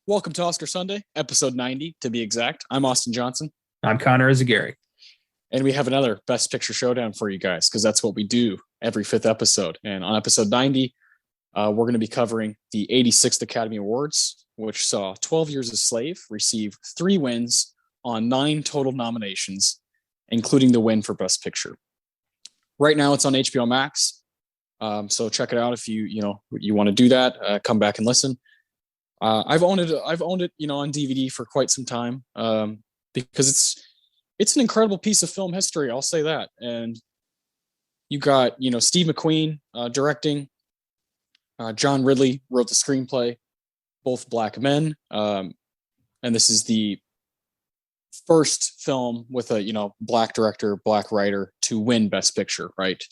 Welcome to Oscar Sunday, episode 90 to be exact. I'm Austin Johnson. I'm Connor Eyzaguirre. And we have another Best Picture Showdown for you guys because that's what we do every fifth episode. And on episode 90, we're going to be covering the 86th Academy Awards, which saw 12 Years a Slave receive 3 wins on 9 total nominations, including the win for Best Picture. Right now, it's on HBO Max, so check it out if you want to do that. Come back and listen. I've owned it, on DVD for quite some time because it's an incredible piece of film history. I'll say that. And you got Steve McQueen directing. John Ridley wrote the screenplay. Both black men, and this is the first film with a black director, black writer to win Best Picture. Right.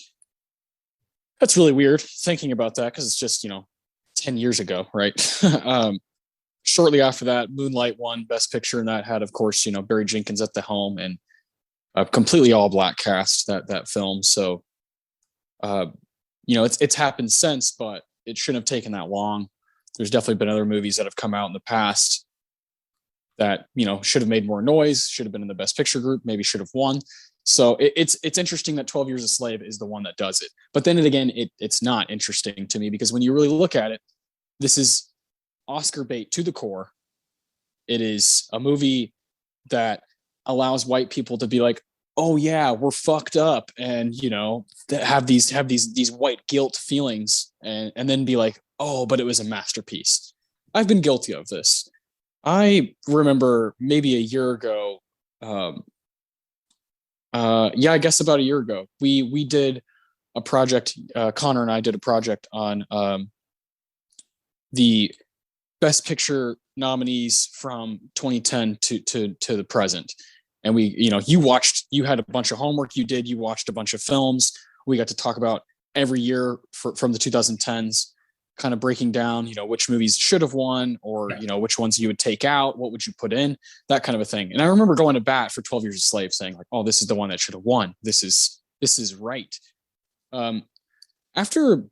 That's really weird thinking about that because it's just 10 years ago, right? Shortly after that, Moonlight won Best Picture, and that had, of course, Barry Jenkins at the helm and a completely all black cast that film. So, it's happened since, but it shouldn't have taken that long. There's definitely been other movies that have come out in the past that should have made more noise, should have been in the Best Picture group, maybe should have won. So it's interesting that 12 Years a Slave is the one that does it. But then again, it's not interesting to me because when you really look at it, this is Oscar bait to the core. It is a movie that allows white people to be like, oh yeah, we're fucked up, and have these white guilt feelings, and then be like, oh, but it was a masterpiece. I've been guilty of this. I remember maybe a year ago. I guess about a year ago, we did a project. Connor and I did a project on the Best Picture nominees from 2010 to the present. And we, you had a bunch of homework you watched a bunch of films. We got to talk about every year from the 2010s, kind of breaking down, which movies should have won or, which ones you would take out, what would you put in, that kind of a thing. And I remember going to bat for 12 Years a Slave saying like, oh, this is the one that should have won. This is right. After,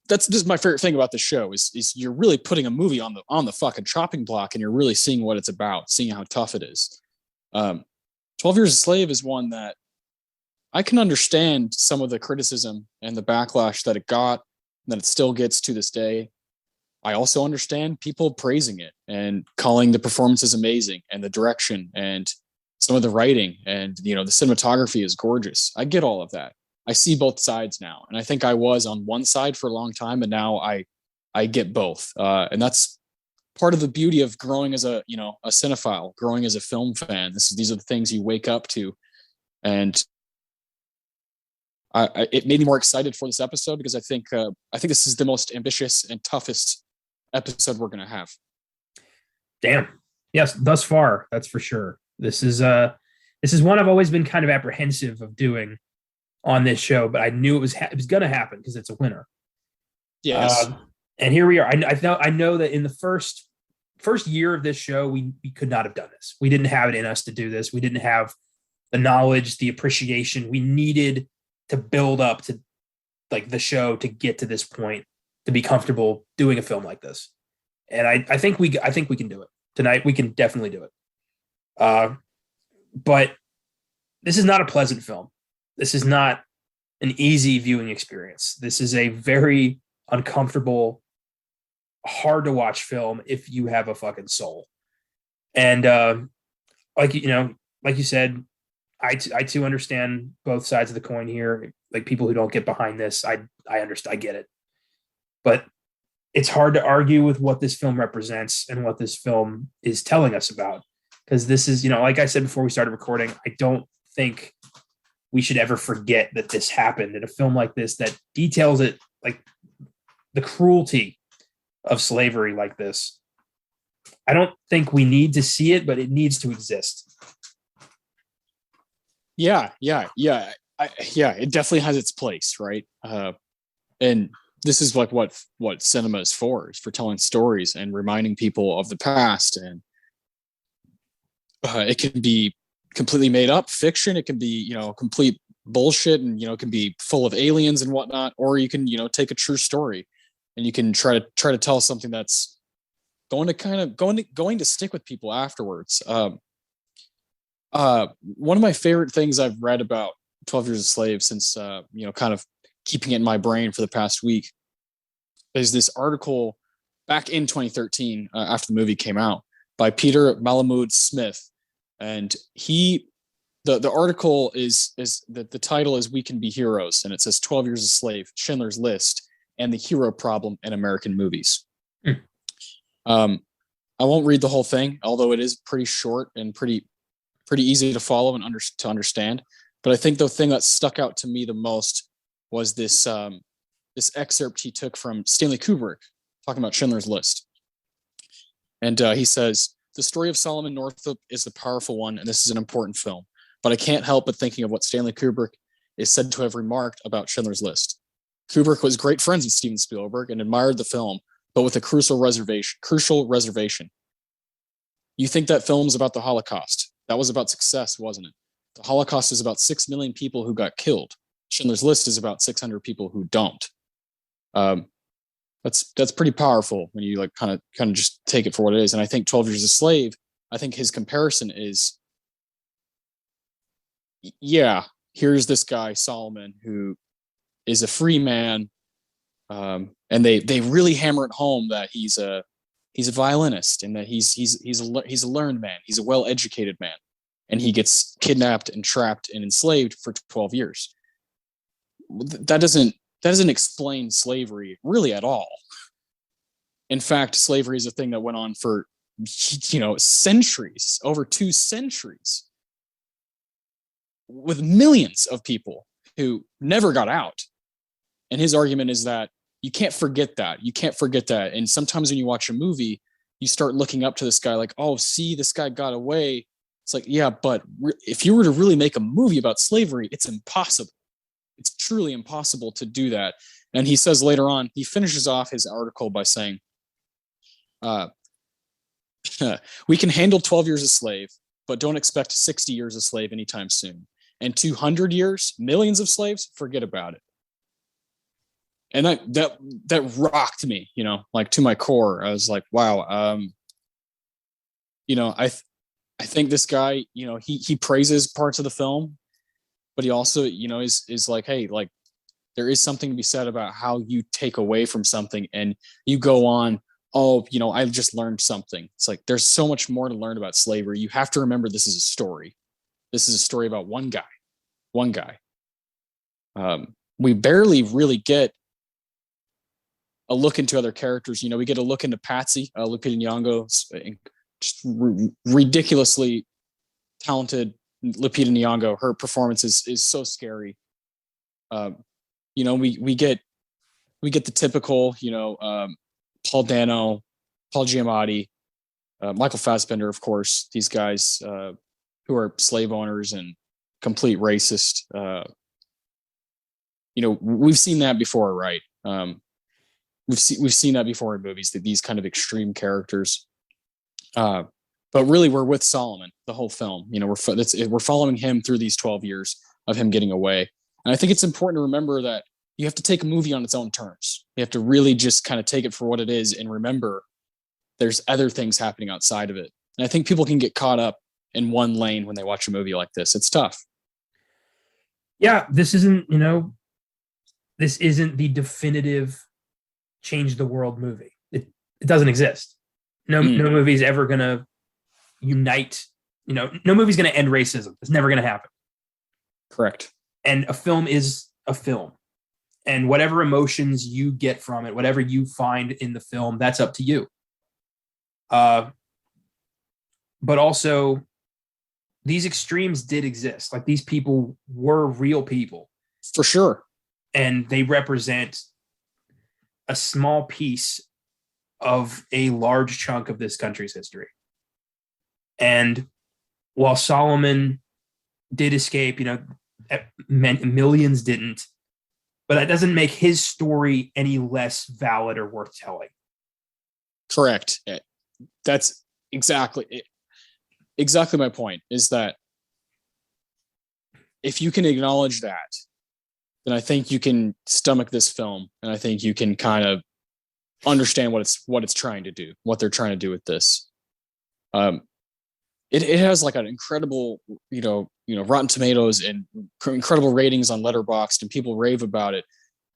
that's just my favorite thing about the show is you're really putting a movie on the fucking chopping block and you're really seeing what it's about, seeing how tough it is. 12 Years a Slave is one that I can understand some of the criticism and the backlash that it got, that it still gets to this day. I also understand people praising it and calling the performances amazing and the direction and some of the writing and, the cinematography is gorgeous. I get all of that. I see both sides now. And I think I was on one side for a long time, and now I get both. And that's part of the beauty of growing as a cinephile, growing as a film fan. These are the things you wake up to. And it made me more excited for this episode because I think this is the most ambitious and toughest episode we're going to have. Damn. Yes, thus far, that's for sure. This is one I've always been kind of apprehensive of doing on this show, but I knew it was going to happen because it's a winner. Yes. And here we are. I know that in the first year of this show, we could not have done this. We didn't have it in us to do this. We didn't have the knowledge, the appreciation we needed to build up to like the show to get to this point, to be comfortable doing a film like this. And I think we can do it tonight. We can definitely do it. But this is not a pleasant film. This is not an easy viewing experience. This is a very uncomfortable, hard to watch film if you have a fucking soul. And like you said, I too understand both sides of the coin here. Like people who don't get behind this, I understand, I get it. But it's hard to argue with what this film represents and what this film is telling us about. Because this is, like I said before we started recording, I don't think we should ever forget that this happened in a film like this that details it, like the cruelty of slavery like this. I don't think we need to see it, but it needs to exist. Yeah. It definitely has its place, right? And this is like what cinema is for telling stories and reminding people of the past. And it can be completely made up fiction. It can be, complete bullshit, and, it can be full of aliens and whatnot, or you can, take a true story and you can try to tell something that's going to stick with people afterwards. One of my favorite things I've read about 12 Years a Slave since kind of keeping it in my brain for the past week is this article back in 2013 after the movie came out by Peter Malamud Smith, and the article is that the title is "We Can Be Heroes," and it says 12 Years a Slave, Schindler's List, and the hero problem in American movies. I won't read the whole thing, although it is pretty short and pretty easy to follow and to understand. But I think the thing that stuck out to me the most was this excerpt he took from Stanley Kubrick talking about Schindler's List. And he says, "The story of Solomon Northup is the powerful one, and this is an important film. But I can't help but thinking of what Stanley Kubrick is said to have remarked about Schindler's List. Kubrick was great friends with Steven Spielberg and admired the film, but with a crucial reservation. You think that film's about the Holocaust. That was about success, wasn't it? The Holocaust is about 6 million people who got killed. Schindler's List is about 600 people who don't." That's pretty powerful when you like kind of just take it for what it is. And I think 12 Years a Slave, I think his comparison is, yeah, here's this guy Solomon who is a free man, and they really hammer it home that he's a violinist and that he's a learned man, he's a well-educated man, and he gets kidnapped and trapped and enslaved for 12 years. That doesn't explain slavery really at all. In fact, slavery is a thing that went on for centuries, over 2 centuries, with millions of people who never got out. And his argument is that you can't forget that. You can't forget that. And sometimes when you watch a movie, you start looking up to this guy like, oh, see, this guy got away. It's like, yeah, but if you were to really make a movie about slavery, it's impossible. It's truly impossible to do that. And he says later on, he finishes off his article by saying, we can handle 12 Years a Slave, but don't expect 60 years a slave anytime soon. And 200 years, millions of slaves, forget about it. And that rocked me, like to my core. I was like, wow. I think this guy, he praises parts of the film, but he also, is like, hey, like there is something to be said about how you take away from something and you go on, oh, I've just learned something. It's like, there's so much more to learn about slavery. You have to remember this is a story. This is a story about one guy. We barely really get a look into other characters. We get a look into Patsy, Lupita Nyong'o, just ridiculously talented Lupita Nyong'o. Her performance is so scary. We get the typical, Paul Dano, Paul Giamatti, Michael Fassbender, of course, these guys who are slave owners and complete racist. We've seen that before, right? We've seen that before in movies, that these kind of extreme characters. But really, we're with Solomon the whole film. We're following him through these 12 years of him getting away. And I think it's important to remember that you have to take a movie on its own terms. You have to really just kind of take it for what it is and remember there's other things happening outside of it. And I think people can get caught up in one lane when they watch a movie like this. It's tough. Yeah, this isn't the definitive change the world movie. It doesn't exist. No movie's ever going to unite. No movie's going to end racism. It's never going to happen. Correct. And a film is a film. And whatever emotions you get from it, whatever you find in the film, that's up to you. But also, these extremes did exist. Like, these people were real people. For sure. And they represent a small piece of a large chunk of this country's history. And while Solomon did escape, millions didn't. But that doesn't make his story any less valid or worth telling. Correct. That's exactly my point, is that if you can acknowledge that, then I think you can stomach this film. And I think you can kind of understand what it's trying to do, what they're trying to do with this. It has like an incredible, Rotten Tomatoes and incredible ratings on Letterboxd, and people rave about it.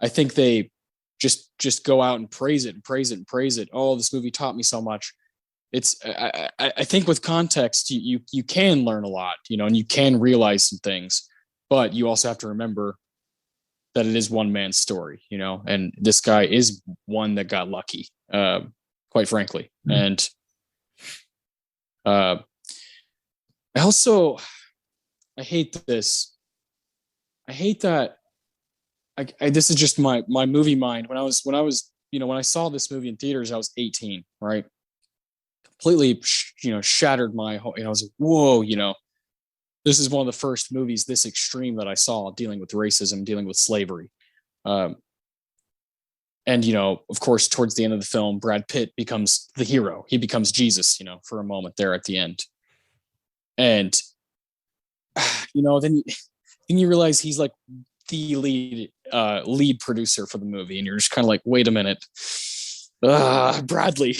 I think they just go out and praise it and praise it and praise it. Oh, this movie taught me so much. I think with context, you can learn a lot, and you can realize some things, but you also have to remember that it is one man's story, and this guy is one that got lucky, quite frankly. And I hate this. I hate that. This is just my movie mind. When I saw this movie in theaters, I was 18, right? Completely, shattered my whole, I was like, whoa, this is one of the first movies this extreme that I saw dealing with racism, dealing with slavery. And, of course, towards the end of the film, Brad Pitt becomes the hero. He becomes Jesus, for a moment there at the end. And, then you realize he's like the lead producer for the movie. And you're just kind of like, wait a minute. Bradley.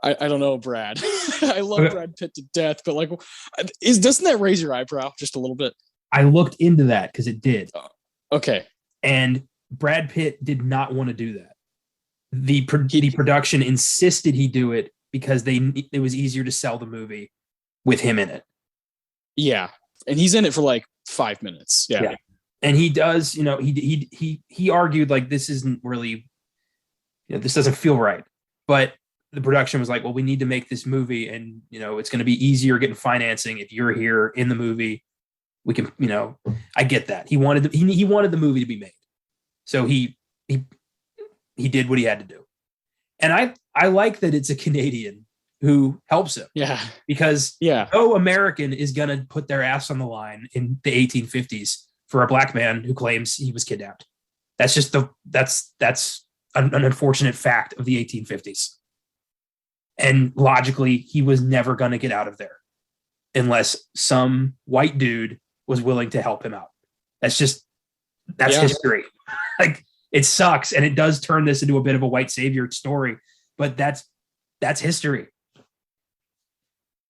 I don't know, Brad. I love Brad Pitt to death, but like, doesn't that raise your eyebrow just a little bit? I looked into that because it did. Okay. And Brad Pitt did not want to do that. The production insisted he do it because it was easier to sell the movie with him in it. Yeah. And he's in it for like 5 minutes. Yeah. And he does, he argued like, this isn't really, this doesn't feel right. But the production was like, well, we need to make this movie, and it's going to be easier getting financing if you're here in the movie. We can, I get that. He wanted the movie to be made, so he did what he had to do. And I like that it's a Canadian who helps him. Yeah, because no American is going to put their ass on the line in the 1850s for a black man who claims he was kidnapped. That's just that's an unfortunate fact of the 1850s. And logically, he was never going to get out of there unless some white dude was willing to help him out. That's history. Like, it sucks. And it does turn this into a bit of a white savior story, but that's history.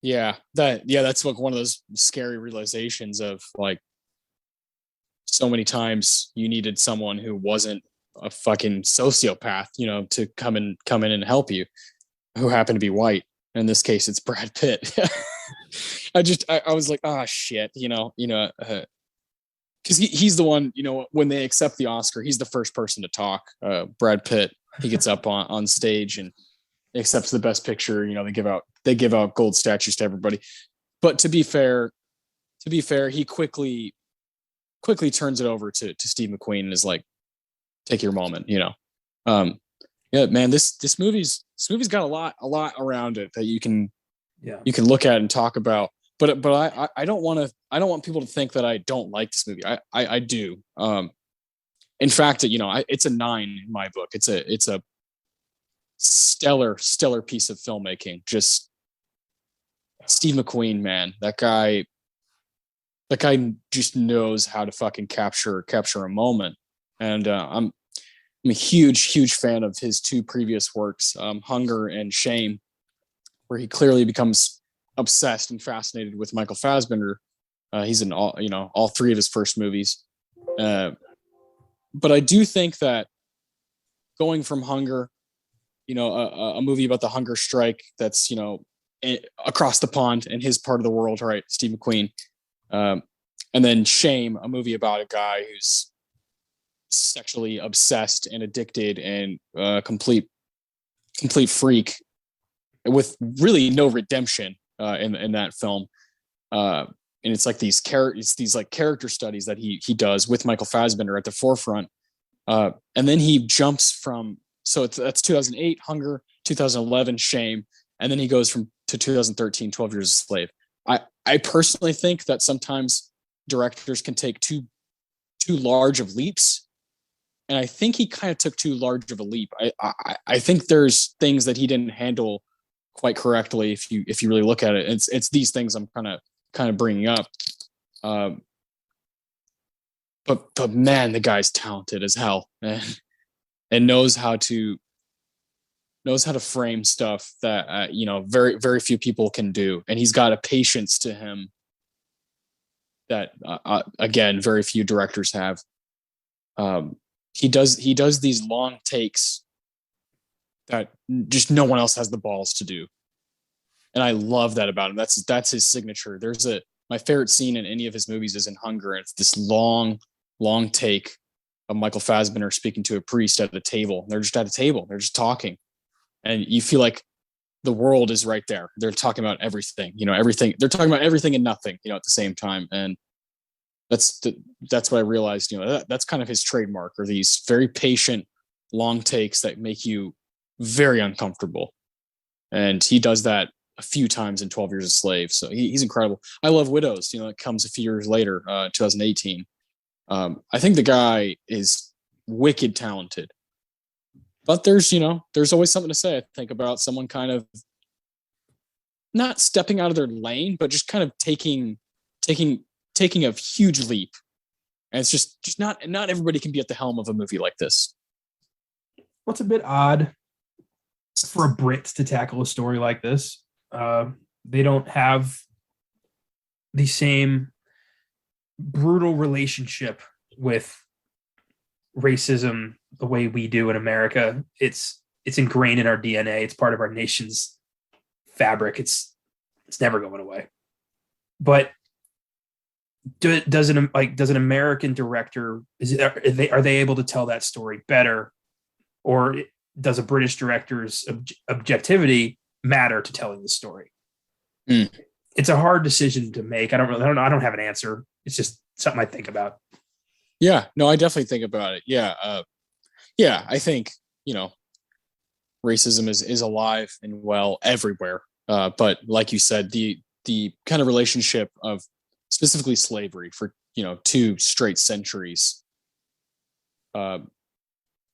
Yeah. That's like one of those scary realizations of like, so many times you needed someone who wasn't a fucking sociopath, to come in and help you, who happened to be white. In this case, it's Brad Pitt. I was like, shit, because he's the one, when they accept the Oscar, he's the first person to talk. Brad Pitt, he gets up on stage and accepts the best picture. They give out gold statues to everybody. But to be fair, he quickly turns it over to Steve McQueen and is like, take your moment, yeah, man, this movie's got a lot around it that you can look at and talk about. But I don't want people to think that I don't like this movie. I do. In fact, it's a 9 in my book. It's a stellar piece of filmmaking. Just Steve McQueen, man, that guy just knows how to fucking capture a moment. And I'm a huge fan of his 2 previous works, Hunger and Shame, where he clearly becomes obsessed and fascinated with Michael Fassbender. He's in all 3 of his first movies. But I do think that going from Hunger, a movie about the hunger strike that's, across the pond in his part of the world, right? Steve McQueen. And then Shame, a movie about a guy who's sexually obsessed and addicted and complete freak with really no redemption in that film. And it's like these character studies that he does with Michael Fassbender at the forefront. And then he jumps from, that's 2008 Hunger, 2011 Shame, and then he goes to 2013 12 Years a Slave. I personally think that sometimes directors can take too large of leaps. And I think he kind of took too large of a leap. I think there's things that he didn't handle quite correctly. If you really look at it, it's these things I'm kind of bringing up. But man, the guy's talented as hell, and knows how to knows how to frame stuff that very very few people can do, and he's got a patience to him that again very few directors have. He does these long takes that just no one else has the balls to do, and I love that about him. That's his signature. My favorite scene in any of his movies is in Hunger, and it's this long take of Michael Fassbender speaking to a priest at a table. They're just at a table. They're just talking. And you feel like the world is right there. They're talking about everything, everything. They're talking about everything and nothing, at the same time. And that's what I realized, that's kind of his trademark, are these very patient, long takes that make you very uncomfortable. And he does that a few times in 12 Years a Slave. So he's incredible. I love Widows, it comes a few years later, 2018. I think the guy is wicked talented, but there's always something to say, I think, about someone kind of not stepping out of their lane, but just kind of taking a huge leap. And it's just not everybody can be at the helm of a movie like this. What's a bit odd for a Brit to tackle a story like this? They don't have the same brutal relationship with racism the way we do in America. It's ingrained in our DNA. It's part of our nation's fabric. It's never going away. But does an American director, are they able to tell that story better, or does a British director's objectivity matter to telling the story? It's a hard decision to make. I don't have an answer. It's just something I think about. Yeah, no, I definitely think about it. Yeah. I think, racism is alive and well everywhere. But like you said, the kind of relationship of specifically slavery for, 2 straight centuries,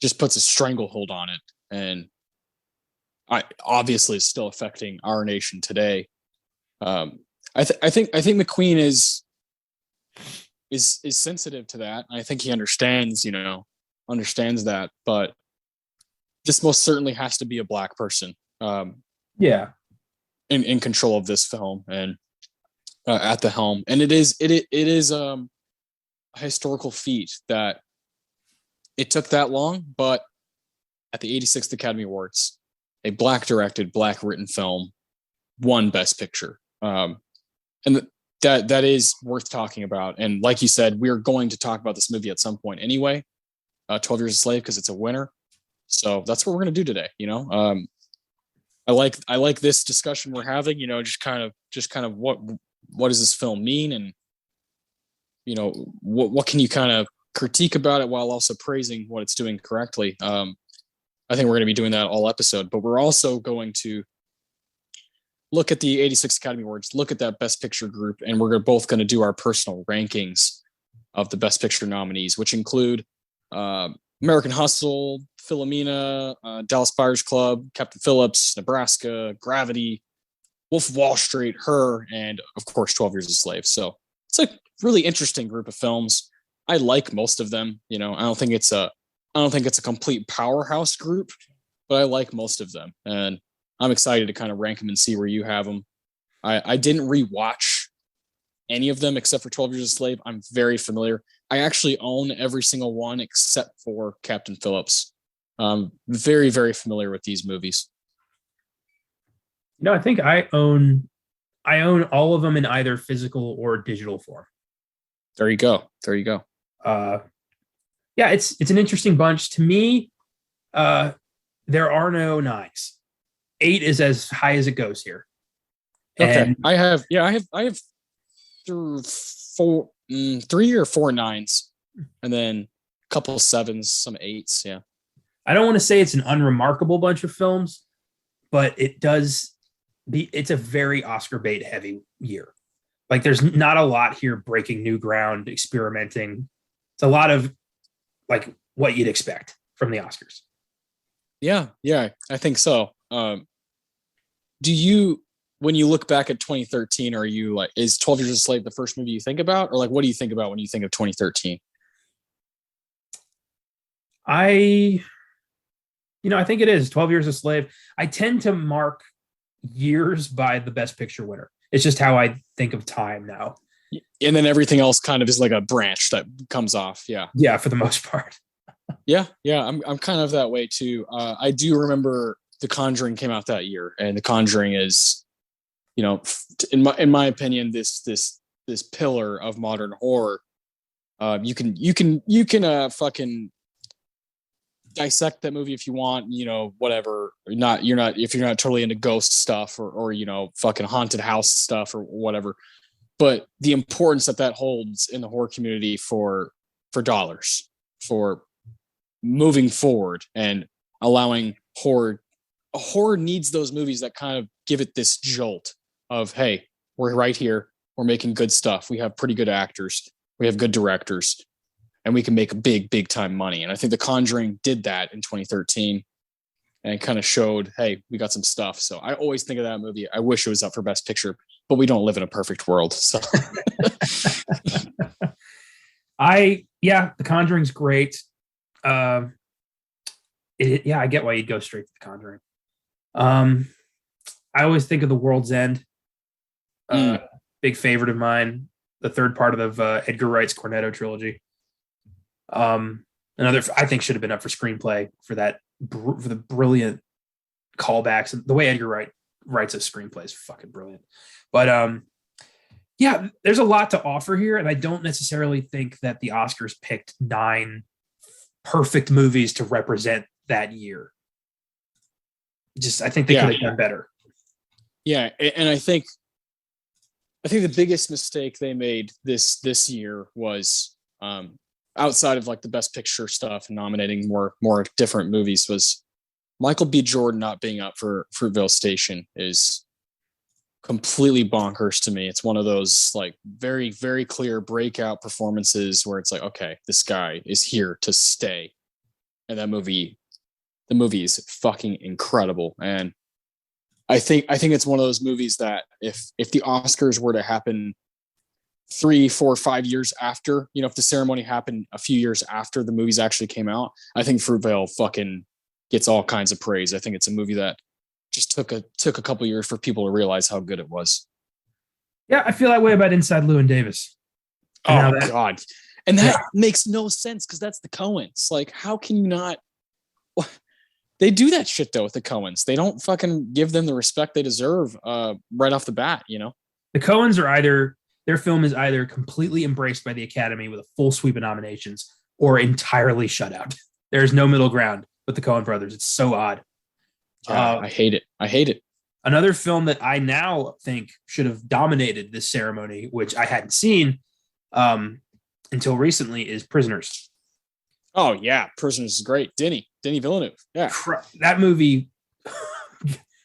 just puts a stranglehold on it. And obviously is still affecting our nation today. I think McQueen is sensitive to that. I think he understands that, but this most certainly has to be a Black person. In control of this film and at the helm. And it is a historical feat that it took that long, but at the 86th Academy Awards, a Black directed, Black written film won Best Picture. And that is worth talking about. And like you said, we're going to talk about this movie at some point anyway, 12 Years a Slave, because it's a winner. So that's what we're going to do today. I like this discussion we're having, just kind of what does this film mean? And, what can you kind of critique about it while also praising what it's doing correctly? I think we're going to be doing that all episode, but we're also going to look at the 86 Academy Awards, look at that Best Picture group, and we're both going to do our personal rankings of the Best Picture nominees, which include American Hustle, Philomena, Dallas Buyers Club, Captain Phillips, Nebraska, Gravity, Wolf of Wall Street, Her, and of course 12 Years a Slave. So it's a really interesting group of films. I like most of them. I don't think it's a complete powerhouse group, but I like most of them, and I'm excited to kind of rank them and see where you have them. I didn't rewatch any of them except for 12 Years a Slave. I'm very familiar. I actually own every single one except for Captain Phillips. Very, very familiar with these movies. I think I own all of them in either physical or digital form. There you go. Yeah, it's an interesting bunch. To me, there are no 9s. 8 is as high as it goes here. Okay. And I have 3 or 4 9s, and then a couple of 7s, some 8s. Yeah. I don't want to say it's an unremarkable bunch of films, but it's a very Oscar bait heavy year. Like, there's not a lot here breaking new ground, experimenting. It's a lot of like what you'd expect from the Oscars. Yeah, I think so. When you look back at 2013, are you like, is 12 Years a Slave the first movie you think about? Or like, what do you think about when you think of 2013? I I think it is 12 Years a Slave. I tend to mark years by the Best Picture winner. It's just how I think of time now. And then everything else kind of is like a branch that comes off. Yeah. Yeah, for the most part. Yeah. I'm kind of that way too. I do remember The Conjuring came out that year, and The Conjuring is, in my opinion, this pillar of modern horror. You can fucking dissect that movie if you want, whatever. If you're not totally into ghost stuff or fucking haunted house stuff or whatever. But the importance that holds in the horror community for dollars, for moving forward and allowing horror needs those movies that kind of give it this jolt of, hey, we're right here. We're making good stuff. We have pretty good actors. We have good directors, and we can make big time money. And I think The Conjuring did that in 2013 and kind of showed, hey, we got some stuff. So I always think of that movie. I wish it was up for Best Picture, but we don't live in a perfect world. So The Conjuring's great. I get why you'd go straight to The Conjuring. I always think of The World's End. Big favorite of mine. The third part of Edgar Wright's Cornetto trilogy. Another I think should have been up for screenplay for the brilliant callbacks. The way Edgar Wright writes a screenplay is fucking brilliant. But there's a lot to offer here, and I don't necessarily think that the Oscars picked 9 perfect movies to represent that year. I think they could have done better. Yeah, and I think the biggest mistake they made this year was outside of like the Best Picture stuff and nominating more different movies, was Michael B. Jordan not being up for Fruitvale Station is completely bonkers to me. It's one of those like very, very clear breakout performances where it's like, okay, this guy is here to stay. And the movie is fucking incredible. And I think it's one of those movies that if the Oscars were to happen 3, 4, 5 years after, if the ceremony happened a few years after the movies actually came out, I think Fruitvale fucking gets all kinds of praise. I think it's a movie that just took a couple years for people to realize how good it was. Yeah, I feel that way about Inside Llewyn Davis. God. And that makes no sense because that's the Coens. Like, how can you not? They do that shit though with the Coens. They don't fucking give them the respect they deserve right off the bat. The Coens are their film is either completely embraced by the Academy with a full sweep of nominations or entirely shut out. There's no middle ground with the Coen brothers. It's so odd. I hate it. Another film that I now think should have dominated this ceremony, which I hadn't seen until recently, is Prisoners. Oh yeah, Prisoners is great. Denis Villeneuve. Yeah, that movie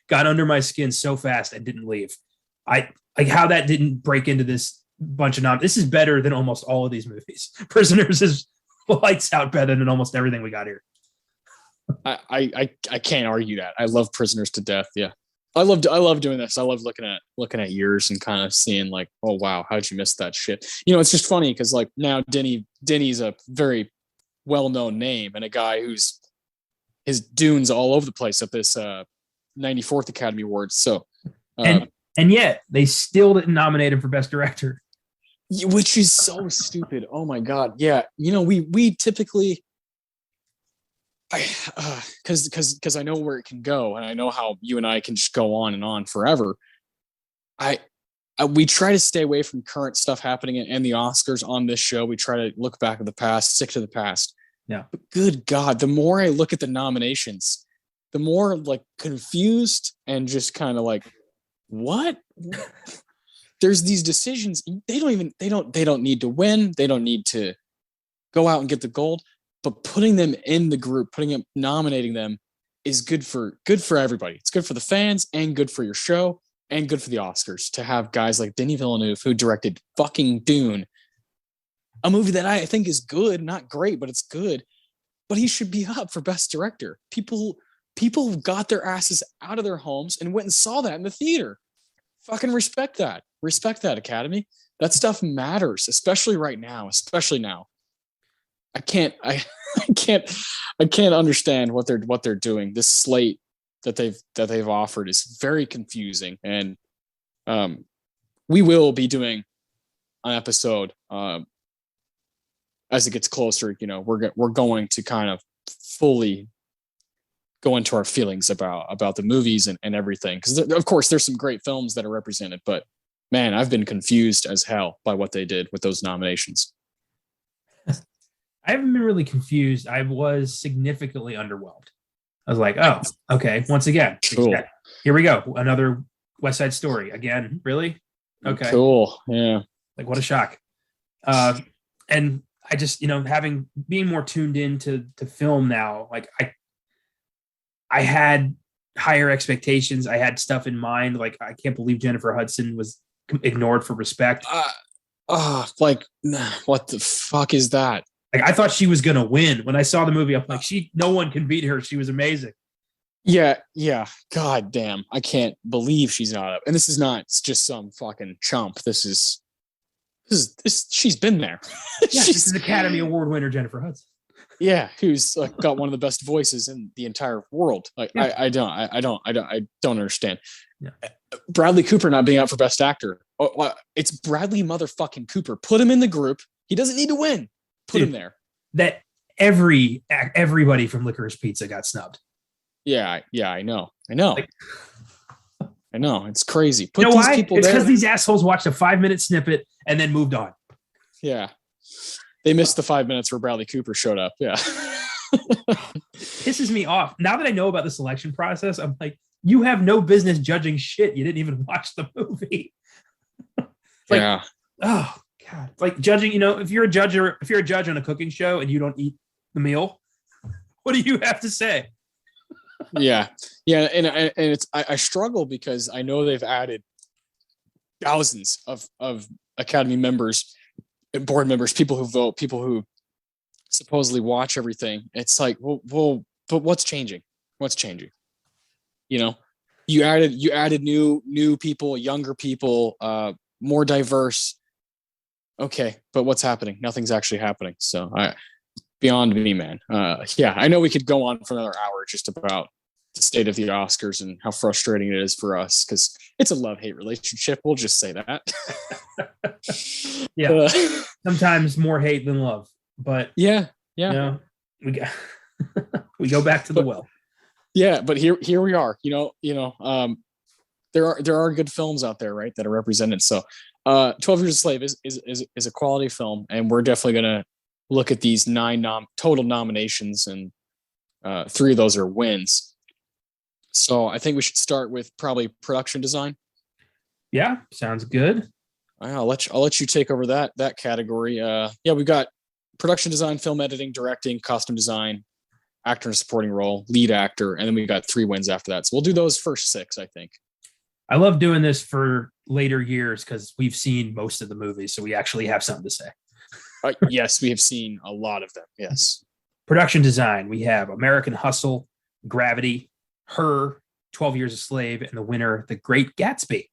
got under my skin so fast I didn't leave. I like how that didn't break into this bunch of This is better than almost all of these movies. Prisoners is lights out better than almost everything we got here. I can't argue that. I love Prisoners to death. Yeah, I love doing this. I love looking at years and kind of seeing like, oh wow, how did you miss that shit? It's just funny because like now Denis a very well-known name and a guy who's his Dune's all over the place at this 94th Academy Awards. So and yet they still didn't nominate him for Best Director, which is so stupid. Oh my god. Yeah, we typically because I know where it can go and I know how you and I can just go on and on forever. We try to stay away from current stuff happening in the Oscars on this show. We try to look back at the past, stick to the past. Yeah. But good God, the more I look at the nominations, the more like confused and just kind of like, what? There's these decisions. They don't need to win. They don't need to go out and get the gold. But putting them in the group, nominating them is good for everybody. It's good for the fans and good for your show and good for the Oscars to have guys like Denis Villeneuve, who directed fucking Dune, a movie that I think is good, not great, but it's good. But he should be up for Best Director. People got their asses out of their homes and went and saw that in the theater. Fucking respect that. Respect that, Academy. That stuff matters, especially right now. Especially now. I can't I can't understand what they're doing. This slate that they've offered is very confusing, and we will be doing an episode as it gets closer. You know, we're going to kind of fully go into our feelings about the movies and everything, because of course there's some great films that are represented, but man, I've been confused as hell by what they did with those nominations. I haven't been really confused. I was significantly underwhelmed. I was like, oh, okay. Once again, cool. Here we go. Another West Side Story again. Really? Okay. Cool. Yeah. Like, what a shock. And I just, being more tuned into film now, like I had higher expectations. I had stuff in mind. Like, I can't believe Jennifer Hudson was ignored for respect. What the fuck is that? Like, I thought she was going to win. When I saw the movie, I'm like, no one can beat her. She was amazing. Yeah. God damn. I can't believe she's not up. And this is not just some fucking chump. This is she's been there. Yeah, this is Academy Award winner Jennifer Hudson. Yeah, who's got one of the best voices in the entire world. Like, yeah. I don't understand. Yeah. Bradley Cooper not being out for Best Actor. It's Bradley motherfucking Cooper. Put him in the group. He doesn't need to win. Put him there. That everybody from Licorice Pizza got snubbed. Yeah, I know. Like, I know. It's crazy. Put these people there. It's because these assholes watched a 5-minute snippet and then moved on. Yeah. They missed the 5 minutes where Bradley Cooper showed up. Yeah. Pisses me off. Now that I know about the selection process, I'm like, you have no business judging shit. You didn't even watch the movie. Yeah. Oh God. It's like judging, if you're a judge on a cooking show and you don't eat the meal, what do you have to say? Yeah. And it's, I struggle because I know they've added thousands of Academy members, board members, people who vote, people who supposedly watch everything. It's like, well, but what's changing? You added new people, younger people, more diverse. Okay, but what's happening? Nothing's actually happening. So beyond me, man. Yeah, I know we could go on for another hour just about the state of the Oscars and how frustrating it is for us, because it's a love-hate relationship. We'll just say that. Yeah, sometimes more hate than love, but yeah, we go back to the well. Yeah, but here we are. There are good films out there, right, that are represented. So 12 Years a Slave is a quality film, and we're definitely going to look at these 9 total nominations, and 3 of those are wins. So I think we should start with probably production design. Yeah, sounds good. I'll let you take over that category. We've got production design, film editing, directing, costume design, actor in a supporting role, lead actor, and then we got 3 wins after that. So we'll do those first 6, I think. I love doing this for later years because we've seen most of the movies, so we actually have something to say. Yes, we have seen a lot of them. Yes. Production design. We have American Hustle, Gravity, Her, 12 Years a Slave, and the winner, The Great Gatsby.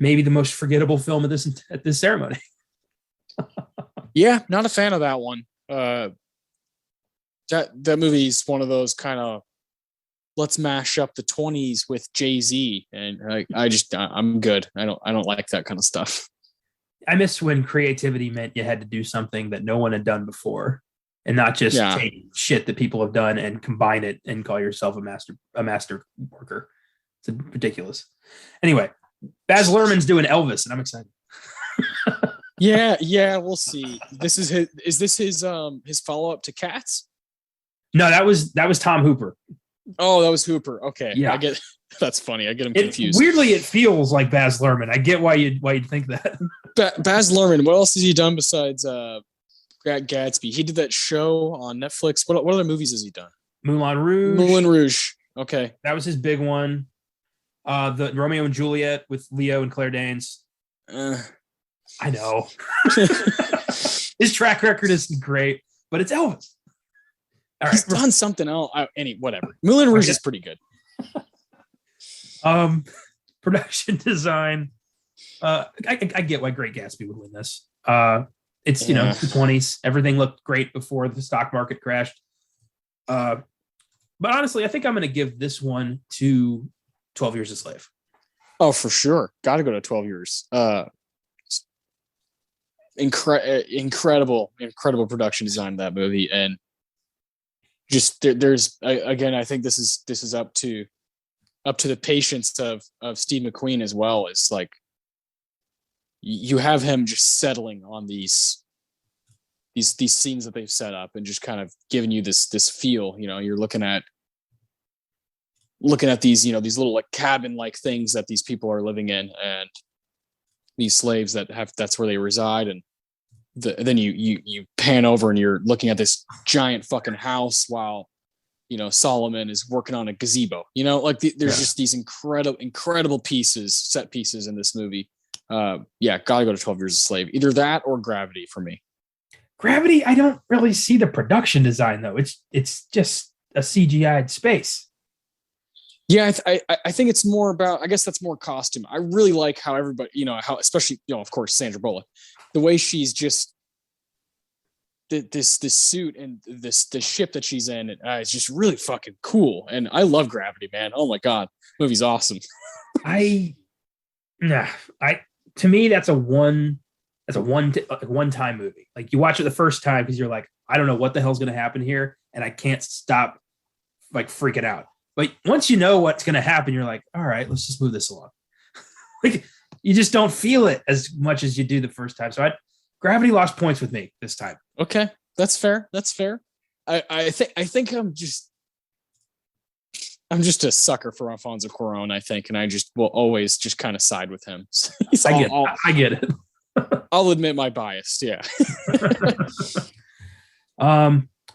Maybe the most forgettable film at this ceremony. Yeah, not a fan of that one. That movie's one of those kind of let's mash up the 20s with Jay-Z, and I'm good. I don't like that kind of stuff. I miss when creativity meant you had to do something that no one had done before, and not just take shit that people have done and combine it and call yourself a master worker. It's ridiculous. Anyway, Baz Luhrmann's doing Elvis, and I'm excited. Yeah, we'll see. Is this his follow-up to Cats? No, that was Tom Hooper. Oh, that was Hooper. Okay. Yeah. That's funny. I get him confused. Weirdly, it feels like Baz Luhrmann. I get why you'd think that. Baz Luhrmann, what else has he done besides Gatsby? He did that show on Netflix. What other movies has he done? Moulin Rouge. Moulin Rouge. Okay. That was his big one. The Romeo and Juliet with Leo and Claire Danes. I know. His track record is great, but it's Elvis. All right. He's done something else. Whatever. Moulin Rouge is pretty good. Production design. I get why Great Gatsby would win this. It's, Yeah. the 20s. Everything looked great before the stock market crashed. But honestly, I think I'm going to give this one to 12 Years a Slave. Oh, for sure. Got to go to 12 years. Incredible production design of that movie. And just there's again, I think this is up to the patience of Steve McQueen as well. It's like you have him just settling on these scenes that they've set up and just kind of giving you this feel. You're looking at these these little like cabin like things that these people are living in, and these slaves that's where they reside. And then you pan over and you're looking at this giant fucking house while Solomon is working on a gazebo. There's just these incredible set pieces in this movie. Gotta go to 12 Years a Slave. Either that or Gravity for me. Gravity, I don't really see the production design though. It's just a CGI'd space. Yeah, I think it's more about, I guess that's more costume. I really like how everybody, how especially, of course, Sandra Bullock, the way she's just this suit and the ship that she's in is just really fucking cool. And I love Gravity, man. Oh my God, movie's awesome. To me, that's a one-time movie. Like you watch it the first time because you're like, I don't know what the hell's going to happen here, and I can't stop like freaking out. But once you know what's going to happen, you're like, all right, let's just move this along. Like you just don't feel it as much as you do the first time. So Gravity lost points with me this time. Okay, that's fair. I think I'm just a sucker for Alfonso Cuarón, I think, and I just will always just kind of side with him. I get it. I'll admit my bias. Yeah.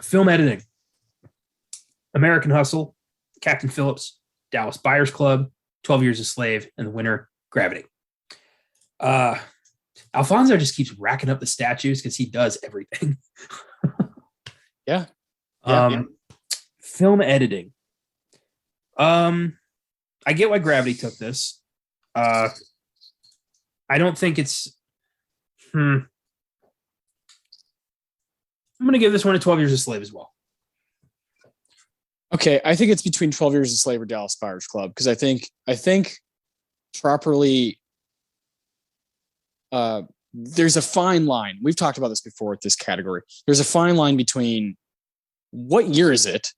Film editing. American Hustle, Captain Phillips, Dallas Buyers Club, 12 Years a Slave, and the winner, Gravity. Alfonso just keeps racking up the statues because he does everything. Yeah. Film editing. I get why Gravity took this. I don't think it's. I'm going to give this one a 12 Years a Slave as well. Okay, I think it's between 12 Years a Slave or Dallas Buyers Club, because I think properly. There's a fine line. We've talked about this before with this category. There's a fine line between what year is it?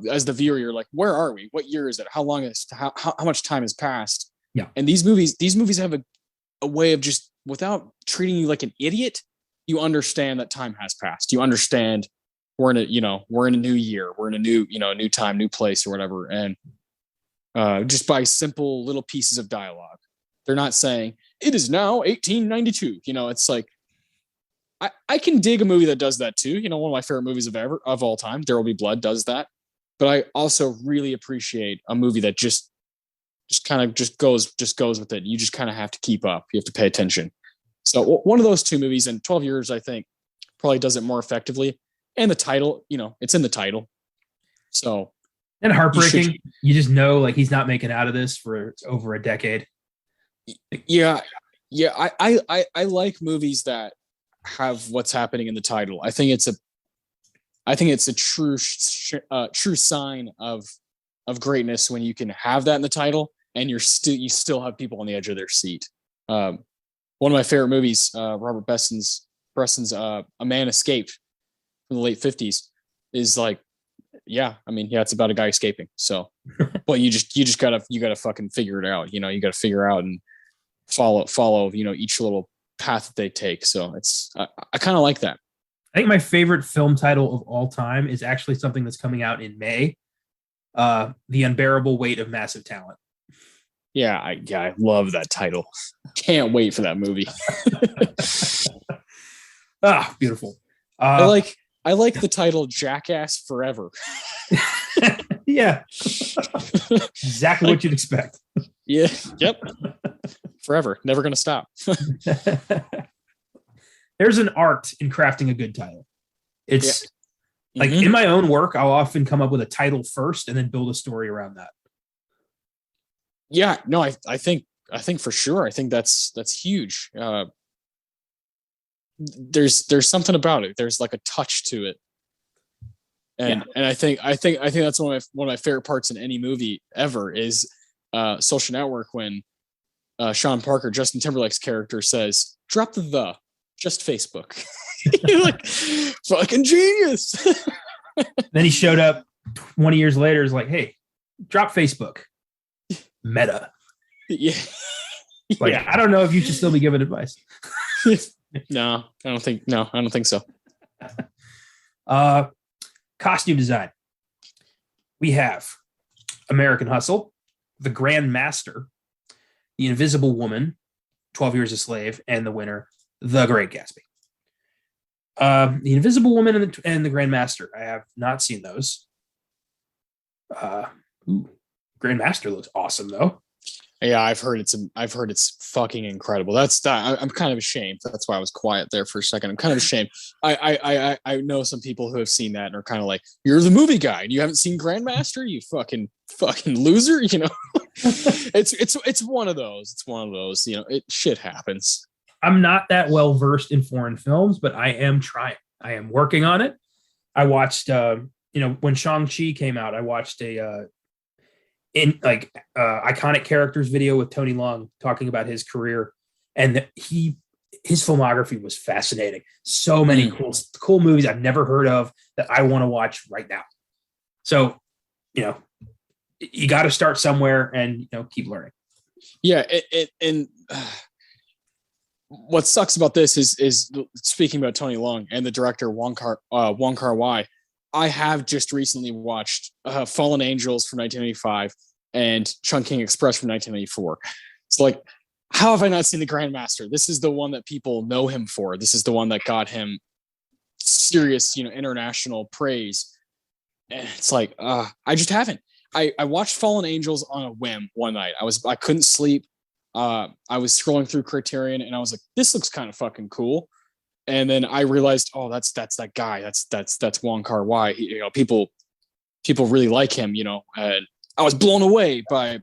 As the viewer, you're like, where are we? What year is it? How much time has passed? Yeah. And these movies have a way of just, without treating you like an idiot, you understand that time has passed. You understand we're in a new year. We're in a new, new time, new place or whatever. And just by simple little pieces of dialogue, they're not saying it is now 1892. It's like, I can dig a movie that does that too. One of my favorite movies of all time, There Will Be Blood, does that. But I also really appreciate a movie that just goes with it. You just kind of have to keep up. You have to pay attention. So one of those two movies, and 12 Years, I think, probably does it more effectively. And the title, it's in the title. So. And heartbreaking. You just know, like, he's not making out of this for over a decade. Yeah. I like movies that have what's happening in the title. I think it's a true sign of greatness when you can have that in the title and you still have people on the edge of their seat. One of my favorite movies, Robert Breston's A Man Escaped from the late 50s, is like, it's about a guy escaping. So, but you gotta fucking figure it out. You gotta figure out and follow each little path that they take. So I kind of like that. I think my favorite film title of all time is actually something that's coming out in May. The Unbearable Weight of Massive Talent. Yeah, I love that title. Can't wait for that movie. Beautiful. I like the title Jackass Forever. Yeah. Exactly what you'd expect. Yeah. Yep. Forever. Never going to stop. There's an art in crafting a good title. It's like in my own work, I'll often come up with a title first and then build a story around that. Yeah, no, I think for sure. I think that's huge. there's something about it. There's like a touch to it. And I think that's one of my favorite parts in any movie ever is Social Network when Sean Parker, Justin Timberlake's character, says, "Drop the just Facebook." You're like, fucking genius. Then he showed up 20 years later. Is like, hey, drop Facebook. Meta. Yeah. Like, I don't know if you should still be giving advice. No, I don't think so. Costume design. We have American Hustle, The Grand Master, The Invisible Woman, 12 Years a Slave, and the winner, The Great Gatsby. The Invisible Woman and the Grand Master. I have not seen those. Grand Master looks awesome though. Yeah, I've heard it's fucking incredible. I'm kind of ashamed. That's why I was quiet there for a second. I'm kind of ashamed. I know some people who have seen that and are kind of like, "You're the movie guy and you haven't seen Grandmaster, you fucking loser." You know, it's one of those. It's one of those. You know, shit happens. I'm not that well versed in foreign films, but I am trying. I am working on it. I watched, when Shang-Chi came out, I watched a iconic characters video with Tony Leung talking about his career, and his filmography was fascinating. So many cool movies I've never heard of that I want to watch right now. So, you got to start somewhere and keep learning. Yeah, what sucks about this is speaking about Tony Leung and the director Wong Kar-wai. I have just recently watched Fallen Angels from 1985 and Chungking Express from 1994. It's like, how have I not seen The Grandmaster? This is the one that people know him for. This is the one that got him serious, international praise. And it's like, I just haven't. I watched Fallen Angels on a whim one night. I couldn't sleep. I was scrolling through Criterion and I was like, this looks kind of fucking cool. And then I realized, oh, that's that guy. That's Wong Kar-wai. People really like him, and I was blown away by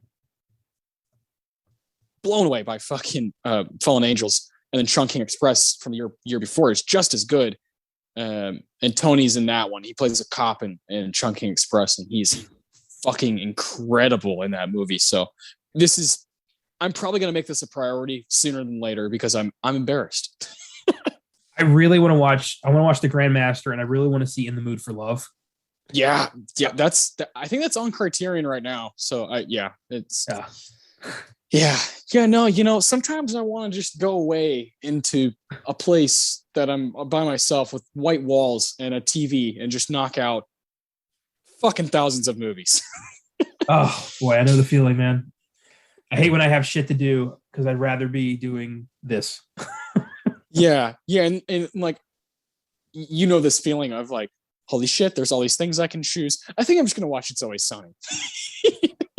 fucking Fallen Angels. And then Chungking Express from the year before is just as good. And Tony's in that one. He plays a cop in Chungking Express, and he's fucking incredible in that movie. So I'm probably going to make this a priority sooner than later because I'm embarrassed. I really want to watch The Grandmaster, and I really want to see In the Mood for Love. Yeah. I think that's on Criterion right now. So sometimes I want to just go away into a place that I'm by myself with white walls and a TV and just knock out fucking thousands of movies. Oh boy, I know the feeling, man. I hate when I have shit to do because I'd rather be doing this. Yeah. And like, this feeling of like, holy shit, there's all these things I can choose. I think I'm just going to watch It's Always Sunny.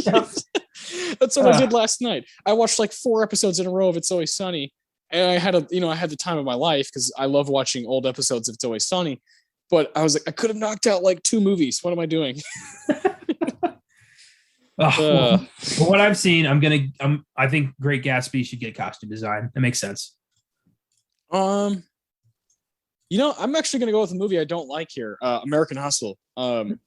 That's what I did last night. I watched like 4 episodes in a row of It's Always Sunny. And I had the time of my life because I love watching old episodes of It's Always Sunny. But I was like, I could have knocked out like 2 movies. What am I doing? Well, what I've seen, I think Great Gatsby should get costume design. That makes sense. I'm actually going to go with a movie I don't like here, American Hustle. The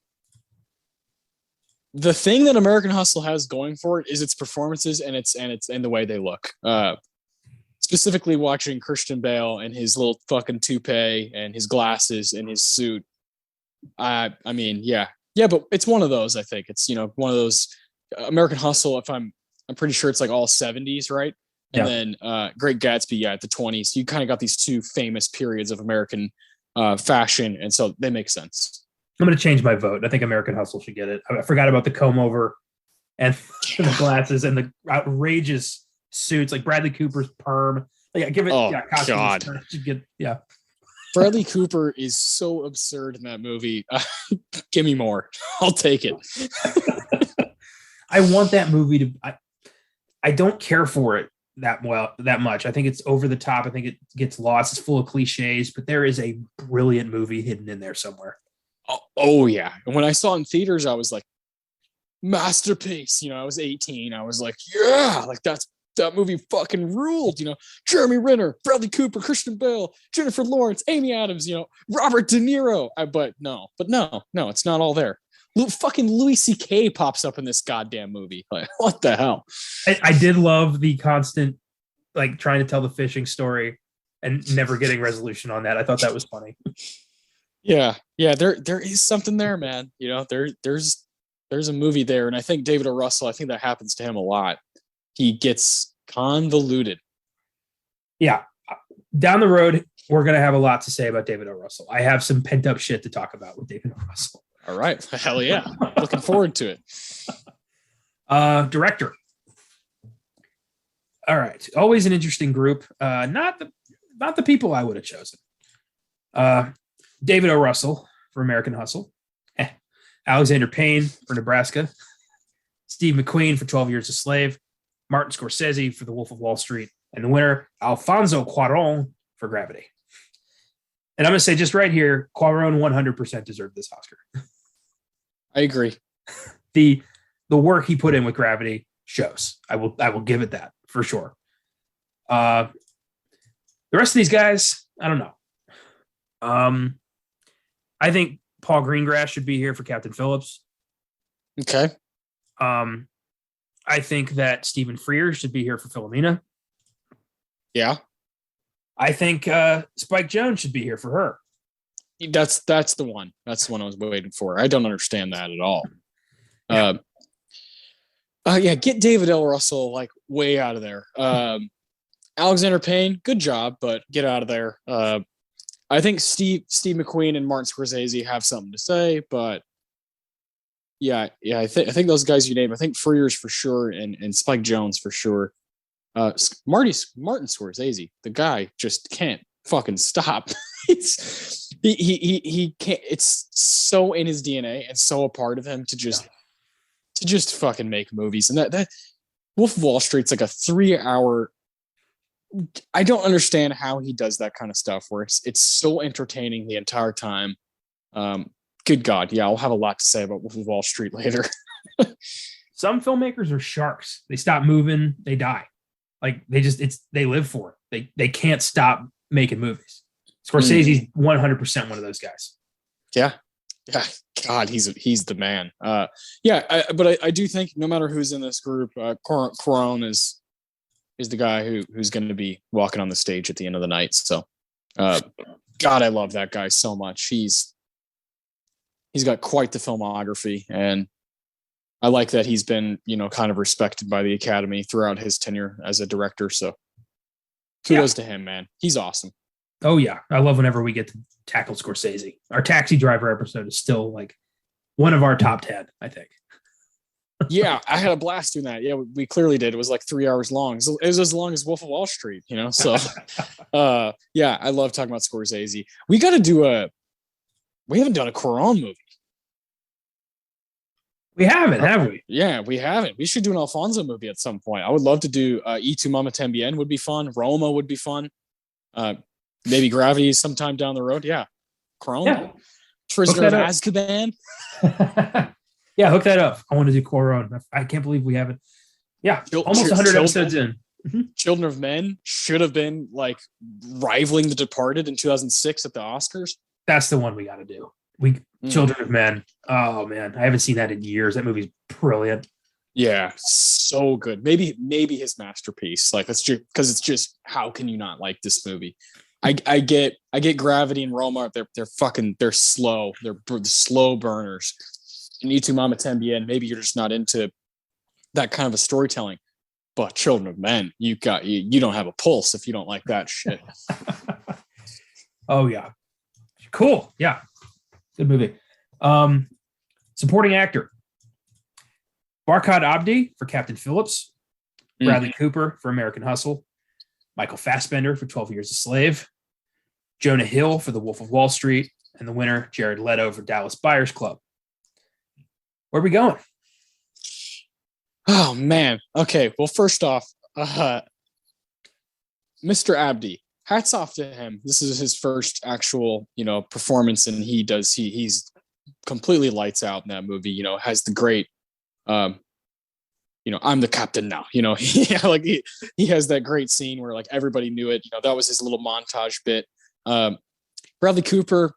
thing that American Hustle has going for it is its performances and the way they look. Specifically watching Christian Bale and his little fucking toupee and his glasses and his suit. But it's one of those. I think it's one of those American Hustle. If I'm pretty sure it's like all 70s, right? And then Great Gatsby, the 20s. You kind of got these 2 famous periods of American fashion, and so they make sense. I'm going to change my vote. I think American Hustle should get it. I forgot about the comb over and the glasses and the outrageous suits, like Bradley Cooper's perm. Like, give it. Oh, God. Bradley Cooper is so absurd in that movie. Give me more. I'll take it. I want that movie to. I don't care for it that much. I think it's over the top. I think it gets lost. It's full of cliches, but there is a brilliant movie hidden in there somewhere. Oh yeah. And when I saw it in theaters, I was like, masterpiece. I was 18. I was like, yeah, like that's that movie fucking ruled. Jeremy Renner, Bradley Cooper, Christian Bale, Jennifer Lawrence, Amy Adams, Robert De Niro. But no, it's not all there. Fucking Louis C.K. pops up in this goddamn movie. Like, what the hell? I did love the constant, like, trying to tell the fishing story and never getting resolution on that. I thought that was funny. Yeah. There is something there, man. There's a movie there, and I think David O. Russell. I think that happens to him a lot. He gets convoluted. Yeah, down the road, we're gonna have a lot to say about David O. Russell. I have some pent up shit to talk about with David O. Russell. All right. Hell yeah. Looking forward to it. Director. All right. Always an interesting group. Not the people I would have chosen. David O. Russell for American Hustle. Alexander Payne for Nebraska. Steve McQueen for 12 Years a Slave. Martin Scorsese for The Wolf of Wall Street. And the winner, Alfonso Cuarón for Gravity. And I'm going to say just right here, Cuarón 100% deserved this Oscar. I agree. The work he put in with Gravity shows. I will give it that for sure. The rest of these guys, I don't know. I think Paul Greengrass should be here for Captain Phillips. Okay. I think that Stephen Frears should be here for Philomena. Yeah. I think Spike Jonze should be here for her. That's the one. That's the one I was waiting for. I don't understand that at all. Yeah. Get David L. Russell like way out of there. Alexander Payne, good job, but get out of there. I think Steve McQueen and Martin Scorsese have something to say, but yeah. I think those guys you named. I think Frears for sure, and Spike Jonze for sure. Martin Scorsese, the guy just can't fucking stop. He can't. It's so in his DNA and so a part of him to just fucking make movies. And that Wolf of Wall Street's like a 3-hour. I don't understand how he does that kind of stuff where it's so entertaining the entire time. Good God. Yeah, I'll have a lot to say about Wolf of Wall Street later. Some filmmakers are sharks. They stop moving, they die. Like they live for it. They can't stop making movies. Scorsese's 100% one of those guys. Yeah. God, he's the man. But I do think no matter who's in this group, Cuarón is the guy who's going to be walking on the stage at the end of the night. So, God, I love that guy so much. He's got quite the filmography, and I like that he's been, kind of respected by the Academy throughout his tenure as a director. So kudos to him, man. He's awesome. Oh yeah. I love whenever we get to tackle Scorsese. Our Taxi Driver episode is still like one of our top 10, I think. Yeah. I had a blast doing that. Yeah. We clearly did. It was like 3 hours long. It was as long as Wolf of Wall Street, so, yeah, I love talking about Scorsese. We got to do we haven't done a Cuarón movie. We haven't, have we? Yeah, we haven't. We should do an Alfonso movie at some point. I would love to do Y Tu Mama Tambien would be fun. Roma would be fun. Maybe Gravity sometime down the road. Yeah. Cuarón. Yeah. Prisoner of Azkaban. Yeah, hook that up. I want to do Cuarón. I can't believe we haven't. Yeah, almost 100 episodes in. Mm-hmm. Children of Men should have been like rivaling The Departed in 2006 at the Oscars. That's the one we got to do. Children of Men. Oh man, I haven't seen that in years. That movie's brilliant. Yeah, so good. Maybe his masterpiece. Like that's just because it's just how can you not like this movie? I get Gravity and Roma. They're slow. They're slow burners. And Y Tu Mama Tambien, maybe you're just not into that kind of a storytelling. But Children of Men, you don't have a pulse if you don't like that shit. Oh yeah, cool. Yeah, good movie. Supporting actor: Barkhad Abdi for Captain Phillips, Bradley Cooper for American Hustle, Michael Fassbender for 12 Years a Slave, Jonah Hill for The Wolf of Wall Street, and the winner, Jared Leto for Dallas Buyers Club. Where are we going? Oh, man. Okay. Well, first off, Mr. Abdi, hats off to him. This is his first actual, performance, and he's completely lights out in that movie, has the great I'm the captain now. Like he has that great scene where like everybody knew it. That was his little montage bit. Bradley Cooper,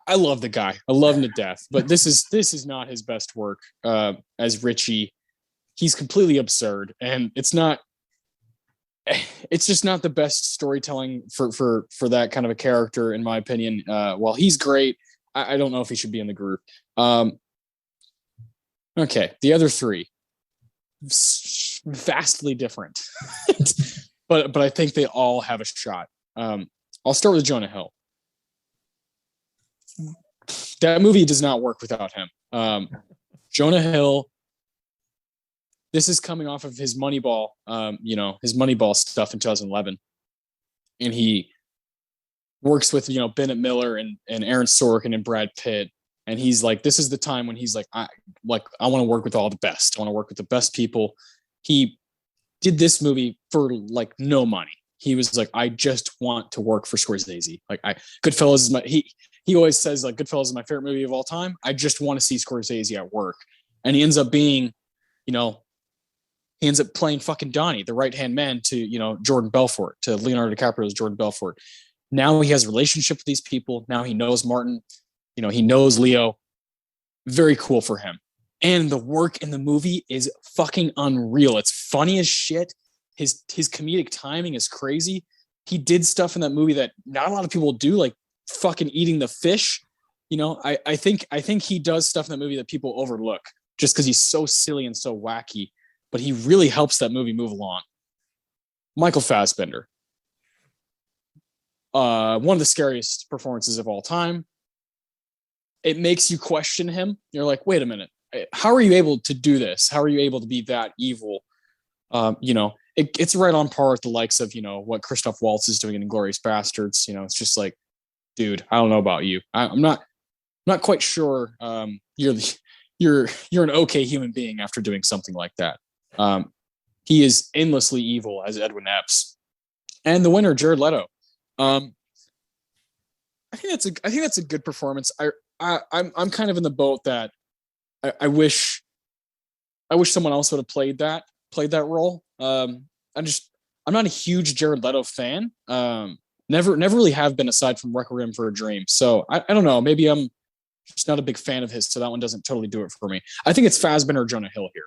I love the guy. I love him to death. But this is not his best work as Richie. He's completely absurd, and it's just not the best storytelling for that kind of a character, in my opinion. While he's great, I don't know if he should be in the group. Okay, the other three, vastly different, but I think they all have a shot. I'll start with Jonah Hill. That movie does not work without him. Jonah Hill. This is coming off of his Moneyball, his Moneyball stuff in 2011, and he works with Bennett Miller and Aaron Sorkin and Brad Pitt, and he's like, this is the time when he's like, I want to work with all the best. I want to work with the best people. He did this movie for like no money. He was like, I just want to work for Scorsese. Like Goodfellas is he always says like Goodfellas is my favorite movie of all time. I just want to see Scorsese at work, and he ends up being, he ends up playing fucking Donnie, the right-hand man to, Jordan Belfort, to Leonardo DiCaprio's Jordan Belfort. Now he has a relationship with these people. Now he knows Martin, he knows Leo. Very cool for him. And the work in the movie is fucking unreal. It's funny as shit. His comedic timing is crazy. He did stuff in that movie that not a lot of people do, like fucking eating the fish. I think he does stuff in that movie that people overlook just because he's so silly and so wacky. But he really helps that movie move along. Michael Fassbender. One of the scariest performances of all time. It makes you question him. You're like, wait a minute. How are you able to do this? How are you able to be that evil? It's right on par with the likes of, what Christoph Waltz is doing in Inglourious Bastards. It's just like, dude, I don't know about you. I'm not quite sure you're an okay human being after doing something like that. He is endlessly evil as Edwin Epps, and the winner, Jared Leto. I think that's a good performance. I'm kind of in the boat that I wish someone else would have played that role. I'm not a huge Jared Leto fan. Never really have been, aside from Requiem for a Dream. So I don't know. Maybe I'm just not a big fan of his, so that one doesn't totally do it for me. I think it's Fassbender or Jonah Hill here.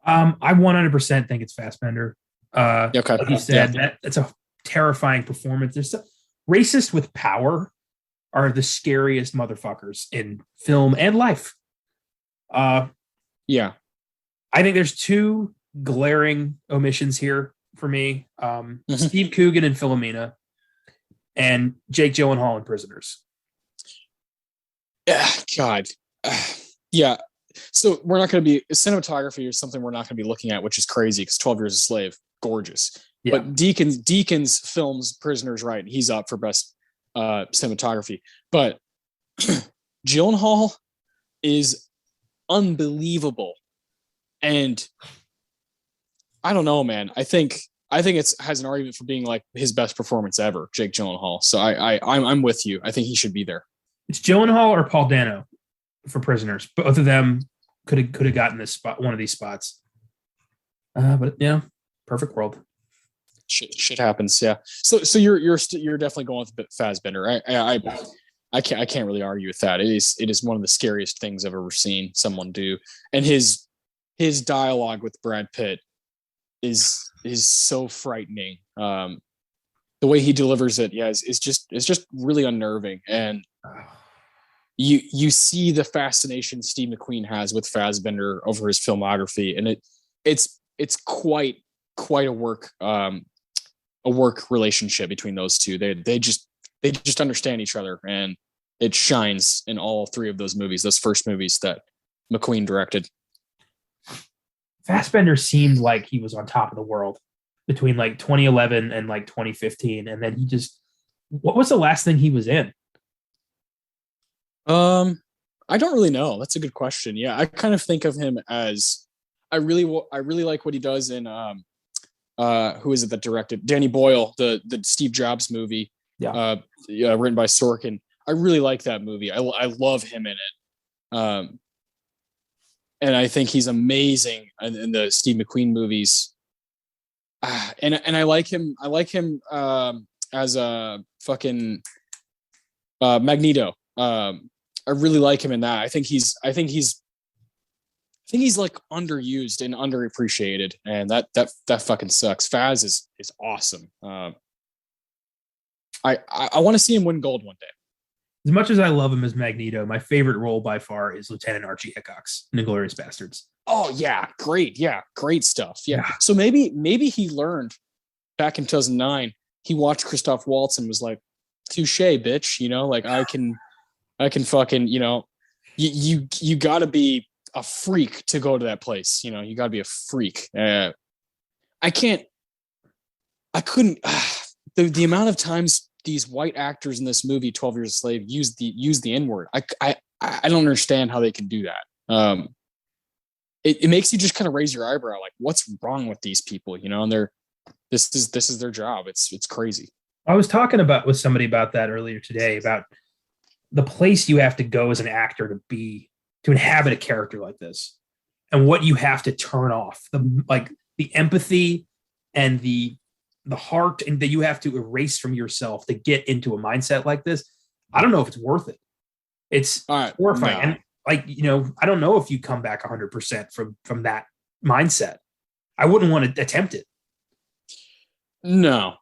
I 100% think it's Fassbender. Okay. Like you said, that's a terrifying performance. There's racist with power are the scariest motherfuckers in film and life. Yeah. I think there's two glaring omissions here for me. Steve Coogan and Philomena, and Jake Gyllenhaal in Prisoners. Yeah, God. Yeah. So we're not going to be, cinematography is something we're not going to be looking at, which is crazy because 12 Years a Slave, gorgeous. Yeah. But Deakins films Prisoners right. He's up for best cinematography. But Gyllenhaal is unbelievable. And I don't know, man. I think it's has an argument for being like his best performance ever, Jake Gyllenhaal. So I'm with you. I think he should be there. It's Gyllenhaal or Paul Dano for Prisoners. Both of them could have gotten this spot, one of these spots. But yeah, perfect world. Shit happens, yeah. So you're definitely going with Fassbender. I can't really argue with that. It is one of the scariest things I've ever seen someone do, and his dialogue with Brad Pitt is so frightening. The way he delivers it, yeah, is just really unnerving, and you see the fascination Steve McQueen has with Fassbender over his filmography, and it's quite a work relationship between those two. They just understand each other, and it shines in all three of those movies, those first movies that McQueen directed. Fassbender seemed like he was on top of the world between like 2011 and like 2015, and then what was the last thing he was in? I don't really know. That's a good question. Yeah, I kind of think of him as I really like what he does in who is it that directed Danny Boyle, the Steve Jobs movie, written by Sorkin. I really like that movie. I love him in it. and I think he's amazing in the Steve McQueen movies. And I like him. I like him as a fucking Magneto. I really like him in that. I think he's like underused and underappreciated, and that fucking sucks. Faz is awesome. I want to see him win gold one day. As much as I love him as Magneto, my favorite role by far is Lieutenant Archie Hickox in *Inglourious Bastards*. Oh yeah, great. Yeah, great stuff. Yeah. So maybe he learned back in 2009. He watched Christoph Waltz and was like, "Touche, bitch." You know, like I can fucking, you know, you got to be a freak to go to that place. You know, you got to be a freak. I couldn't. The amount of times these white actors in this movie, 12 Years a Slave, use the N-word. I don't understand how they can do that. It makes you just kind of raise your eyebrow, like, what's wrong with these people? You know, and this is their job. It's crazy. I was talking with somebody about that earlier today, about the place you have to go as an actor to inhabit a character like this, and what you have to turn off, the empathy and the heart, and that you have to erase from yourself to get into a mindset like this. I don't know if it's worth it. It's horrifying. No. And like, you know, I don't know if you come back 100% from that mindset. I wouldn't want to attempt it. No,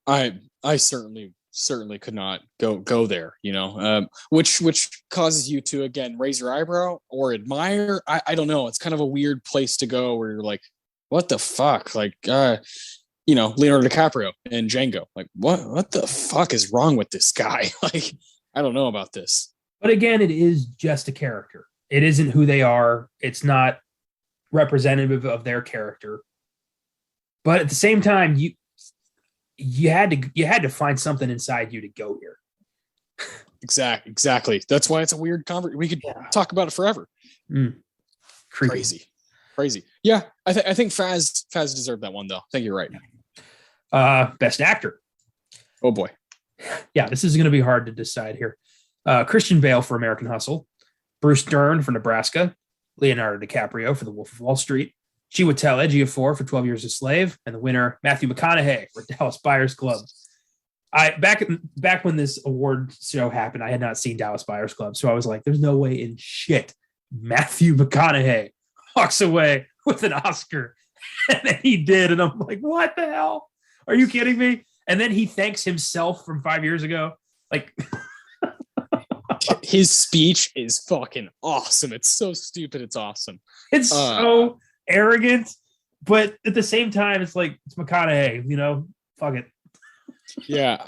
I certainly could not go there, you know, which causes you to, again, raise your eyebrow or admire. I don't know. It's kind of a weird place to go where you're like, what the fuck? Like, you know, Leonardo DiCaprio and Django. Like, what the fuck is wrong with this guy? Like, I don't know about this. But again, it is just a character. It isn't who they are. It's not representative of their character. But at the same time, you had to find something inside you to go here. Exactly. That's why it's a weird conversation. We could talk about it forever. Crazy. Yeah, I think Faz deserved that one though. I think you're right. Best actor. Oh boy. Yeah, this is going to be hard to decide here. Christian Bale for American Hustle, Bruce Dern for Nebraska, Leonardo DiCaprio for The Wolf of Wall Street, Chiwetel Ejiofor for 12 Years a Slave, and the winner, Matthew McConaughey for Dallas Buyers Club. Back when this award show happened, I had not seen Dallas Buyers Club, so I was like, there's no way in shit Matthew McConaughey walks away with an Oscar. And then he did, and I'm like, what the hell? Are you kidding me? And then he thanks himself from 5 years ago. Like, his speech is fucking awesome. It's so stupid. It's awesome. It's so arrogant, but at the same time, it's like, it's McConaughey, you know, fuck it. Yeah,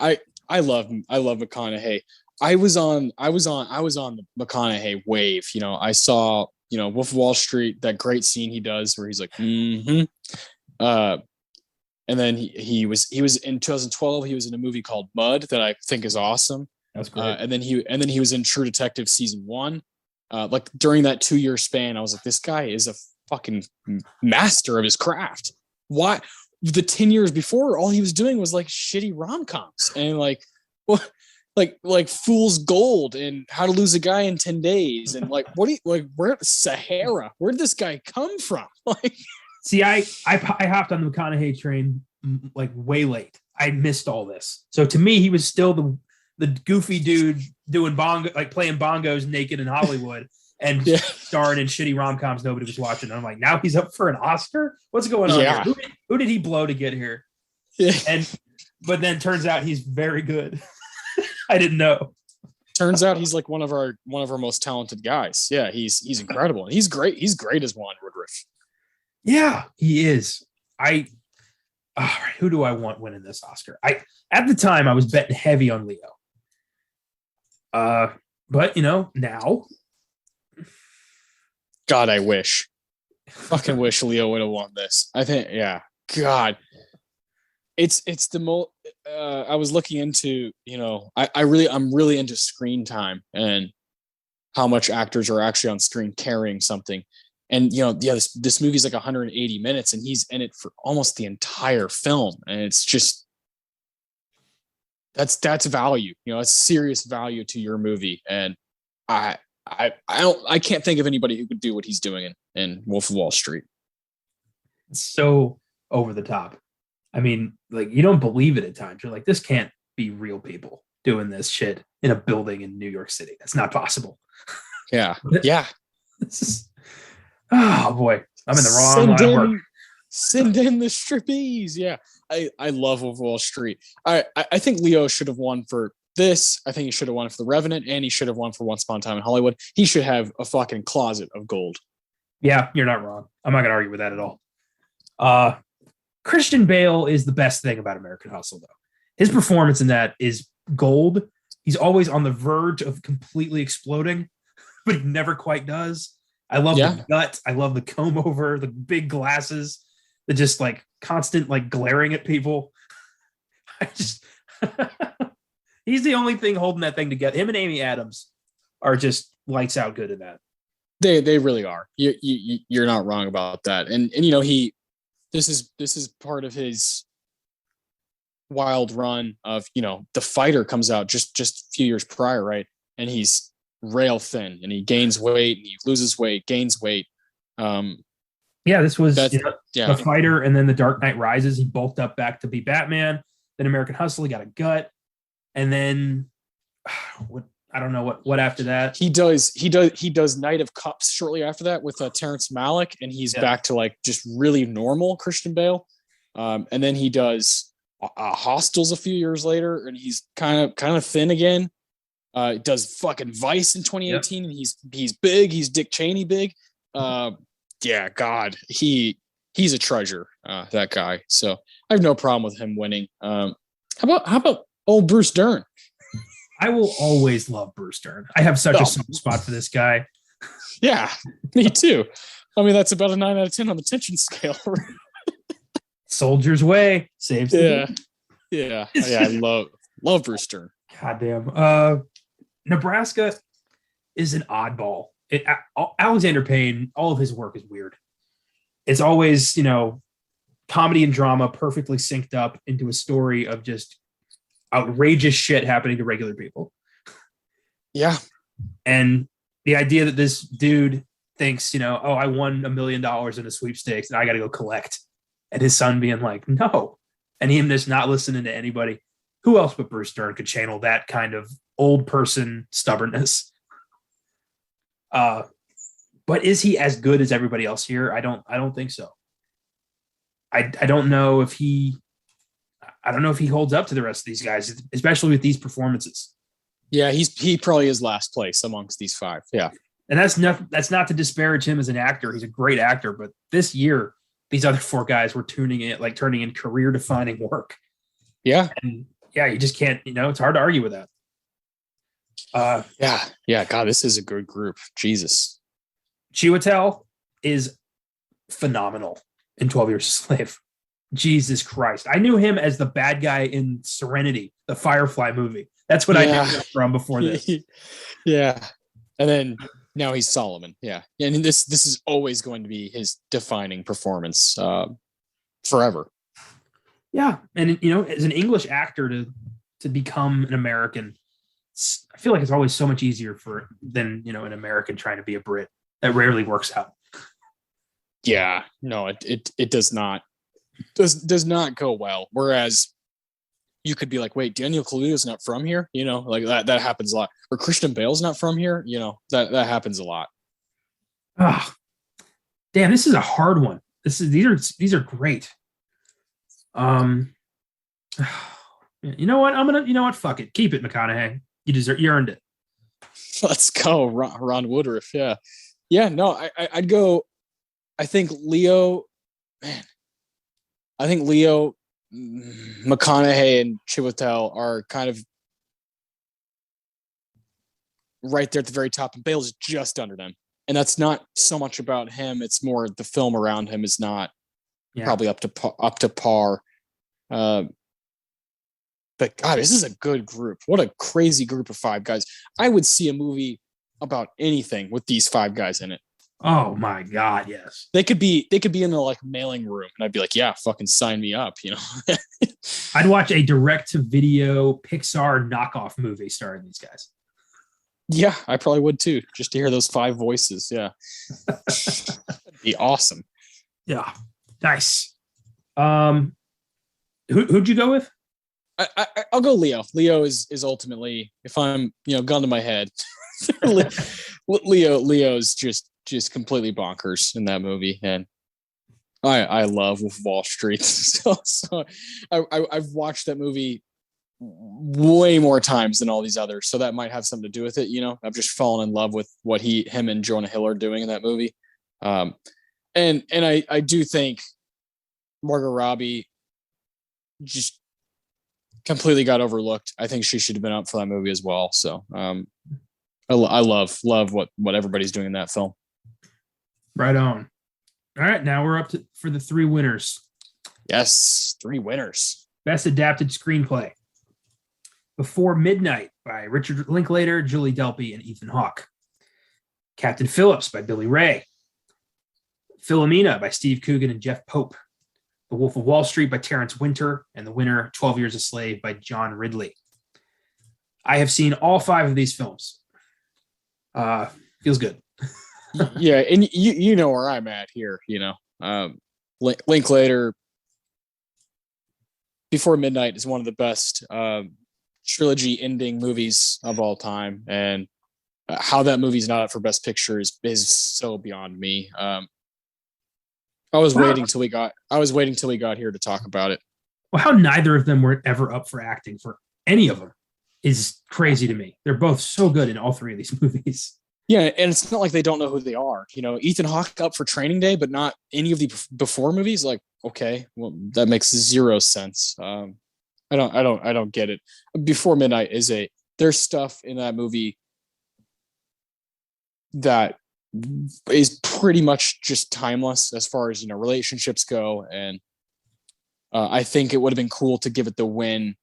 I love McConaughey. I was on the McConaughey wave. You know, I saw, you know, Wolf of Wall Street, that great scene he does where he's like, and then he was in 2012. He was in a movie called Mud that I think is awesome. That's great. And then he was in True Detective season 1. Like during that 2-year span, I was like, this guy is a fucking master of his craft. Why? The 10 years before, all he was doing was like shitty rom-coms and like Fool's Gold and How to Lose a Guy in 10 Days and where Sahara? Where did this guy come from? Like, see, I hopped on the McConaughey train like way late. I missed all this. So to me, he was still the goofy dude doing playing bongos naked in Hollywood and starring in shitty rom-coms nobody was watching. And I'm like, now he's up for an Oscar? What's going on here? Who did he blow to get here? Yeah. But then turns out he's very good. I didn't know. Turns out he's like one of our most talented guys. Yeah, he's incredible. And he's great. He's great as Juan Woodruff. Yeah, he is. All right, who do I want winning this Oscar? At the time I was betting heavy on Leo. But you know, now, God, I wish. Fucking wish Leo would have won this. I think, yeah. God. It's the most I was looking into, you know, I'm really into screen time and how much actors are actually on screen carrying something. And, you know, yeah, this movie's like 180 minutes and he's in it for almost the entire film. And it's just, that's value, you know, it's serious value to your movie. And I I can't think of anybody who could do what he's doing in Wolf of Wall Street. It's so over the top. I mean, like, you don't believe it at times. You're like, this can't be real people doing this shit in a building in New York City. That's not possible. Yeah. Yeah. This is, oh boy, I'm in the wrong line of work. Send in the striptease. Yeah. I love Wolf of Wall Street. I think Leo should have won for this. I think he should have won for The Revenant, and he should have won for Once Upon a Time in Hollywood. He should have a fucking closet of gold. Yeah, you're not wrong. I'm not going to argue with that at all. Christian Bale is the best thing about American Hustle, though. His performance in that is gold. He's always on the verge of completely exploding, but he never quite does. I love the gut. I love the comb over, the big glasses, the just like constant like glaring at people. He's the only thing holding that thing together. Him and Amy Adams are just lights out good in that. They really are. You're not wrong about that. And you know, this is part of his wild run of, you know, The Fighter comes out just a few years prior, right? And he's rail thin and he gains weight and he loses weight, gains weight. This was The Fighter, and then The Dark Knight Rises. He bulked up back to be Batman. Then American Hustle, he got a gut. And then I don't know what after that. He does Knight of Cups shortly after that with Terrence Malick, and he's back to like just really normal Christian Bale. And then he does Hostels a few years later, and he's kind of thin again. Does fucking Vice in 2018, and he's big. He's Dick Cheney big. God, he's a treasure. That guy. So I have no problem with him winning. How about old Bruce Dern? I will always love Bruce Dern. I have such a soft spot for this guy. Yeah, me too. I mean, that's about a 9 out of 10 on the tension scale. Soldier's Way saves the Yeah. I love Bruce Dern. Goddamn. Nebraska is an oddball. Alexander Payne, all of his work is weird. It's always, you know, comedy and drama perfectly synced up into a story of just outrageous shit happening to regular people. Yeah. And the idea that this dude thinks, you know, I won $1 million in a sweepstakes and I got to go collect. And his son being like, no. And him just not listening to anybody. Who else but Bruce Dern could channel that kind of old person stubbornness? But is he as good as everybody else here? I don't think so. I don't know if he holds up to the rest of these guys, especially with these performances. Yeah, he probably is last place amongst these five. Yeah. And that's not to disparage him as an actor. He's a great actor, but this year, these other four guys were turning in career defining work. Yeah. And you just can't, it's hard to argue with that. Yeah. God, this is a good group. Jesus. Chiwetel is phenomenal in 12 Years a Slave. Jesus Christ. I knew him as the bad guy in Serenity, the Firefly movie. That's what I knew him from before this. Yeah. And then now he's Solomon. Yeah. And this is always going to be his defining performance forever. Yeah. And, as an English actor to become an American, I feel like it's always so much easier than an American trying to be a Brit. That rarely works out. Yeah. No, it does not. Does not go well. Whereas you could be like, wait, Daniel Kaluuya's not from here, like that happens a lot. Or Christian Bale's not from here, that happens a lot. Oh, damn, this is a hard one. These are great. You know what? Fuck it. Keep it, McConaughey. You earned it. Let's go, Ron Woodruff. Yeah. Yeah, no, I'd go. I think Leo, McConaughey, and Chiwetel are kind of right there at the very top, and Bale's just under them. And that's not so much about him; it's more the film around him is not probably up to par. But God, this is a good group. What a crazy group of five guys! I would see a movie about anything with these five guys in it. Oh my God, yes. They could be in a mailing room, and I'd be like, yeah, fucking sign me up, I'd watch a direct to video Pixar knockoff movie starring these guys. Yeah, I probably would too, just to hear those 5 voices. Yeah. That'd be awesome. Yeah. Nice. Um, who'd you go with? I'll go Leo. Leo is ultimately, if I'm, gun to my head, Leo's just completely bonkers in that movie, and I love Wolf of Wall Street. So I've watched that movie way more times than all these others, so that might have something to do with it. I've just fallen in love with what him and Jonah Hill are doing in that movie. And I do think Margot Robbie just completely got overlooked. I think she should have been up for that movie as well. So I love what everybody's doing in that film. Right on. All right, now we're up for the 3 winners. Yes, 3 winners. Best Adapted Screenplay: Before Midnight by Richard Linklater, Julie Delpy, and Ethan Hawke. Captain Phillips by Billy Ray. Philomena by Steve Coogan and Jeff Pope. The Wolf of Wall Street by Terrence Winter, and the winner, 12 Years a Slave by John Ridley. I have seen all 5 of these films. Feels good. Yeah, and you know where I'm at here. Linklater, Before Midnight is one of the best trilogy ending movies of all time, and how that movie's not up for Best Picture is so beyond me. I was waiting till we got here to talk about it. Well, how neither of them were ever up for acting for any of them is crazy to me. They're both so good in all 3 of these movies. Yeah, and it's not like they don't know who they are. Ethan Hawke up for Training Day, but not any of the before movies. Like, okay, well, that makes 0 sense. I don't get it. Before Midnight there's stuff in that movie that is pretty much just timeless as far as relationships go, and I think it would have been cool to give it the win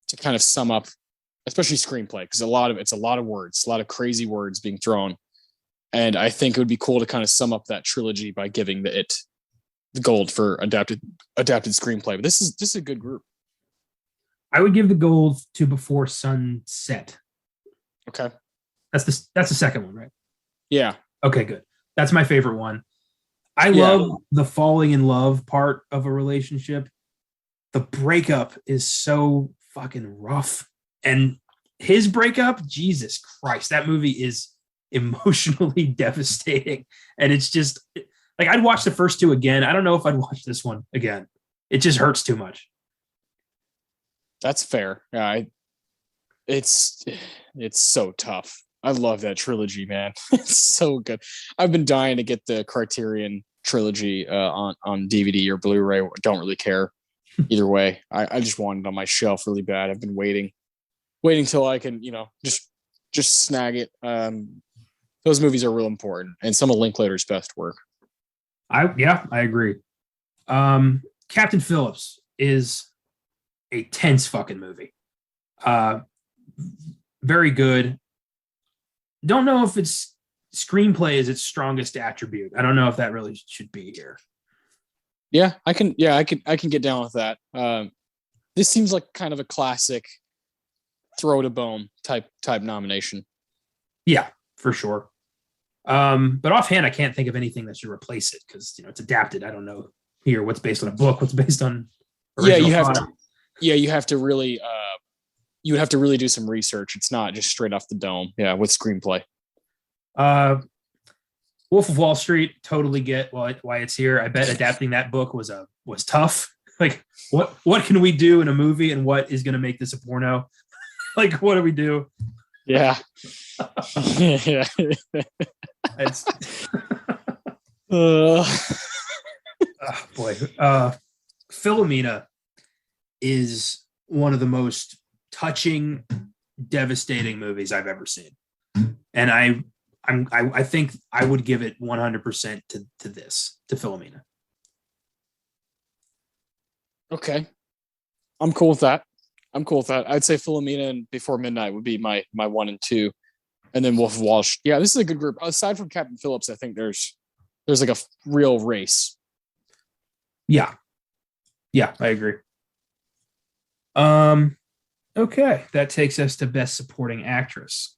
to kind of sum up, especially screenplay, because it's a lot of words, a lot of crazy words being thrown, and I think it would be cool to kind of sum up that trilogy by giving the gold for adapted screenplay. But this is a good group. I would give the gold to Before Sunset. Okay, that's the second one, right? Yeah. Okay, good. That's my favorite one. I love the falling in love part of a relationship. The breakup is so fucking rough. And his breakup, Jesus Christ, that movie is emotionally devastating. And it's just like, I'd watch the first 2 again. I don't know if I'd watch this one again. It just hurts too much. That's fair. Yeah, it's so tough. I love that trilogy, man. It's so good. I've been dying to get the Criterion trilogy on DVD or Blu-ray. Don't really care either way. I just want it on my shelf really bad. I've been waiting till I can, just snag it. Those movies are real important, and some of Linklater's best work. I agree. Captain Phillips is a tense fucking movie. Very good. Don't know if it's screenplay is its strongest attribute. I don't know if that really should be here. Yeah, I can get down with that. This seems like kind of a classic throw to bone type nomination. Yeah, for sure. But offhand, I can't think of anything that should replace it because it's adapted. I don't know here what's based on a book, what's based on original you have to really you would have to really do some research. It's not just straight off the dome. Yeah, with screenplay. Wolf of Wall Street, totally get why it's here. I bet adapting that book was tough. Like, what can we do in a movie, and what is going to make this a porno? Like, what do we do? Yeah. Yeah. It's boy. Philomena is one of the most touching, devastating movies I've ever seen, and I think I would give it 100% to Philomena. Okay, I'm cool with that. I'd say Philomena and Before Midnight would be my 1 and 2, and then Wolf of Wall Street. Yeah, this is a good group. Aside from Captain Phillips, I think there's like a real race. Yeah, I agree. Okay, that takes us to Best Supporting Actress.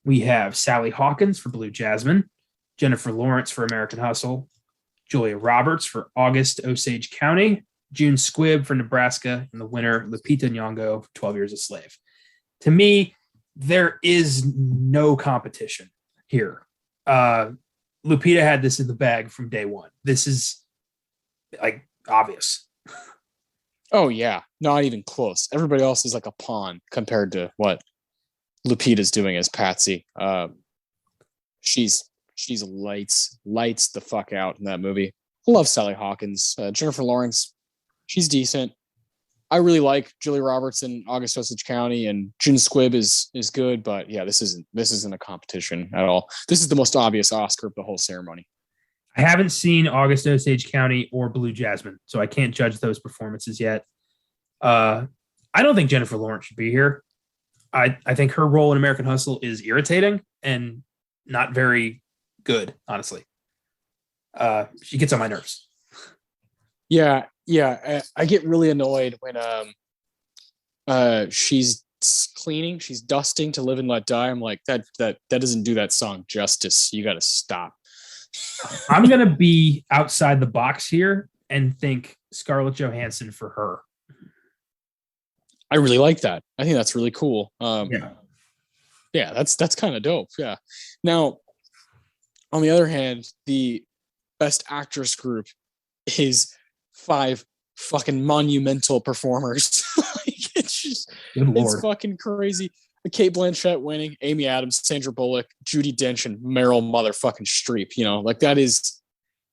We have Sally Hawkins for Blue Jasmine, Jennifer Lawrence for American Hustle, Julia Roberts for August Osage County, June Squibb for Nebraska, and the winner, Lupita Nyong'o for 12 Years a Slave. To me, there is no competition here. Lupita had this in the bag from day one. This is like obvious. Oh yeah, not even close. Everybody else is like a pawn compared to what Lupita's doing as Patsy. She's lights the fuck out in that movie. I love Sally Hawkins. Jennifer Lawrence, she's decent. I really like Julia Roberts in August Osage County, and June Squibb is good, but yeah, this isn't a competition at all. This is the most obvious Oscar of the whole ceremony. I haven't seen August Osage County or Blue Jasmine, so I can't judge those performances yet. I don't think Jennifer Lawrence should be here. I think her role in American Hustle is irritating and not very good, honestly. She gets on my nerves. Yeah. I get really annoyed when she's cleaning, she's dusting to Live and Let Die. I'm like, that doesn't do that song justice. You got to stop. I'm going to be outside the box here and think Scarlett Johansson for her. I really like that. I think that's really cool. Yeah, that's kind of dope. Yeah. Now, on the other hand, the best actress group is 5 fucking monumental performers. It's fucking crazy. Kate Blanchett winning, Amy Adams, Sandra Bullock, Judi Dench, and Meryl motherfucking Streep. You know, like that is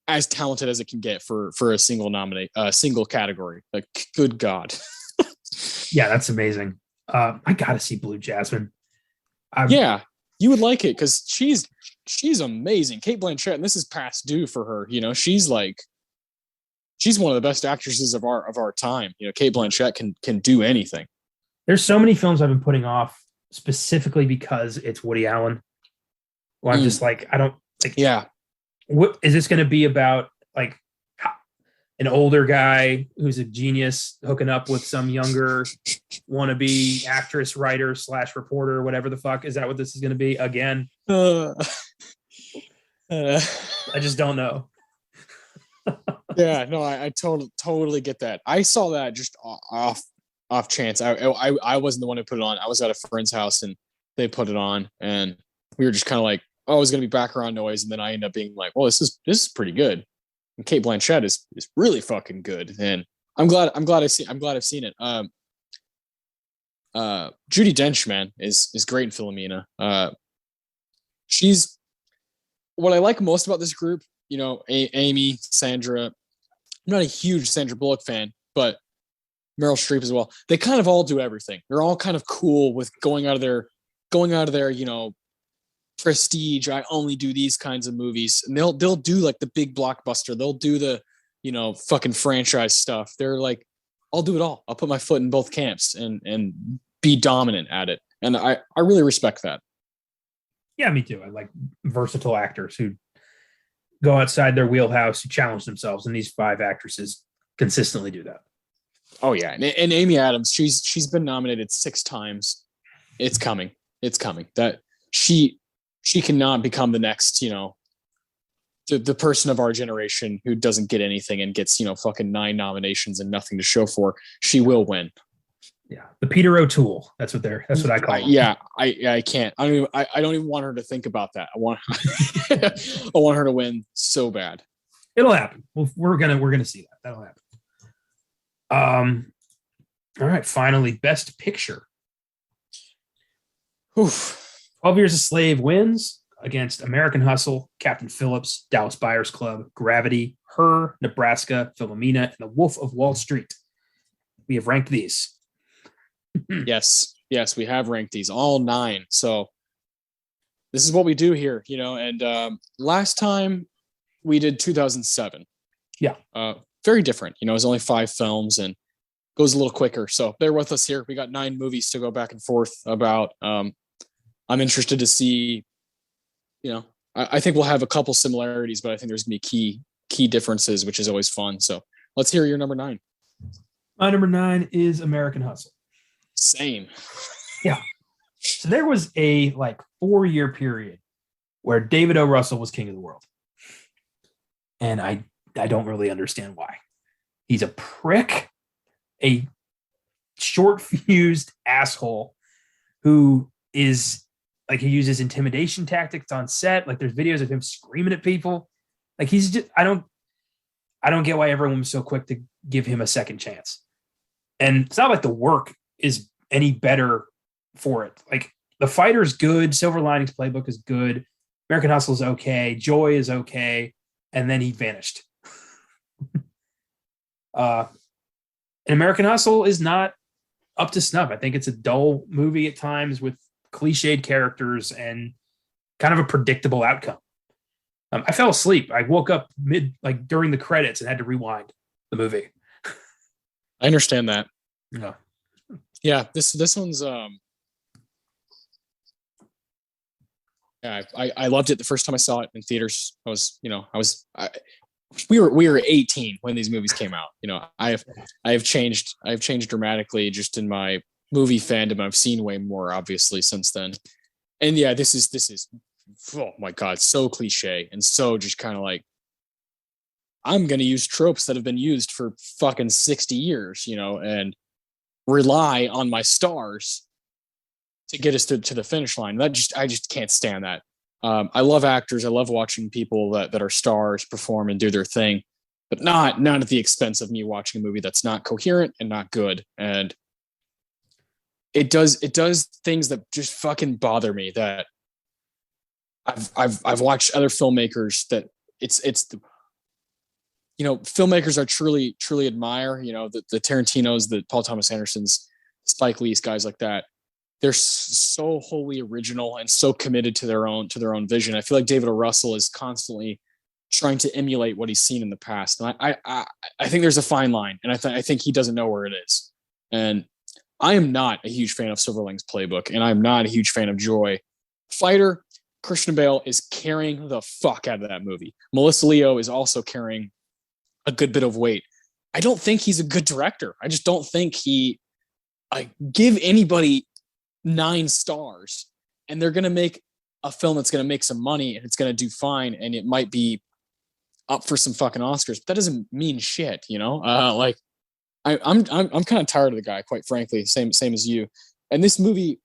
as talented as it can get for a single category. Like, good God. Yeah, that's amazing. I gotta see Blue Jasmine. Yeah, you would like it because she's amazing. Kate Blanchett, and this is past due for her. You know, she's one of the best actresses of our time. You know, Kate Blanchett can do anything. There's so many films I've been putting off specifically because it's Woody Allen. Well, I'm just like, I don't like. Yeah. What is this going to be about? Like an older guy who's a genius hooking up with some younger wannabe actress, writer / reporter, whatever the fuck. Is that what this is going to be again? I just don't know. Yeah, no, I totally get that. I saw that just off chance. I wasn't the one who put it on. I was at a friend's house and they put it on, and we were just kind of like, oh, it was gonna be background noise, and then I ended up being like, well, this is pretty good. And Kate Blanchett is really fucking good, and I'm glad I've seen it. Judi Dench, man, is great in Philomena. She's what I like most about this group. You know, Amy, Sandra. I'm not a huge Sandra Bullock fan, but Meryl Streep as well. They kind of all do everything. They're all kind of cool with going out of their, you know, prestige. I only do these kinds of movies, and they'll do like the big blockbuster. They'll do the, you know, fucking franchise stuff. They're like, I'll do it all. I'll put my foot in both camps and be dominant at it. And I really respect that. Yeah, me too. I like versatile actors who go outside their wheelhouse, who challenge themselves, and these 5 actresses consistently do that. Oh yeah, and Amy Adams, she's been nominated 6 times. It's coming. That she cannot become the next, you know, the person of our generation who doesn't get anything and gets, you know, fucking 9 nominations and nothing to show for. She will win. Yeah, the Peter O'Toole. That's what I call it. Yeah, I can't. I don't even want her to think about that. I want I want her to win so bad. It'll happen. Well, we're gonna see that. That'll happen. All right. Finally, Best Picture. Oof. 12 Years a Slave wins against American Hustle, Captain Phillips, Dallas Buyers Club, Gravity, Her, Nebraska, Philomena, and The Wolf of Wall Street. We have ranked these. Yes, we have ranked these all 9. So this is what we do here, you know. And last time we did 2007. Yeah, very different. You know, it was only 5 films and goes a little quicker. So bear with us here. We got 9 movies to go back and forth about. I'm interested to see. You know, I think we'll have a couple similarities, but I think there's gonna be key differences, which is always fun. So let's hear your number 9. My number 9 is American Hustle. Same. Yeah. So there was a like 4-year period where David O. Russell was king of the world. And I don't really understand why. He's a prick, a short-fused asshole who is like, he uses intimidation tactics on set. Like there's videos of him screaming at people. Like he's just, I don't get why everyone was so quick to give him a second chance. And it's not like the work is any better for it. Like The Fighter's good. Silver Linings Playbook is good. American Hustle is okay. Joy is okay. And then he vanished. And American Hustle is not up to snuff. I think it's a dull movie at times with cliched characters and kind of a predictable outcome. I fell asleep. I woke up during the credits and had to rewind the movie. I understand that. Yeah. Yeah. This one's, yeah, I loved it the first time I saw it in theaters. We were 18 when these movies came out. I have changed dramatically just in my movie fandom. I've seen way more obviously since then. And yeah, this is oh my God, so cliche and so just kind of like, I'm going to use tropes that have been used for fucking 60 years, and rely on my stars to get us to the finish line. I just can't stand that. I love actors. I love watching people that are stars perform and do their thing, but not at the expense of me watching a movie that's not coherent and not good. And it does things that just fucking bother me, that I've watched other filmmakers that filmmakers I truly admire, the Tarantinos, the Paul Thomas Andersons, Spike Lee's, guys like that. They're so wholly original and so committed to their own vision. I feel like David O. Russell is constantly trying to emulate what he's seen in the past. And I think there's a fine line, and I think he doesn't know where it is. And I am not a huge fan of Silver Linings Playbook, and I'm not a huge fan of Joy. Fighter, Christian Bale is carrying the fuck out of that movie. Melissa Leo is also carrying a good bit of weight. I don't think he's a good director. I just don't think I give anybody 9 stars and they're going to make a film that's going to make some money and it's going to do fine. And it might be up for some fucking Oscars, but that doesn't mean shit, I'm kind of tired of the guy, quite frankly, same as you. And this movie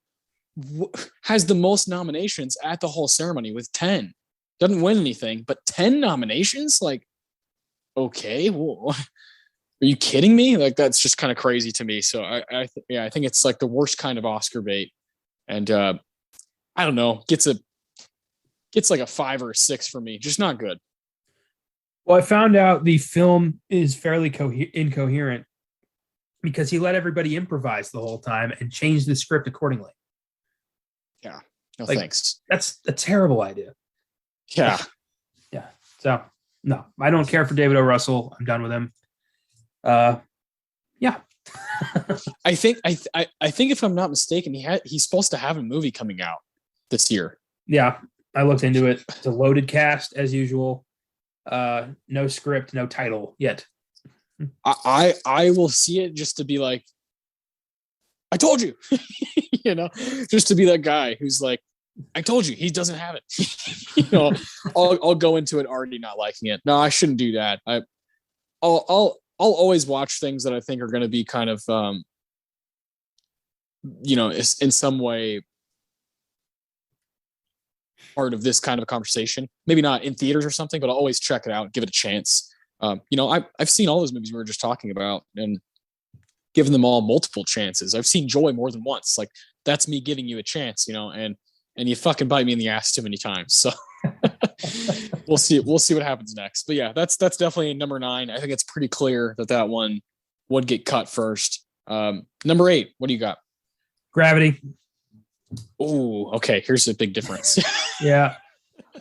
has the most nominations at the whole ceremony with 10. Doesn't win anything, but 10 nominations? Like, okay, well, are you kidding me? Like, that's just kind of crazy to me. So I think it's like the worst kind of Oscar bait. And I don't know, gets like a 5 or a 6 for me. Just not good. Well, I found out the film is fairly incoherent because he let everybody improvise the whole time and change the script accordingly. Yeah. No, thanks. That's a terrible idea. Yeah. Yeah. So no, I don't care for David O. Russell. I'm done with him. Yeah. I think if I'm not mistaken, he's supposed to have a movie coming out this year. Yeah, I looked into it. It's a loaded cast as usual. No script, no title yet. I will see it just to be like, I told you, just to be that guy who's like, I told you, he doesn't have it. I'll go into it already not liking it. No, I shouldn't do that. I'll always watch things that I think are going to be kind of, in some way part of this kind of a conversation. Maybe not in theaters or something, but I'll always check it out, give it a chance. I've seen all those movies we were just talking about and given them all multiple chances. I've seen Joy more than once. Like, that's me giving you a chance, and you fucking bite me in the ass too many times. So we'll see what happens next. But yeah, that's definitely number 9. I think it's pretty clear that one would get cut first. Number 8, what do you got? Gravity. Oh, okay. Here's a big difference. Yeah.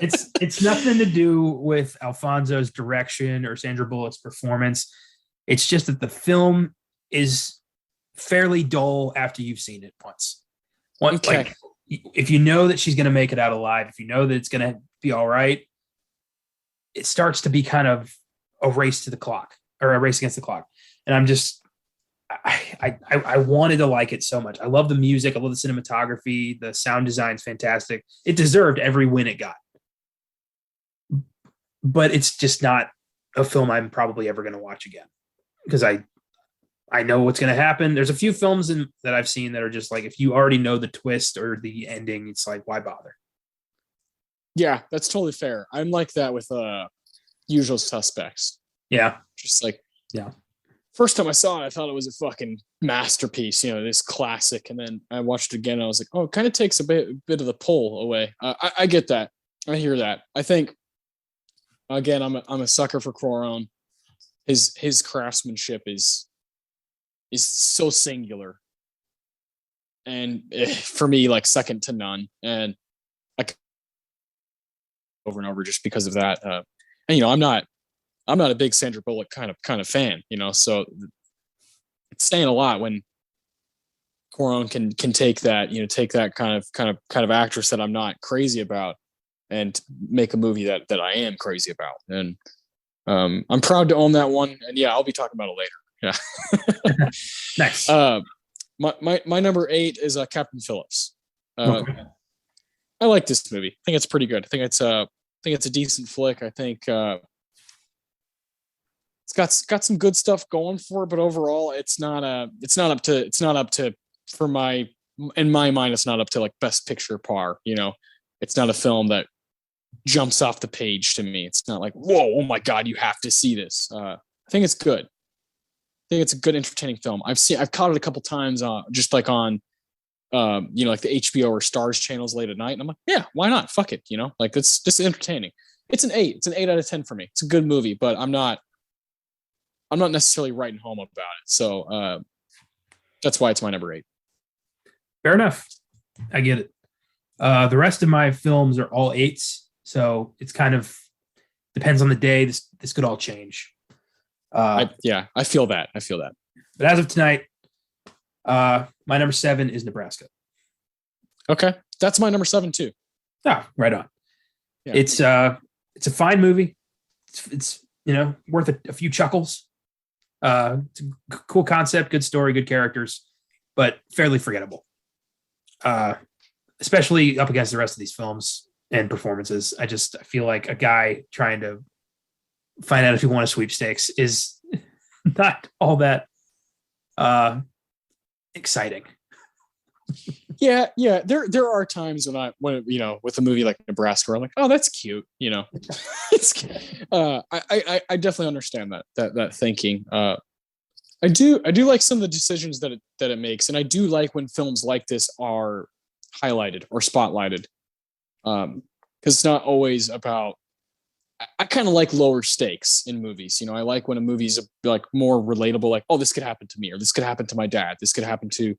It's nothing to do with Alfonso's direction or Sandra Bullock's performance. It's just that the film is fairly dull after you've seen it once. Okay. Like, if you know that she's going to make it out alive, if you know that it's going to be all right, it starts to be kind of a race to the clock, or a race against the clock. And I wanted to like it so much. I love the music. I love the cinematography. The sound design is fantastic. It deserved every win it got. But it's just not a film I'm probably ever going to watch again because I know what's going to happen. There's a few films that I've seen that are just like, if you already know the twist or the ending, it's like, why bother? Yeah, that's totally fair. I'm like that with Usual Suspects. Yeah. Just like, yeah. First time I saw it, I thought it was a fucking masterpiece, this classic. And then I watched it again. And I was like, oh, it kind of takes a bit of the pull away. I get that. I hear that. I think, again, I'm a sucker for Cuarón. His craftsmanship is so singular, and for me, like second to none. And like over and over just because of that. And I'm not a big Sandra Bullock kind of fan, so it's saying a lot when Cuarón can take that, take that kind of actress that I'm not crazy about and make a movie that I am crazy about. And I'm proud to own that one. And yeah, I'll be talking about it later. Yeah. Nice. My number 8 is Captain Phillips. Okay. I like this movie. I think it's pretty good. I think it's a decent flick. I think it's got some good stuff going for it, but overall, it's not up to in my mind, it's not up to like Best Picture par. It's not a film that jumps off the page to me. It's not like, whoa, oh my God, you have to see this. I think it's good. I think it's a good, entertaining film. I've caught it a couple times, just like on, like the HBO or Stars channels late at night. And I'm like, yeah, why not? Fuck it. Like it's just entertaining. It's an 8. It's an 8 out of 10 for me. It's a good movie, but I'm not necessarily writing home about it. So that's why it's my number 8. Fair enough. I get it. The rest of my films are all 8s. So it's kind of depends on the day. This could all change. I feel that. But as of tonight, my number 7 is Nebraska. Okay. That's my number 7 too. Ah, right on. Yeah. It's a fine movie. It's worth a few chuckles. It's a cool concept, good story, good characters, but fairly forgettable. Especially up against the rest of these films and performances. I feel like a guy trying to find out if he won a sweepstakes is not all that exciting. Yeah. There are times when with a movie like Nebraska, I'm like, oh, that's cute. It's. I definitely understand that thinking. I do like some of the decisions that it makes, and I do like when films like this are highlighted or spotlighted, because it's not always about. I kind of like lower stakes in movies. I like when a movie's like more relatable, like, oh, this could happen to me, or this could happen to my dad, this could happen to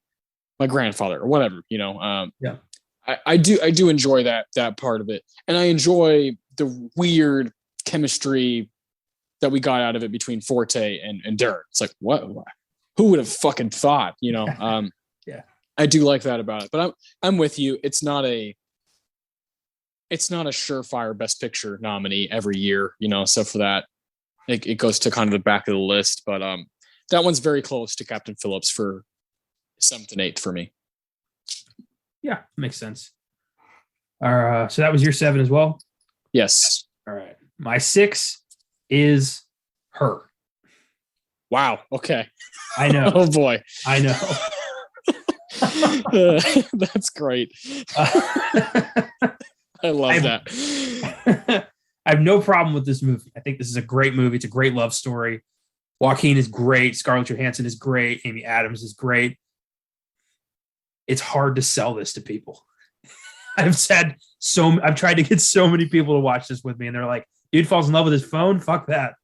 my grandfather, or whatever. Yeah. I do enjoy that part of it, and I enjoy the weird chemistry that we got out of it between Forte and Dern. It's like, what? Who would have fucking thought? Yeah. I do like that about it, but I'm with you. It's not a surefire Best Picture nominee every year, so for that, it goes to kind of the back of the list. But that one's very close to Captain Phillips for 7th and 8th for me. Yeah, makes sense. So that was your 7 as well? Yes. All right. My 6 is Her. Wow. Okay. I know. Oh boy. I know. That's great. I love that. I have no problem with this movie. I think this is a great movie. It's a great love story. Joaquin is great. Scarlett Johansson is great. Amy Adams is great. It's hard to sell this to people. I've tried to get so many people to watch this with me, and they're like, dude falls in love with his phone? Fuck that.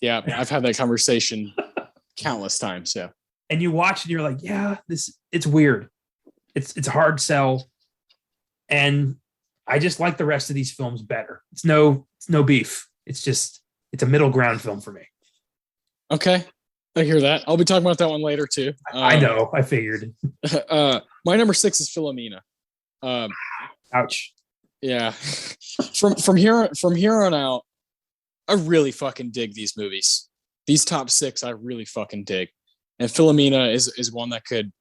Yeah, I've had that conversation countless times. Yeah. And you watch and you're like, yeah, it's weird. It's a hard sell. And I just like the rest of these films better. It's no beef. It's a middle ground film for me. Okay. I hear that. I'll be talking about that one later too. I know. I figured. My number 6 is Philomena. Ouch. Yeah. From here on out, I really fucking dig these movies. These top 6, I really fucking dig. and Philomena is one that could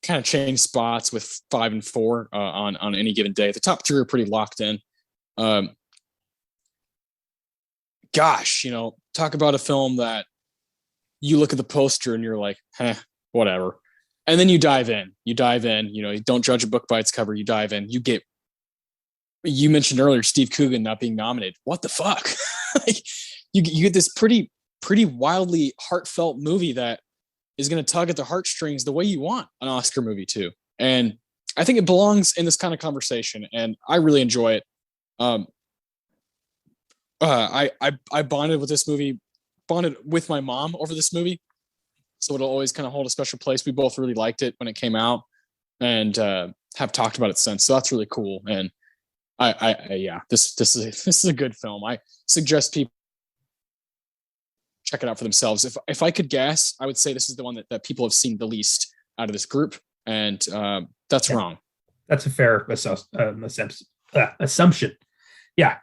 kind of change spots with 5 and 4 on any given day. The top 3 are pretty locked in. Gosh, talk about a film that you look at the poster and you're like, whatever. And then you dive in, you don't judge a book by its cover. You dive in, you mentioned earlier, Steve Coogan not being nominated. What the fuck? Like, you get this pretty wildly heartfelt movie that is going to tug at the heartstrings the way you want an Oscar movie to. And I think it belongs in this kind of conversation, and I really enjoy it. I bonded with my mom over this movie, so it'll always kind of hold a special place. We both really liked it when it came out, and have talked about it since. So that's really cool. And this is a good film. I suggest people check it out for themselves. If I could guess, I would say this is the one that people have seen the least out of this group, and that's wrong. That's a fair assumption. Yeah.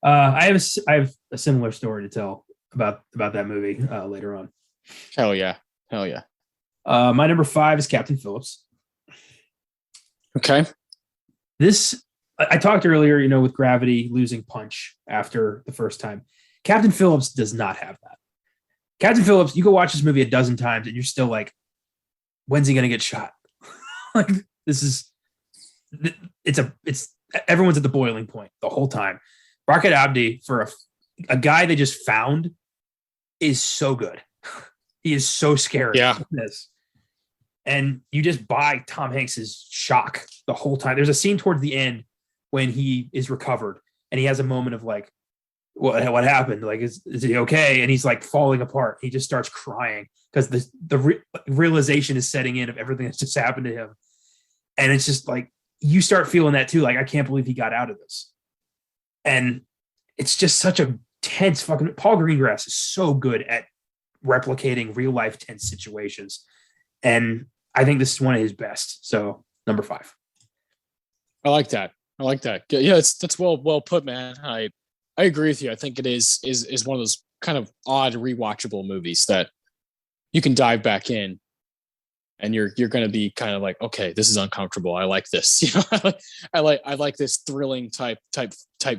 I have a similar story to tell about that movie later on. Hell yeah. My number 5 is Captain Phillips. Okay. This, I talked earlier, with Gravity losing punch after the first time. Captain Phillips does not have that. Captain Phillips, you go watch this movie a dozen times and you're still like, when's he going to get shot? Like, it's everyone's at the boiling point the whole time. Barkat Abdi, for a guy they just found, is so good. He is so scary. Yeah. And you just buy Tom Hanks's shock the whole time. There's a scene towards the end when he is recovered and he has a moment of like, what happened? Like, is he okay? And he's like falling apart. He just starts crying because the realization is setting in of everything that's just happened to him. And it's just like, you start feeling that too. Like, I can't believe he got out of this. And it's just such a tense fucking, Paul Greengrass is so good at replicating real life tense situations. And I think this is one of his best. So number 5. I like that. Yeah, that's well put, man. I agree with you. I think it is one of those kind of odd rewatchable movies that you can dive back in and you're going to be kind of like, okay, this is uncomfortable. I like this. I like this thrilling type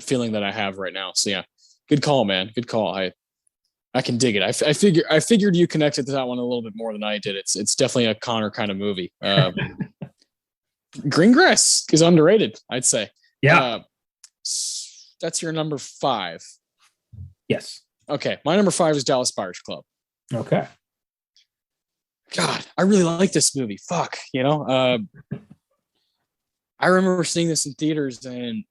feeling that I have right now. So yeah, good call, man. Good call. I can dig it. I figured you connected to that one a little bit more than I did. It's definitely a Connor kind of movie. Greengrass is underrated, I'd say. Yeah. That's your number 5. Yes. Okay. My number 5 is Dallas Buyers Club. Okay. God, I really like this movie. Fuck, I remember seeing this in theaters and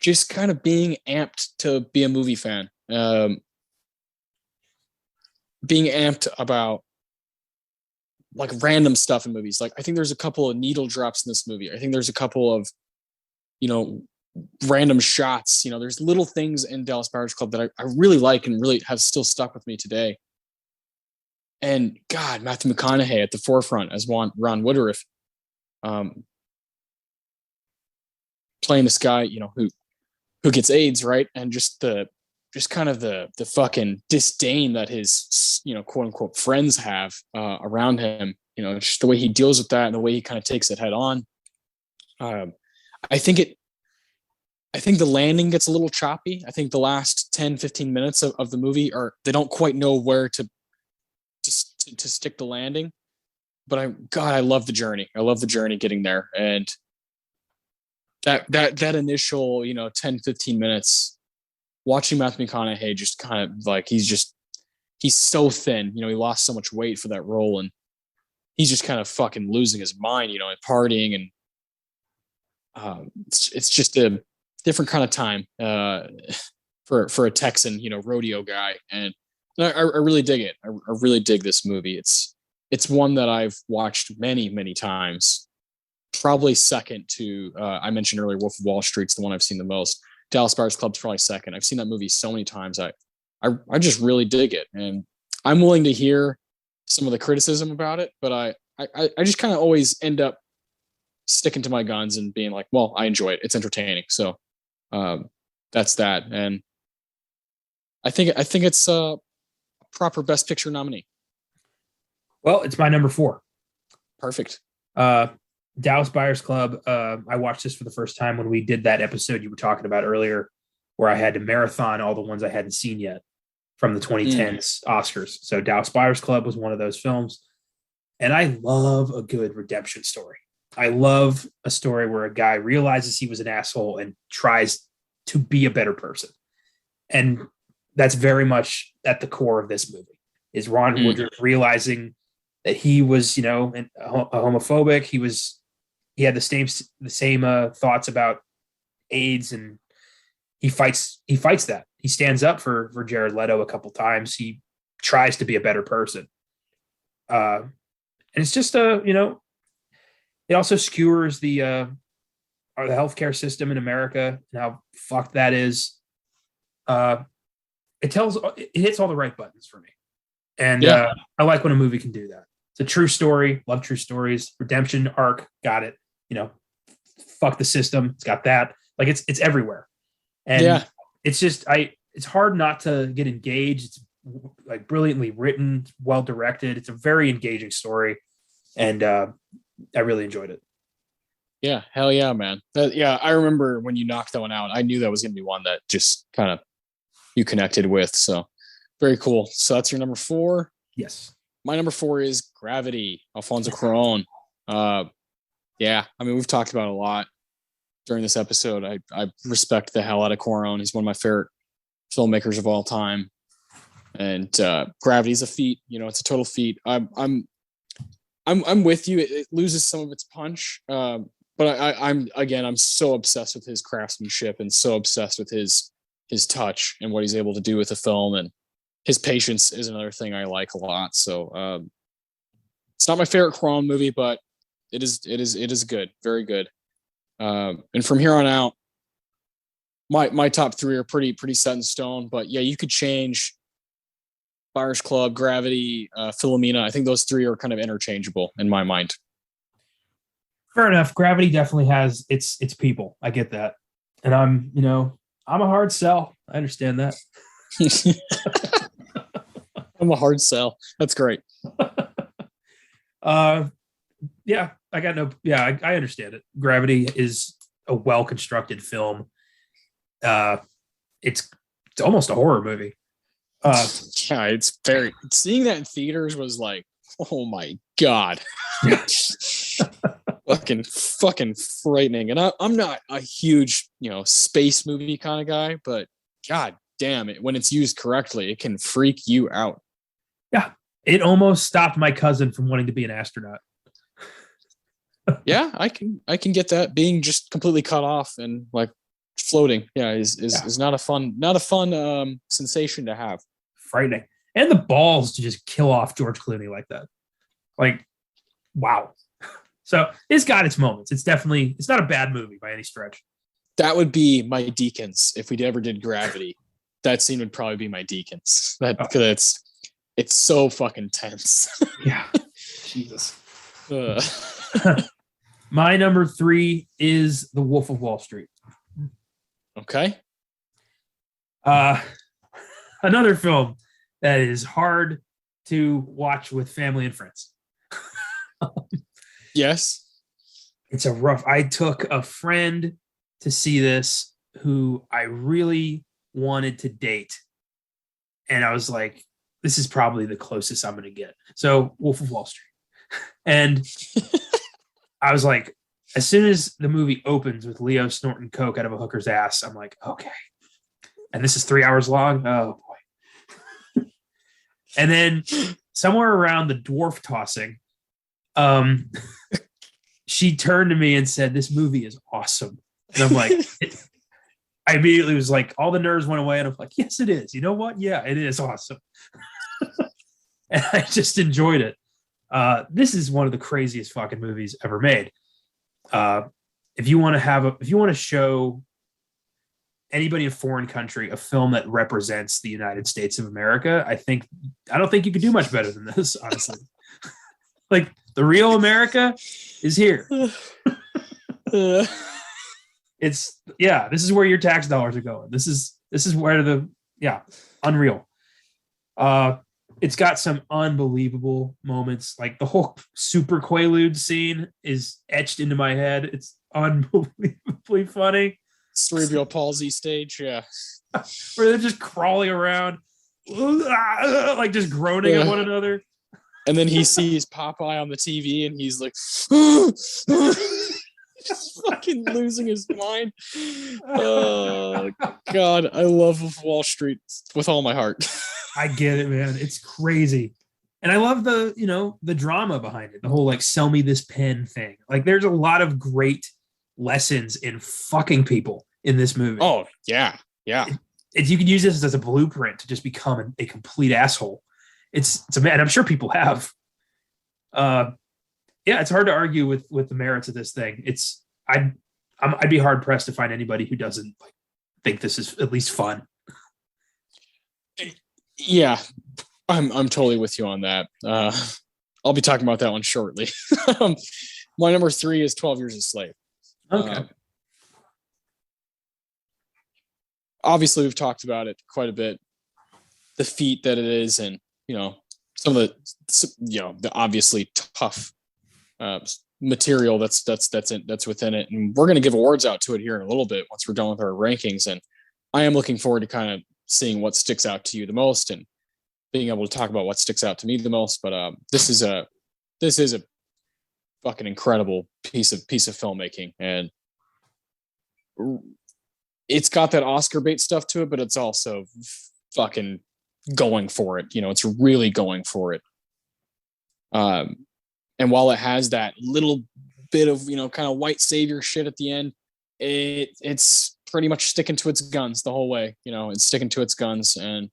just kind of being amped to be a movie fan. Being amped about like random stuff in movies. Like, I think there's a couple of needle drops in this movie. I think there's a couple of, random shots. There's little things in Dallas Buyers Club that I really like and really have still stuck with me today. And God, Matthew McConaughey at the forefront as Ron Woodruff, playing this guy, who gets AIDS, right? And just kind of the fucking disdain that his, quote unquote friends have around him, just the way he deals with that and the way he kind of takes it head on. I think the landing gets a little choppy. I think the last 10, 15 minutes of the movie they don't quite know where to stick the landing, but I love the journey. I love the journey getting there. And that initial, 10, 15 minutes watching Matthew McConaughey just kind of like, he's so thin, he lost so much weight for that role and he's just kind of fucking losing his mind, and partying. And it's just a different kind of time for a Texan, rodeo guy. And I really dig it. I really dig this movie. It's one that I've watched many, many times. Probably second to I mentioned earlier, Wolf of Wall Street's the one I've seen the most. Dallas Buyers Club's probably second. I've seen that movie so many times. I just really dig it, and I'm willing to hear some of the criticism about it, but I just kind of always end up sticking to my guns and being like, well, I enjoy it. It's entertaining. So that's that. And I think it's a proper Best Picture nominee? Well, it's my number 4. Perfect. Dallas Buyers Club. I watched this for the first time when we did that episode you were talking about earlier, where I had to marathon all the ones I hadn't seen yet from the 2010s Oscars. So Dallas Buyers Club was one of those films. And I love a good redemption story. I love a story where a guy realizes he was an asshole and tries to be a better person. And that's very much at the core of this movie, is Ron Woodruff realizing that he was, a homophobic. He had the same thoughts about AIDS, and he fights that. He stands up for Jared Leto a couple times. He tries to be a better person. And it's just it also skewers the healthcare system in America and how fucked that is. It hits all the right buttons for me. And I like when a movie can do that. It's a true story. Love true stories. Redemption arc. Got it. Fuck the system. It's got that. Like it's everywhere. And it's just, it's hard not to get engaged. It's like brilliantly written, well directed. It's a very engaging story. And I really enjoyed it. Yeah. Hell yeah, man. I remember when you knocked that one out, I knew that was going to be one that just kind of you connected with. So very cool. So that's your number 4. Yes. My number 4 is Gravity, Alfonso Cuarón. We've talked about it a lot during this episode. I respect the hell out of Cuarón. He's one of my favorite filmmakers of all time. And Gravity is a feat. It's a total feat. I'm with you. It loses some of its punch, but I'm so obsessed with his craftsmanship and so obsessed with his touch and what he's able to do with the film, and his patience is another thing I like a lot. So it's not my favorite Cuarón movie, but it is good, very good. And from here on out, my top 3 are pretty set in stone. But yeah, you could change Buyers Club, Gravity, Philomena. I think those 3 are kind of interchangeable in my mind. Fair enough. Gravity definitely has its people. I get that. And I'm a hard sell. I understand that. I'm a hard sell. That's great. I understand it. Gravity is a well-constructed film. It's almost a horror movie. It's very, seeing that in theaters was like, oh my God. fucking frightening. And I'm not a huge, space movie kind of guy, but God damn it, when it's used correctly, it can freak you out. Yeah. It almost stopped my cousin from wanting to be an astronaut. Yeah, I can get that. Being just completely cut off and like floating, is not a fun sensation to have. Frightening. And the balls to just kill off George Clooney like that. Like, wow. So it's got its moments. It's not a bad movie by any stretch. That would be my Deacons if we ever did Gravity. That scene would probably be my Deacons. Because it's so fucking tense. Yeah. Jesus. My number 3 is The Wolf of Wall Street. Okay. Another film that is hard to watch with family and friends. Yes. It's I took a friend to see this who I really wanted to date. And I was like, this is probably the closest I'm going to get. So Wolf of Wall Street. And I was like, as soon as the movie opens with Leo snorting coke out of a hooker's ass, I'm like, okay. And this is 3 hours long. Oh boy. And then somewhere around the dwarf tossing, she turned to me and said, this movie is awesome. And I'm like, I immediately was like, all the nerves went away. And I'm like, yes, it is. You know what? Yeah, it is awesome. And I just enjoyed it. This is one of the craziest fucking movies ever made. If you want to show anybody in a foreign country a film that represents the United States of America, I don't think you could do much better than this, honestly. Like, the real America is here. This is where your tax dollars are going. This is where unreal. It's got some unbelievable moments. Like the whole Super Quaalude scene is etched into my head. It's unbelievably funny. Cerebral palsy stage, yeah. Where they're just crawling around, like just groaning at one another. And then he sees Popeye on the TV and he's like, just fucking losing his mind. Oh, God. I love Wall Street with all my heart. I get it, man. It's crazy. And I love the drama behind it, the whole like sell me this pen thing. Like there's a lot of great lessons in fucking people in this movie. Oh, yeah. Yeah. You can use this as a blueprint to just become a complete asshole. It's a man. I'm sure people have. Yeah, it's hard to argue with the merits of this thing. I'd be hard pressed to find anybody who doesn't like think this is at least fun. Yeah, I'm totally with you on that. I'll be talking about that one shortly. My number 3 is 12 Years a Slave. Okay. Obviously, we've talked about it quite a bit. The feat that it is, and some of the obviously tough material that's within it, and we're going to give awards out to it here in a little bit once we're done with our rankings. And I am looking forward to kind of seeing what sticks out to you the most and being able to talk about what sticks out to me the most. But this is a fucking incredible piece of filmmaking, and it's got that Oscar bait stuff to it, but it's also fucking going for it. It's really going for it. And while it has that little bit of, kind of white savior shit at the end, it's pretty much sticking to its guns the whole way. It's sticking to its guns. And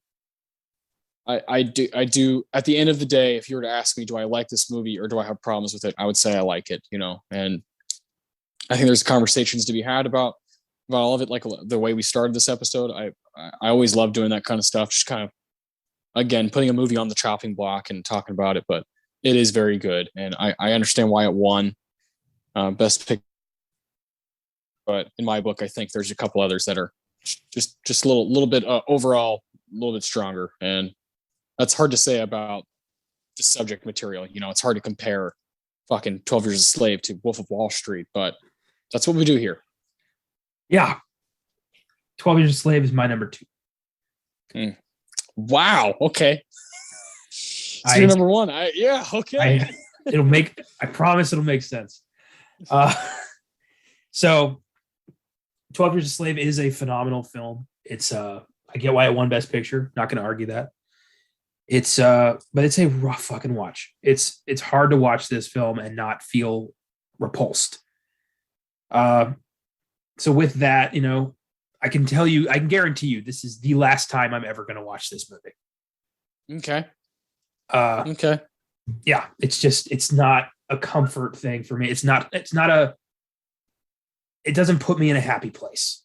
I do at the end of the day, if you were to ask me, do I like this movie or do I have problems with it? I would say I like it, and I think there's conversations to be had about all of it. Like the way we started this episode, I always love doing that kind of stuff. Just kind of, again, putting a movie on the chopping block and talking about it, but it is very good. And I understand why it won best pick. But in my book, I think there's a couple others that are just a little bit overall, a little bit stronger. And that's hard to say about the subject material. It's hard to compare fucking 12 Years a Slave to Wolf of Wall Street, but that's what we do here. Yeah. 12 Years a Slave is my number 2. Wow. Okay. So you're number 1. Okay. I promise it'll make sense. So 12 Years a Slave is a phenomenal film. It's I get why it won Best Picture. Not going to argue that. But it's a rough fucking watch. It's hard to watch this film and not feel repulsed. So with that, I can guarantee you this is the last time I'm ever going to watch this movie. Okay. Okay. Yeah, it's not a comfort thing for me. It doesn't put me in a happy place.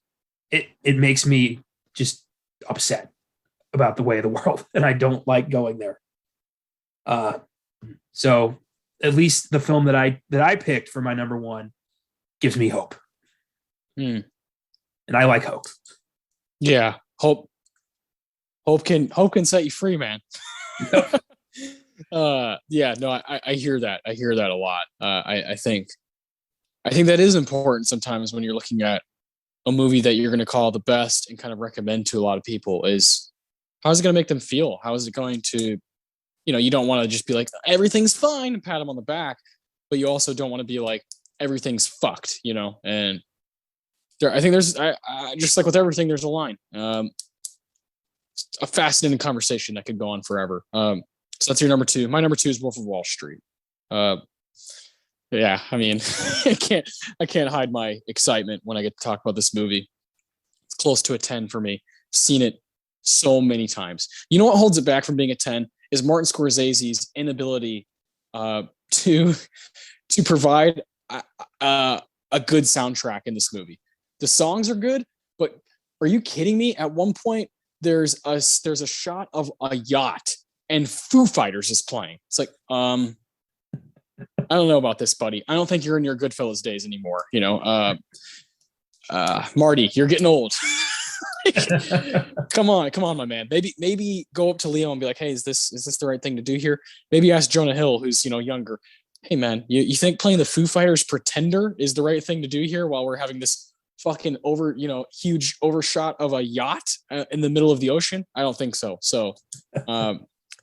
It makes me just upset about the way of the world, and I don't like going there. So at least the film that I picked for my number 1 gives me hope. And I like hope. Yeah, hope can set you free, man. Yeah, no, I hear that. I hear that a lot. I think that is important sometimes when you're looking at a movie that you're going to call the best and kind of recommend to a lot of people. Is how is it going to make them feel? How is it going to, you don't want to just be like everything's fine and pat them on the back, but you also don't want to be like everything's fucked, and I think there's just like with everything, there's a line. A fascinating conversation that could go on forever. So that's your number 2. My number 2 is Wolf of Wall Street. Yeah, I mean, I can't hide my excitement when I get to talk about this movie. It's close to a 10 for me. Seen it so many times. You know what holds it back from being a 10 is Martin Scorsese's inability to provide a good soundtrack in this movie. The songs are good, but are you kidding me? At one point, there's a shot of a yacht and Foo Fighters is playing. It's like, I don't know about this, buddy. I don't think you're in your Goodfellas days anymore. Marty, you're getting old. Come on, my man. Maybe go up to Leo and be like, hey, is this the right thing to do here? Maybe ask Jonah Hill, who's younger. Hey man, you think playing the Foo Fighters Pretender is the right thing to do here while we're having this fucking huge overshot of a yacht in the middle of the ocean? I don't think so. So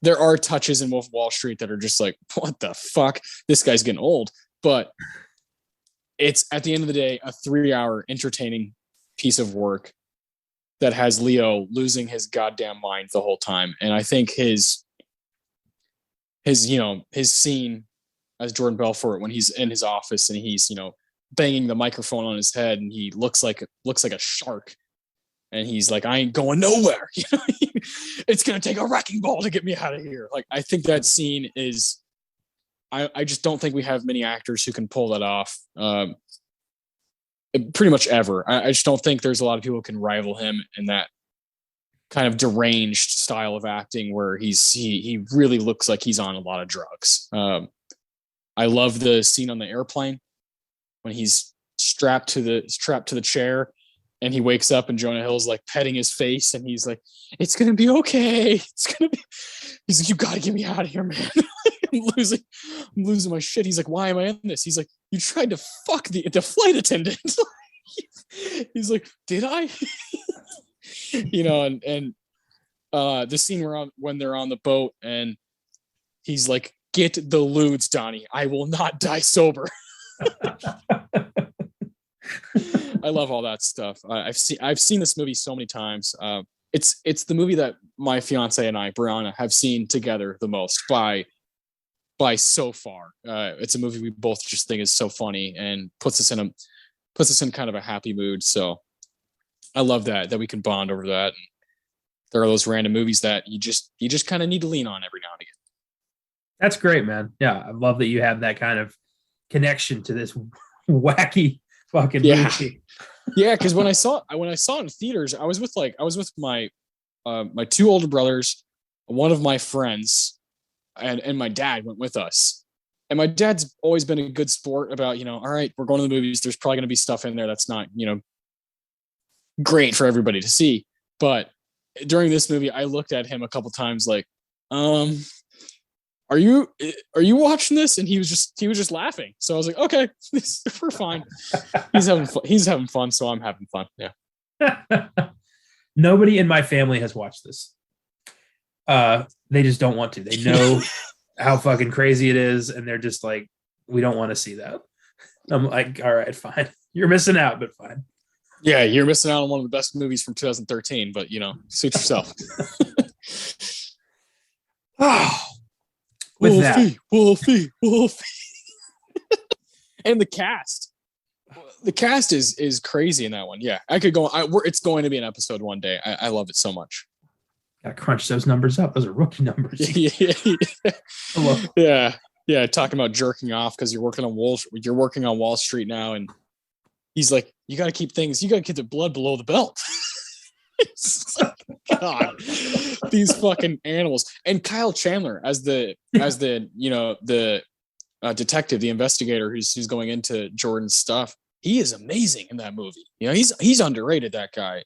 there are touches in Wolf of Wall Street that are just like, what the fuck? This guy's getting old. But it's, at the end of the day, a 3-hour entertaining piece of work that has Leo losing his goddamn mind the whole time. And I think his scene as Jordan Belfort when he's in his office and he's, banging the microphone on his head and he looks like a shark. And he's like, I ain't going nowhere. It's going to take a wrecking ball to get me out of here. Like, I think that scene is, I just don't think we have many actors who can pull that off. Pretty much ever. I just don't think there's a lot of people who can rival him in that kind of deranged style of acting where he really looks like he's on a lot of drugs. I love the scene on the airplane when he's strapped to the chair and he wakes up and Jonah Hill's like petting his face and he's like, it's going to be okay. He's like, you got to get me out of here, man. I'm losing my shit. He's like, why am I in this? He's like, you tried to fuck the flight attendant. He's like, did I? And the scene when they're on the boat and he's like, get the lewds, Donnie. I will not die sober. I love all that stuff. I've seen this movie so many times. It's the movie that my fiance and I, Brianna, have seen together the most by so far. It's a movie we both just think is so funny and puts us in kind of a happy mood. So I love that we can bond over that. And there are those random movies that you just kind of need to lean on every now and again. That's great, man. Yeah, I love that you have that kind of connection to this wacky fucking movie. Yeah, because when I saw it in theaters, I was with my my 2 older brothers, one of my friends, and my dad went with us. And my dad's always been a good sport about, all right, we're going to the movies. There's probably going to be stuff in there that's not, great for everybody to see. But during this movie, I looked at him a couple times like, are you watching this? And he was just laughing. So I was like, okay, we're fine. He's having fun. So I'm having fun. Yeah. Nobody in my family has watched this. They just don't want to. They know how fucking crazy it is. And they're just like, we don't want to see that. I'm like, all right, fine. You're missing out, but fine. Yeah. You're missing out on one of the best movies from 2013, but suit yourself. Oh, with Wolfie. And the cast is crazy in that one. Yeah. I could go, it's going to be an episode one day. I love it so much. Gotta crunch those numbers up. Those are rookie numbers. Yeah. Talking about jerking off because you're working on Wall Street now, and he's like, you got to keep the blood below the belt. God, these fucking animals. And Kyle Chandler as the detective, the investigator who's going into Jordan's stuff. He is amazing in that movie. He's underrated, that guy.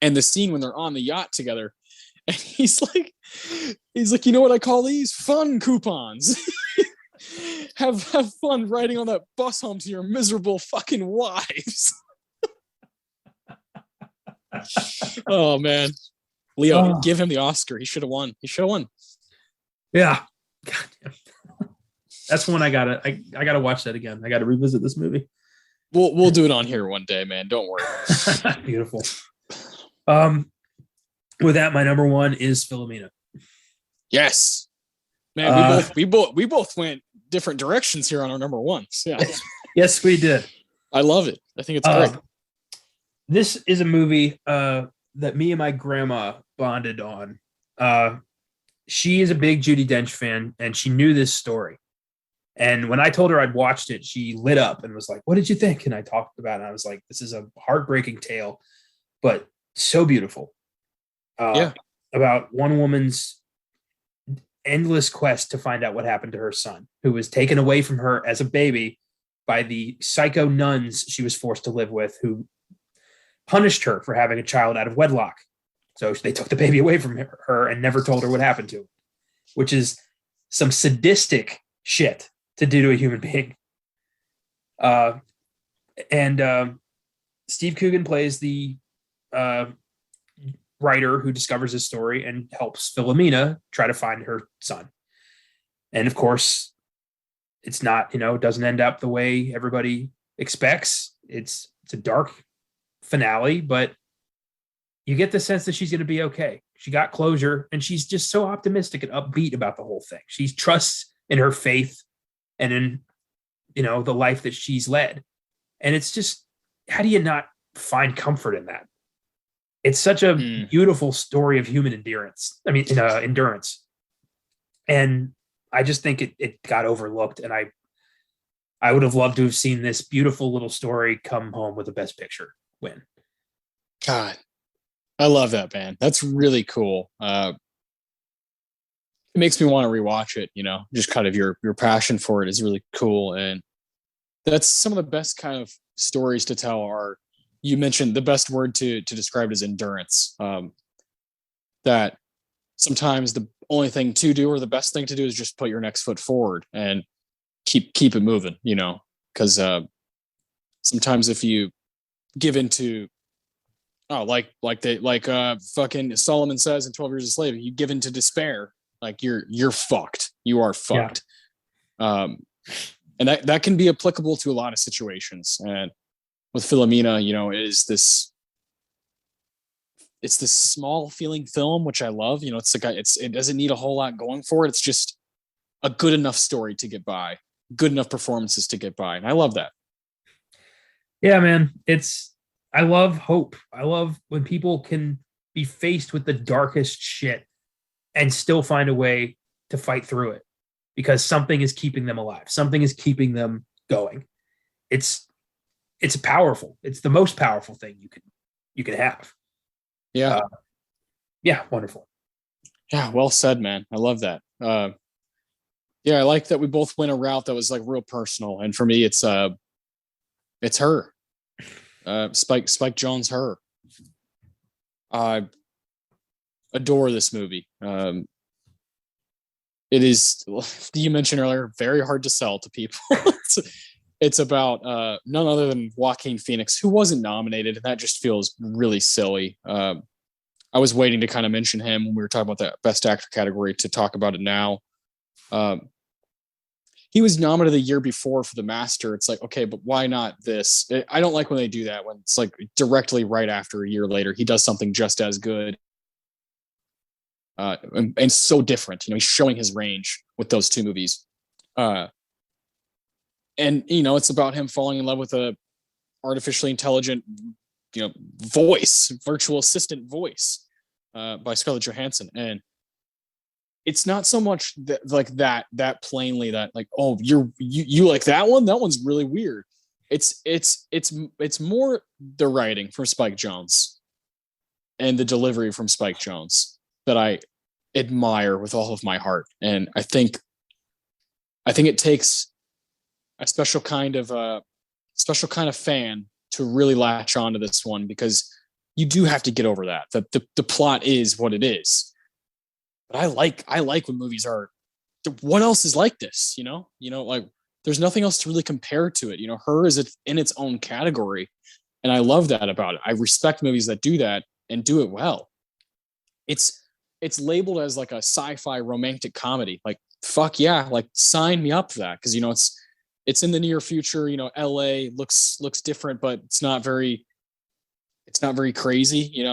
And the scene when they're on the yacht together, and he's like, you know what I call these? Fun coupons. have fun riding on that bus home to your miserable fucking wives. Oh man, Leo, give him the Oscar. He should have won. Yeah, goddamn. That's one I gotta watch that again. I gotta revisit this movie. We'll do it on here one day, man. Don't worry. Beautiful. With that, my number one is Philomena. Yes, man. We both went different directions here on our number ones. Yeah. Yes, we did. I love it. I think it's great. This is a movie that me and my grandma bonded on. She is a big Judi Dench fan, and she knew this story. And when I told her I'd watched it, she lit up and was like, what did you think? And I talked about it. And I was like, this is a heartbreaking tale, but so beautiful. About one woman's endless quest to find out what happened to her son, who was taken away from her as a baby by the psycho nuns she was forced to live with, who punished her for having a child out of wedlock. So they took the baby away from her and never told her what happened to it, which is some sadistic shit to do to a human being. And Steve Coogan plays the writer who discovers his story and helps Philomena try to find her son. And of course, it's not, it doesn't end up the way everybody expects. It's a dark finale, but you get the sense that she's going to be okay. She got closure, and she's just so optimistic and upbeat about the whole thing. She trusts in her faith and in, the life that she's led. And it's just, how do you not find comfort in that? It's such a beautiful story of human endurance. Endurance. And I just think it got overlooked. And I would have loved to have seen this beautiful little story come home with a Best Picture win. God, I love that, man. That's really cool. It makes me want to rewatch it, just kind of your passion for it is really cool. And that's some of the best kind of stories to tell are, you mentioned the best word to describe it is endurance. That sometimes the only thing to do or the best thing to do is just put your next foot forward and keep it moving, because sometimes if you give into fucking Solomon says in 12 Years a Slave, you give into despair, like you're fucked. You are fucked. Yeah. And that can be applicable to a lot of situations. And with Philomena, it's this small feeling film, which I love. It doesn't need a whole lot going for it. It's just a good enough story to get by, good enough performances to get by. And I love that. Yeah, man. I love hope. I love when people can be faced with the darkest shit and still find a way to fight through it because something is keeping them alive. Something is keeping them going. It's powerful. It's the most powerful thing you can have. Yeah. Yeah. Wonderful. Yeah. Well said, man. I love that. Yeah. I like that we both went a route that was like real personal. And for me, it's her. Spike Jonze, her. I adore this movie. It is, you mentioned earlier, very hard to sell to people. It's about none other than Joaquin Phoenix, who wasn't nominated, and that just feels really silly. I was waiting to kind of mention him when we were talking about the Best Actor category to talk about it now. He was nominated the year before for The Master. It's like, okay, but why not this? I don't like when they do that, when it's like directly right after a year later, he does something just as good. And so different. He's showing his range with those two movies. And it's about him falling in love with a artificially intelligent, voice, virtual assistant voice, by Scarlett Johansson. And it's not so much that plainly that like, oh, you like that one? That one's really weird. It's more the writing from Spike Jonze and the delivery from Spike Jonze that I admire with all of my heart. And I think it takes a special kind of fan to really latch onto this one, because you do have to get over that the plot is what it is. But I like when movies are, what else is like this, like there's nothing else to really compare to it. Her is in its own category. And I love that about it. I respect movies that do that and do it well. It's labeled as like a sci-fi romantic comedy. Like, fuck yeah, like sign me up for that. Cause it's in the near future, LA looks different, but it's not very crazy,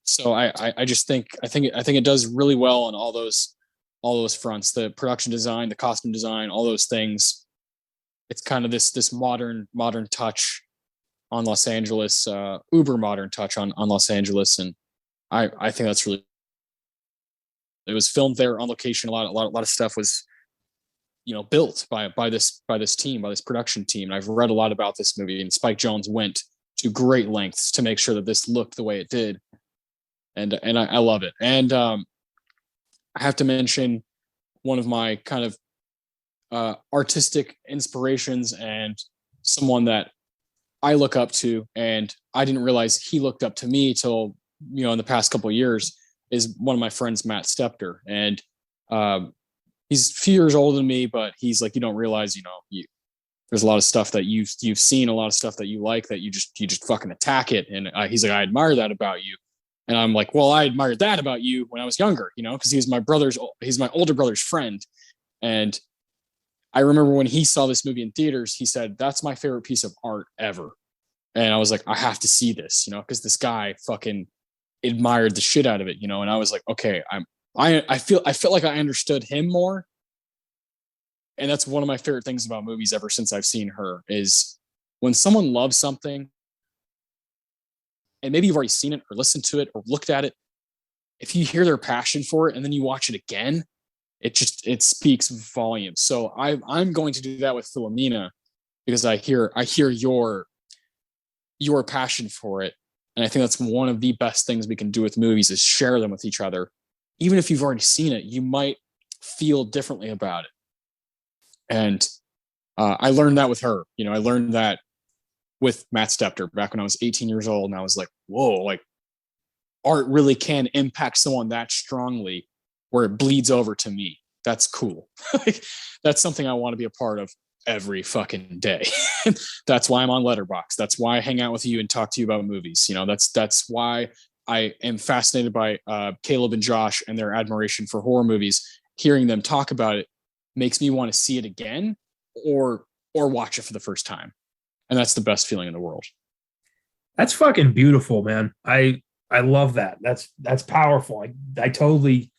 So I just think it does really well on all those fronts, the production design, the costume design, all those things. It's kind of this modern touch on Los Angeles, uber modern touch on Los Angeles. And I think that's really, it was filmed there on location. A lot of stuff was, built by this team, by this production team. And I've read a lot about this movie, and Spike Jonze went to great lengths to make sure that this looked the way it did. And I love it. And I have to mention one of my kind of artistic inspirations, and someone that I look up to, and I didn't realize he looked up to me till, in the past couple of years, is one of my friends, Matt Stepter. And he's a few years older than me, but he's like, you don't realize, there's a lot of stuff that you've seen, a lot of stuff that you like, that you just fucking attack it. And he's like, I admire that about you. And I'm like, well, I admired that about you when I was younger, because he's my older brother's friend. And I remember when he saw this movie in theaters, he said, that's my favorite piece of art ever. And I was like, I have to see this, because this guy fucking admired the shit out of it, and I was like, okay, I feel like I understood him more. And that's one of my favorite things about movies ever since I've seen Her, is when someone loves something, and maybe you've already seen it or listened to it or looked at it, if you hear their passion for it and then you watch it again, it speaks volumes. So I'm going to do that with Philomena, because I hear your passion for it. And I think that's one of the best things we can do with movies, is share them with each other. Even if you've already seen it, you might feel differently about it. And I learned that with Her. I learned that with Matt Stepter back when I was 18 years old. And I was like, whoa, like art really can impact someone that strongly where it bleeds over to me. That's cool. Like, that's something I want to be a part of every fucking day. That's why I'm on Letterboxd. That's why I hang out with you and talk to you about movies. That's why I am fascinated by Caleb and Josh and their admiration for horror movies. Hearing them talk about it makes me want to see it again or watch it for the first time. And that's the best feeling in the world. That's fucking beautiful, man. I love that. That's powerful. I totally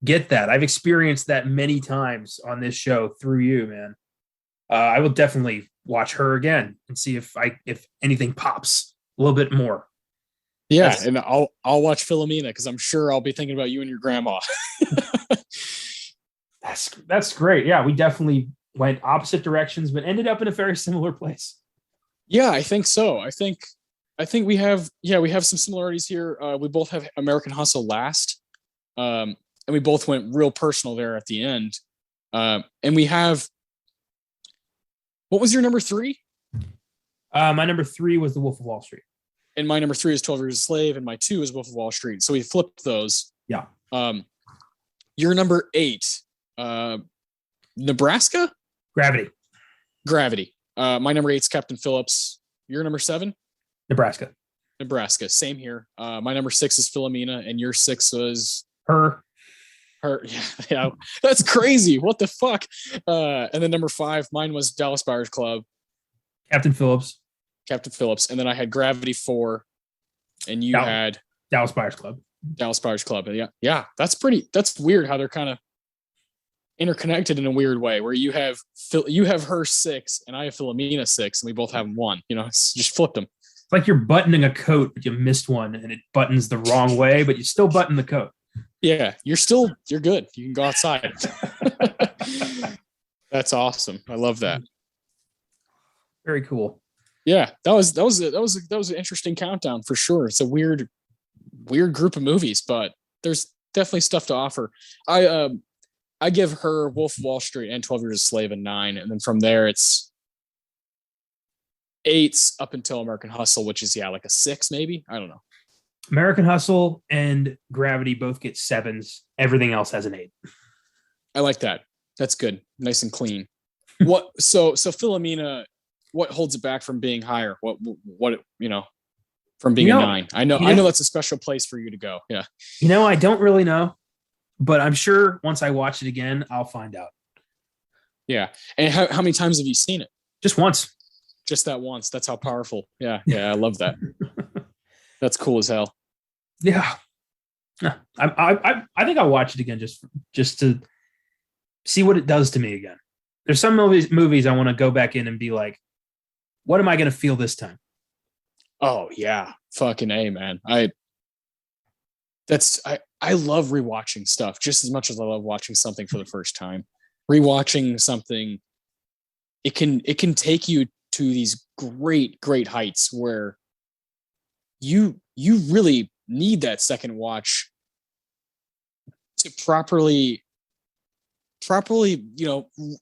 get that. I've experienced that many times on this show through you, man. I will definitely watch Her again and see if anything pops a little bit more. Yeah, and I'll watch Philomena, because I'm sure I'll be thinking about you and your grandma. That's great. Yeah, we definitely went opposite directions, but ended up in a very similar place. Yeah, I think so. I think we have some similarities here. We both have American Hustle last, and we both went real personal there at the end. And we have, what was your number 3? My number 3 was The Wolf of Wall Street, and my number 3 is 12 Years a Slave, and my 2 is Wolf of Wall Street. So we flipped those. Yeah. Your number 8, Nebraska? Gravity. My number 8 is Captain Phillips. Your number 7? Nebraska. Same here. My number 6 is Philomena, and your 6 was Her. Yeah, that's crazy. What the fuck? And then number 5, mine was Dallas Buyers Club. Captain Phillips. And then I had Gravity 4, and you had Dallas Buyers Club. Yeah. That's weird how they're kind of interconnected in a weird way, where you have Her 6 and I have Philomena 6, and we both have 1. It's just flipped them. It's like you're buttoning a coat, but you missed one and it buttons the wrong way, but you still button the coat. Yeah, you're good. You can go outside. That's awesome. I love that. Very cool. Yeah, that was an interesting countdown for sure. It's a weird group of movies, but there's definitely stuff to offer. I give Her, Wolf of Wall Street, and 12 Years a Slave a 9, and then from there it's 8s up until American Hustle, which is like a 6 maybe. I don't know. American Hustle and Gravity both get 7s. Everything else has an 8. I like that. That's good. Nice and clean. So Philomena, what holds it back from being higher? What from being a 9? I know that's a special place for you to go. Yeah. I don't really know, but I'm sure once I watch it again, I'll find out. Yeah. And how many times have you seen it? Just once. Just that once. That's how powerful. Yeah. I love that. That's cool as hell. Yeah. I think I'll watch it again just to see what it does to me again. There's some movies I want to go back in and be like, what am I going to feel this time? Oh yeah. Fucking A, man. I love rewatching stuff just as much as I love watching something for the first time. Rewatching something, it can take you to these great heights where you really need that second watch to properly,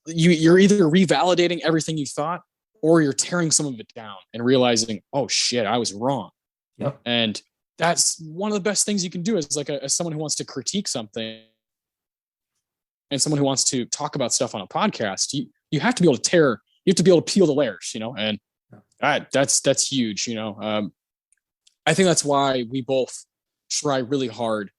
you're either revalidating everything you thought, or you're tearing some of it down and realizing, oh shit, I was wrong. Yep. And that's one of the best things you can do as like as someone who wants to critique something and someone who wants to talk about stuff on a podcast. You have to be able to you have to be able to peel the layers, and that's huge. I think that's why we both try really hard.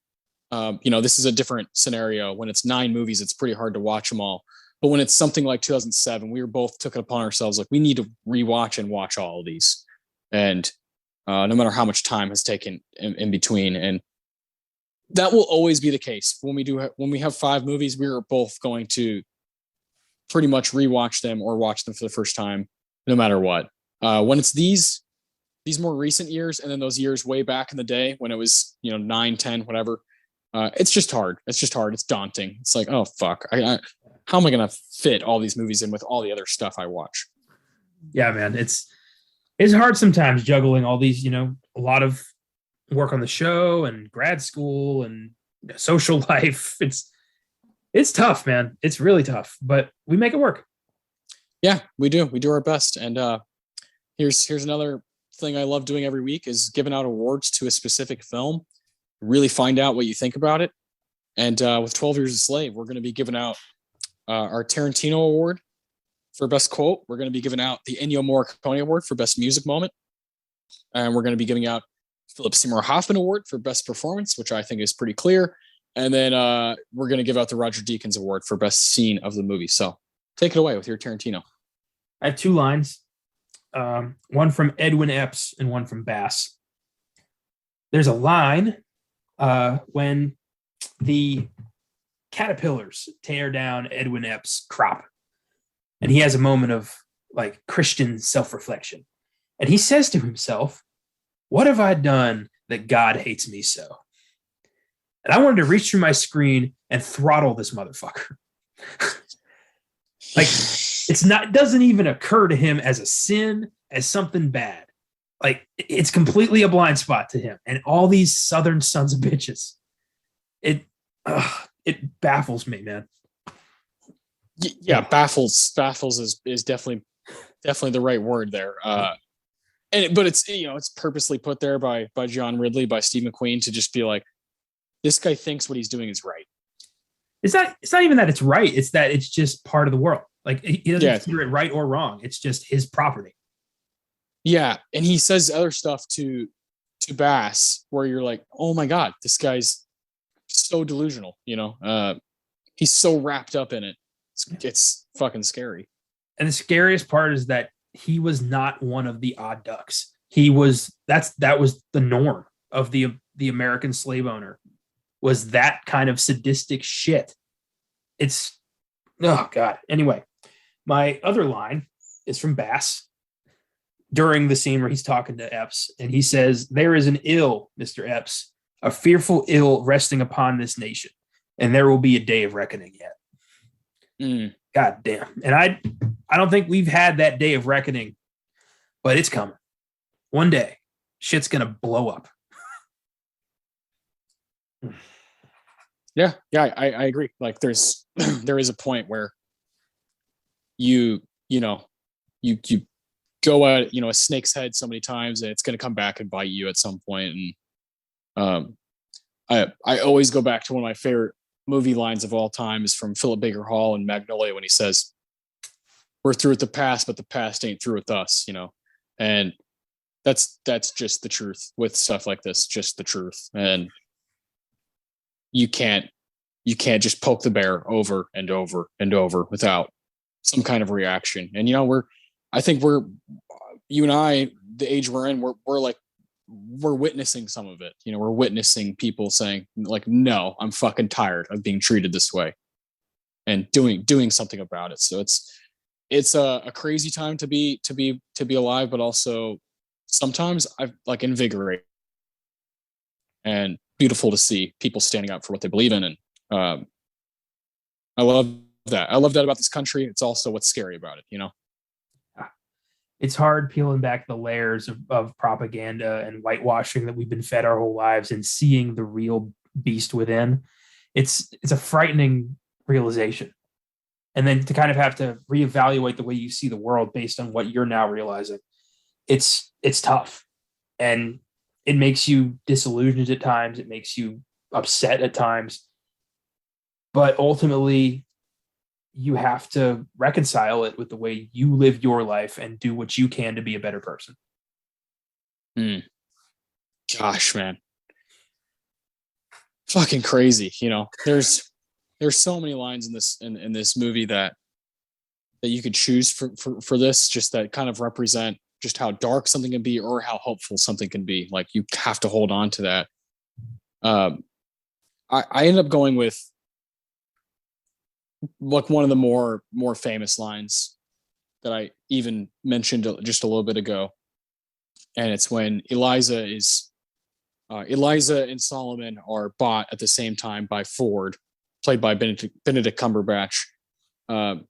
This is a different scenario. When it's 9 movies, it's pretty hard to watch them all. But when it's something like 2007, we both took it upon ourselves, like we need to rewatch and watch all of these. And no matter how much time has taken in between. And that will always be the case. When we have 5 movies, we're both going to pretty much rewatch them or watch them for the first time, no matter what. When it's these more recent years, and then those years way back in the day when it was, 9, 10, whatever, it's just hard. It's daunting. It's like, oh, fuck. How am I going to fit all these movies in with all the other stuff I watch? Yeah, man. It's hard sometimes juggling all these, a lot of work on the show and grad school and social life. It's tough, man. It's really tough, but we make it work. Yeah, we do. We do our best. And here's another thing I love doing every week is giving out awards to a specific film. Really find out what you think about it. And with 12 Years a Slave, we're going to be giving out our Tarantino Award for Best Quote. We're going to be giving out the Ennio Morricone Award for Best Music Moment. And we're going to be giving out Phillips Seymour Hoffman Award for Best Performance, which I think is pretty clear. And then we're going to give out the Roger Deakins Award for Best Scene of the movie. So take it away with your Tarantino. I have 2 lines, one from Edwin Epps and one from Bass. There's a line when the caterpillars tear down Edwin Epps' crop. And he has a moment of like Christian self-reflection. And he says to himself, what have I done that God hates me so? And I wanted to reach through my screen and throttle this motherfucker. Like, it doesn't even occur to him as a sin, as something bad. Like, it's completely a blind spot to him. And all these Southern sons of bitches. It baffles me, man. Yeah, baffles is definitely the right word there. But it's it's purposely put there by John Ridley, by Steve McQueen, to just be like, this guy thinks what he's doing is right. It's not even that it's right. It's that it's just part of the world. Like, he doesn't consider it right or wrong. It's just his property. Yeah. And he says other stuff to Bass where you're like, oh my God, this guy's so delusional, he's so wrapped up in it. It's fucking scary. And the scariest part is that he was not one of the odd ducks. That was the norm of the American slave owner, was that kind of sadistic shit. It's, oh God. Anyway, my other line is from Bass during the scene where he's talking to Epps, and he says, there is an ill, Mr. Epps, a fearful ill resting upon this nation, and there will be a day of reckoning yet. God damn. And I don't think we've had that day of reckoning, but it's coming. One day, shit's going to blow up. Yeah, I agree. Like, there is a point where you go at a snake's head so many times, and it's going to come back and bite you at some point. And I always go back to one of my favorite movie lines of all time is from Philip Baker Hall in Magnolia, when he says, we're through with the past, but the past ain't through with us, and that's just the truth with stuff like this, just the truth. And you can't just poke the bear over and over and over without some kind of reaction. And I think you and I, the age we're in, we're witnessing some of it. We're witnessing people saying like, no, I'm fucking tired of being treated this way, and doing something about it. So it's a crazy time to be alive, but also sometimes I've like invigorating and beautiful to see people standing up for what they believe in. And I love that. I love that about this country. It's also what's scary about it, It's hard peeling back the layers of propaganda and whitewashing that we've been fed our whole lives and seeing the real beast within. It's a frightening realization. and then to kind of have to reevaluate the way you see the world based on what you're now realizing. It's tough, and it makes you disillusioned at times. It makes you upset at times, but ultimately you have to reconcile it with the way you live your life and do what you can to be a better person. Gosh, man. Fucking crazy. You know, there's so many lines in this movie that you could choose for this, just that kind of represent just how dark something can be or how hopeful something can be. Like, you have to hold on to that. I ended up going with like one of the more famous lines that I even mentioned just a little bit ago. And it's when Eliza and Solomon are bought at the same time by Ford, played by Benedict Cumberbatch. And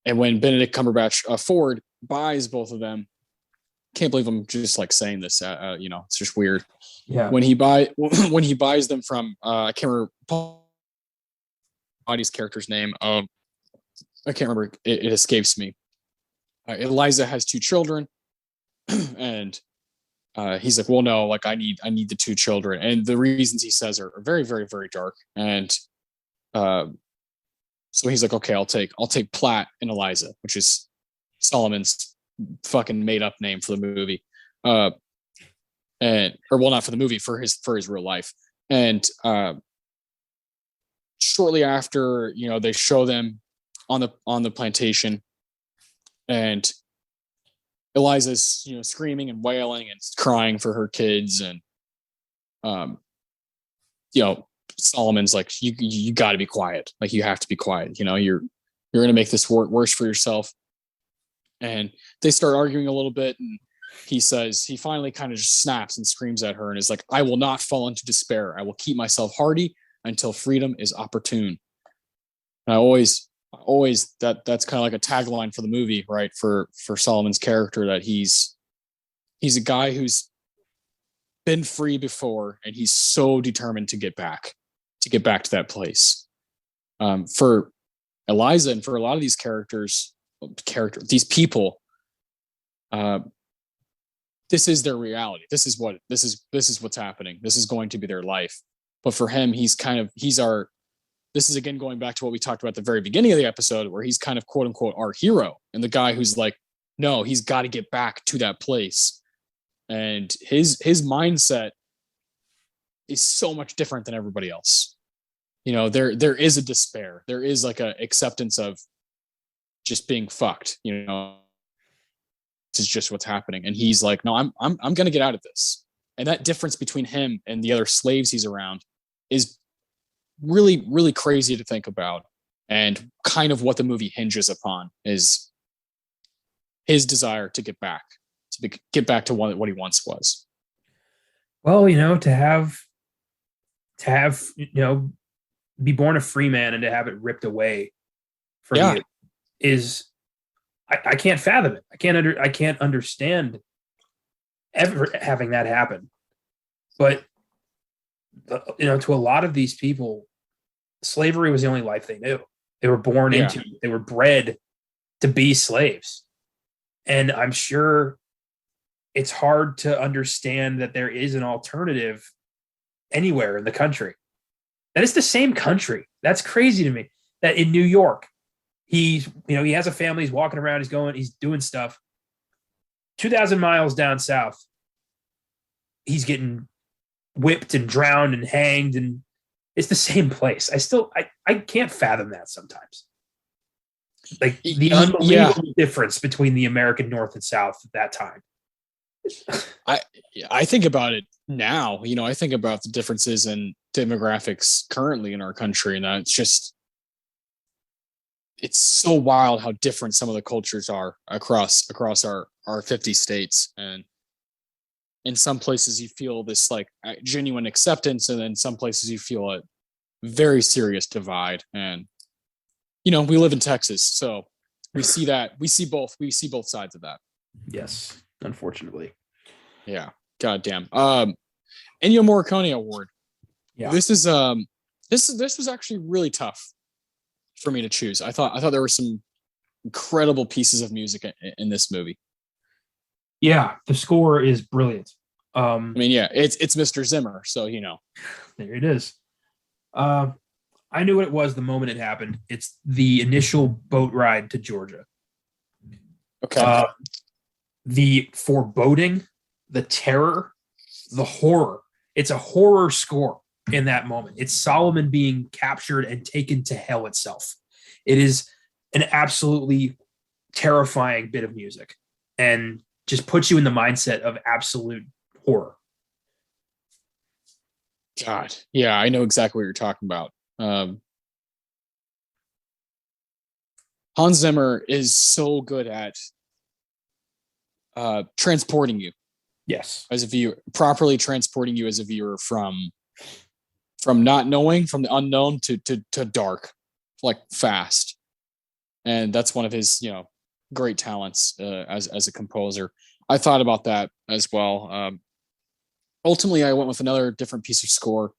when Benedict Cumberbatch, Ford buys both of them, can't believe I'm just like saying this. You know, it's just weird. Yeah. When he buys them from, I can't remember Paul Body's character's name. I can't remember. It escapes me. Eliza has 2 children, and he's like, well, no, like I need the 2 children, and the reasons he says are very, very, very dark. And so he's like, okay, I'll take Platt and Eliza, which is Solomon's fucking made up name for the movie, not for the movie, for his real life. And shortly after, you know, they show them on the plantation, and Eliza's, you know, screaming and wailing and crying for her kids, and you know, Solomon's like, you got to be quiet. Like, you have to be quiet. You know, you're going to make this worse for yourself. And they start arguing a little bit, and he finally kind of just snaps and screams at her and is like, I will not fall into despair. I will keep myself hardy until freedom is opportune. And I always that's kind of like a tagline for the movie, right? For Solomon's character, that he's a guy who's been free before, and he's so determined to get back to that place. For Eliza and for a lot of these these people, this is their reality. This is what's happening. This is going to be their life. But for him, this is again going back to what we talked about at the very beginning of the episode, where he's kind of quote unquote our hero, and the guy who's like, no, he's got to get back to that place. And his mindset is so much different than everybody else. You know, there is a despair. There is like a acceptance of just being fucked. You know, this is just what's happening. And he's like, no, I'm going to get out of this. And that difference between him and the other slaves he's around is really, really crazy to think about. And kind of what the movie hinges upon is his desire to get back to what he once was. Well, you know, to have, you know, be born a free man and to have it ripped away from you is, I can't fathom it. I can't understand ever having that happen. But, you know, to a lot of these people, slavery was the only life they knew. They were born into it. They were bred to be slaves. And I'm sure it's hard to understand that there is an alternative anywhere in the country. That is the same country. That's crazy to me. That in New York, he has a family, he's walking around, he's doing stuff. 2,000 miles down south, he's getting whipped and drowned and hanged, and it's the same place. I can't fathom that sometimes. Like the unbelievable difference between the American North and South at that time. I think about it now. You know, I think about the differences in demographics currently in our country, and it's so wild how different some of the cultures are across our 50 states. And in some places you feel this like genuine acceptance, and then some places you feel a very serious divide. And you know, we live in Texas, so we see both sides of that. Yes, unfortunately. Yeah, goddamn. Ennio Morricone Award. Yeah, This was actually really tough for me to choose. I thought there were some incredible pieces of music in this movie. Yeah, the score is brilliant. I mean, yeah, it's Mr. Zimmer, so There it is. I knew what it was the moment it happened. It's the initial boat ride to Georgia. Okay. The foreboding, the terror, the horror. It's a horror score in that moment. It's Solomon being captured and taken to hell itself. It is an absolutely terrifying bit of music and just puts you in the mindset of absolute horror. God, yeah, I know exactly what you're talking about. Hans Zimmer is so good at transporting you. Yes. As a viewer, properly transporting you as a viewer from not knowing, from the unknown to dark, like fast. And that's one of his, great talents as a composer. I thought about that as well. Ultimately, I went with another different piece of score,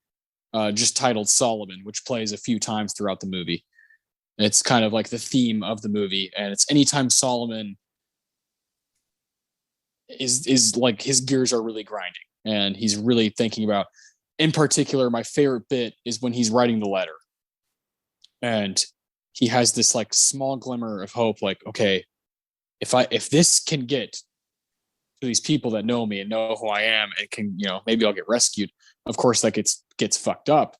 just titled Solomon, which plays a few times throughout the movie. It's kind of like the theme of the movie, and it's anytime Solomon is like his gears are really grinding, and he's really thinking about. In particular, my favorite bit is when he's writing the letter, and he has this like small glimmer of hope, like, okay, if this can get to these people that know me and know who I am, and can, maybe I'll get rescued. Of course, that gets fucked up.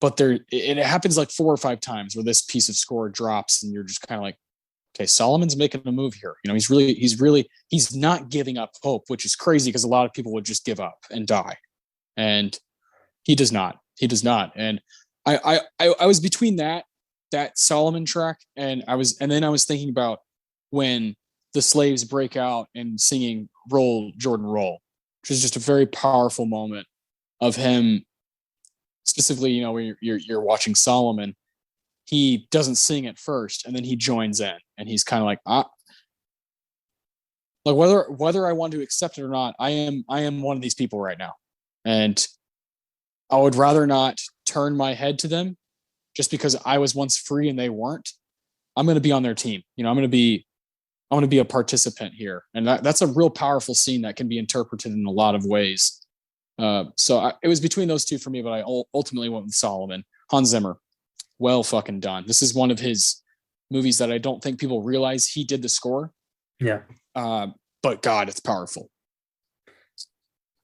But it happens like 4 or 5 times where this piece of score drops, and you're just kind of like, okay, Solomon's making a move here. He's not giving up hope, which is crazy because a lot of people would just give up and die, and he does not. He does not. And I was between that Solomon track, and then I was thinking about when the slaves break out and singing "Roll, Jordan, Roll," which is just a very powerful moment of him. Specifically, when you're watching Solomon, he doesn't sing at first, and then he joins in, and he's kind of like, like whether I want to accept it or not, I am one of these people right now, and I would rather not turn my head to them just because I was once free and they weren't. I'm going to be on their team. I'm going to be a participant here, and that's a real powerful scene that can be interpreted in a lot of ways. It was between those two for me, but I ultimately went with Solomon. Hans Zimmer, well fucking done. This is one of his movies that I don't think people realize he did the score. Yeah. But God, it's powerful.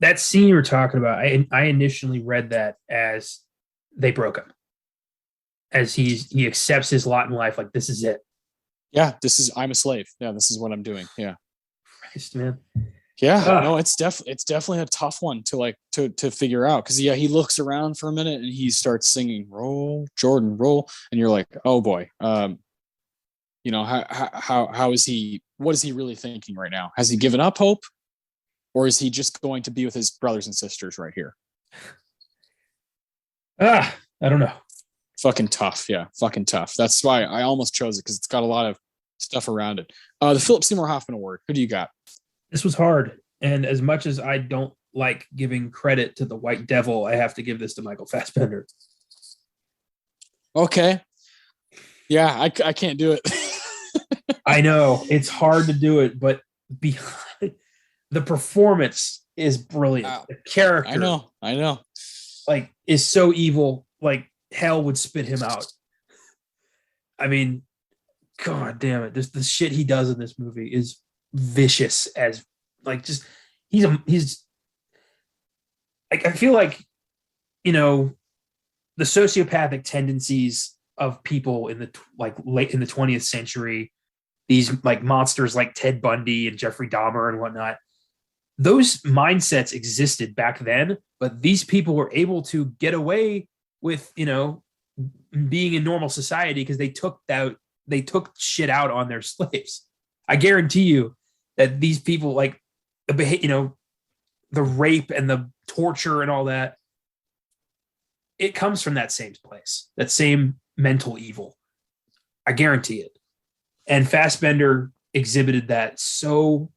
That scene you were talking about, I initially read that as they broke up, as he accepts his lot in life, like this is it. Yeah, I'm a slave. Yeah, this is what I'm doing. Yeah. Christ, man. Yeah, no, it's definitely a tough one to figure out, because he looks around for a minute and he starts singing "Roll, Jordan, Roll," and you're like, oh boy, how is he? What is he really thinking right now? Has he given up hope, or is he just going to be with his brothers and sisters right here? I don't know. Fucking tough, yeah, fucking tough. That's why I almost chose it, because it's got a lot of stuff around it. The Philip Seymour Hoffman Award. Who do you got? This was hard. And as much as I don't like giving credit to the White Devil, I have to give this to Michael Fassbender. Okay. Yeah, I can't do it. I know it's hard to do it, but behind the performance is brilliant. Wow. The character, I know, like, is so evil, like hell would spit him out. I mean, God damn it. The shit he does in this movie is vicious as, like, just he's like, I feel like, the sociopathic tendencies of people in the late in the 20th century, these like monsters like Ted Bundy and Jeffrey Dahmer and whatnot, those mindsets existed back then, but these people were able to get away with, being in normal society because they took shit out on their slaves. I guarantee you that these people, like, the rape and the torture and all that, it comes from that same place, that same mental evil. I guarantee it. And Fassbender exhibited that so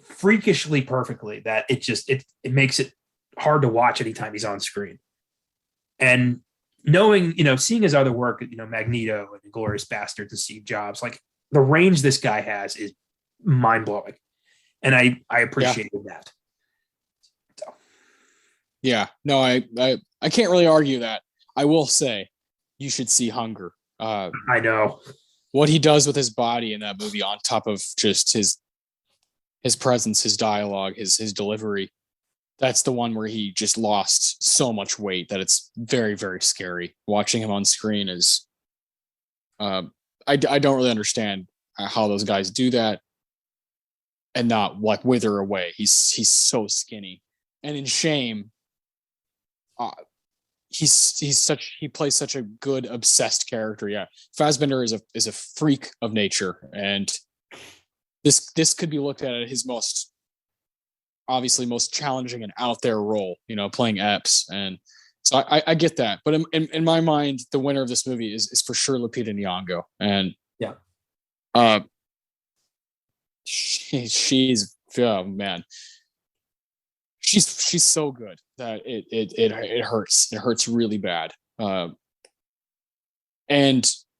freakishly perfectly that it makes it hard to watch anytime he's on screen. And knowing, seeing his other work, Magneto and Glorious Bastards and Steve Jobs, like the range this guy has is mind blowing. And I appreciated that. So. Yeah, no, I can't really argue that. I will say you should see Hunger. I know what he does with his body in that movie, on top of just his presence, his dialogue, his delivery. That's the one where he just lost so much weight that it's very, very scary. Watching him on screen is, I don't really understand how those guys do that and not like wither away. He's so skinny, and in Shame, he plays such a good obsessed character. Yeah, Fassbender is a freak of nature, and this could be looked at as his most challenging and out there role. Playing Epps, and so I get that. But in my mind, the winner of this movie is for sure Lupita Nyong'o, and yeah, she's oh man. She's so good that it hurts. It hurts really bad. And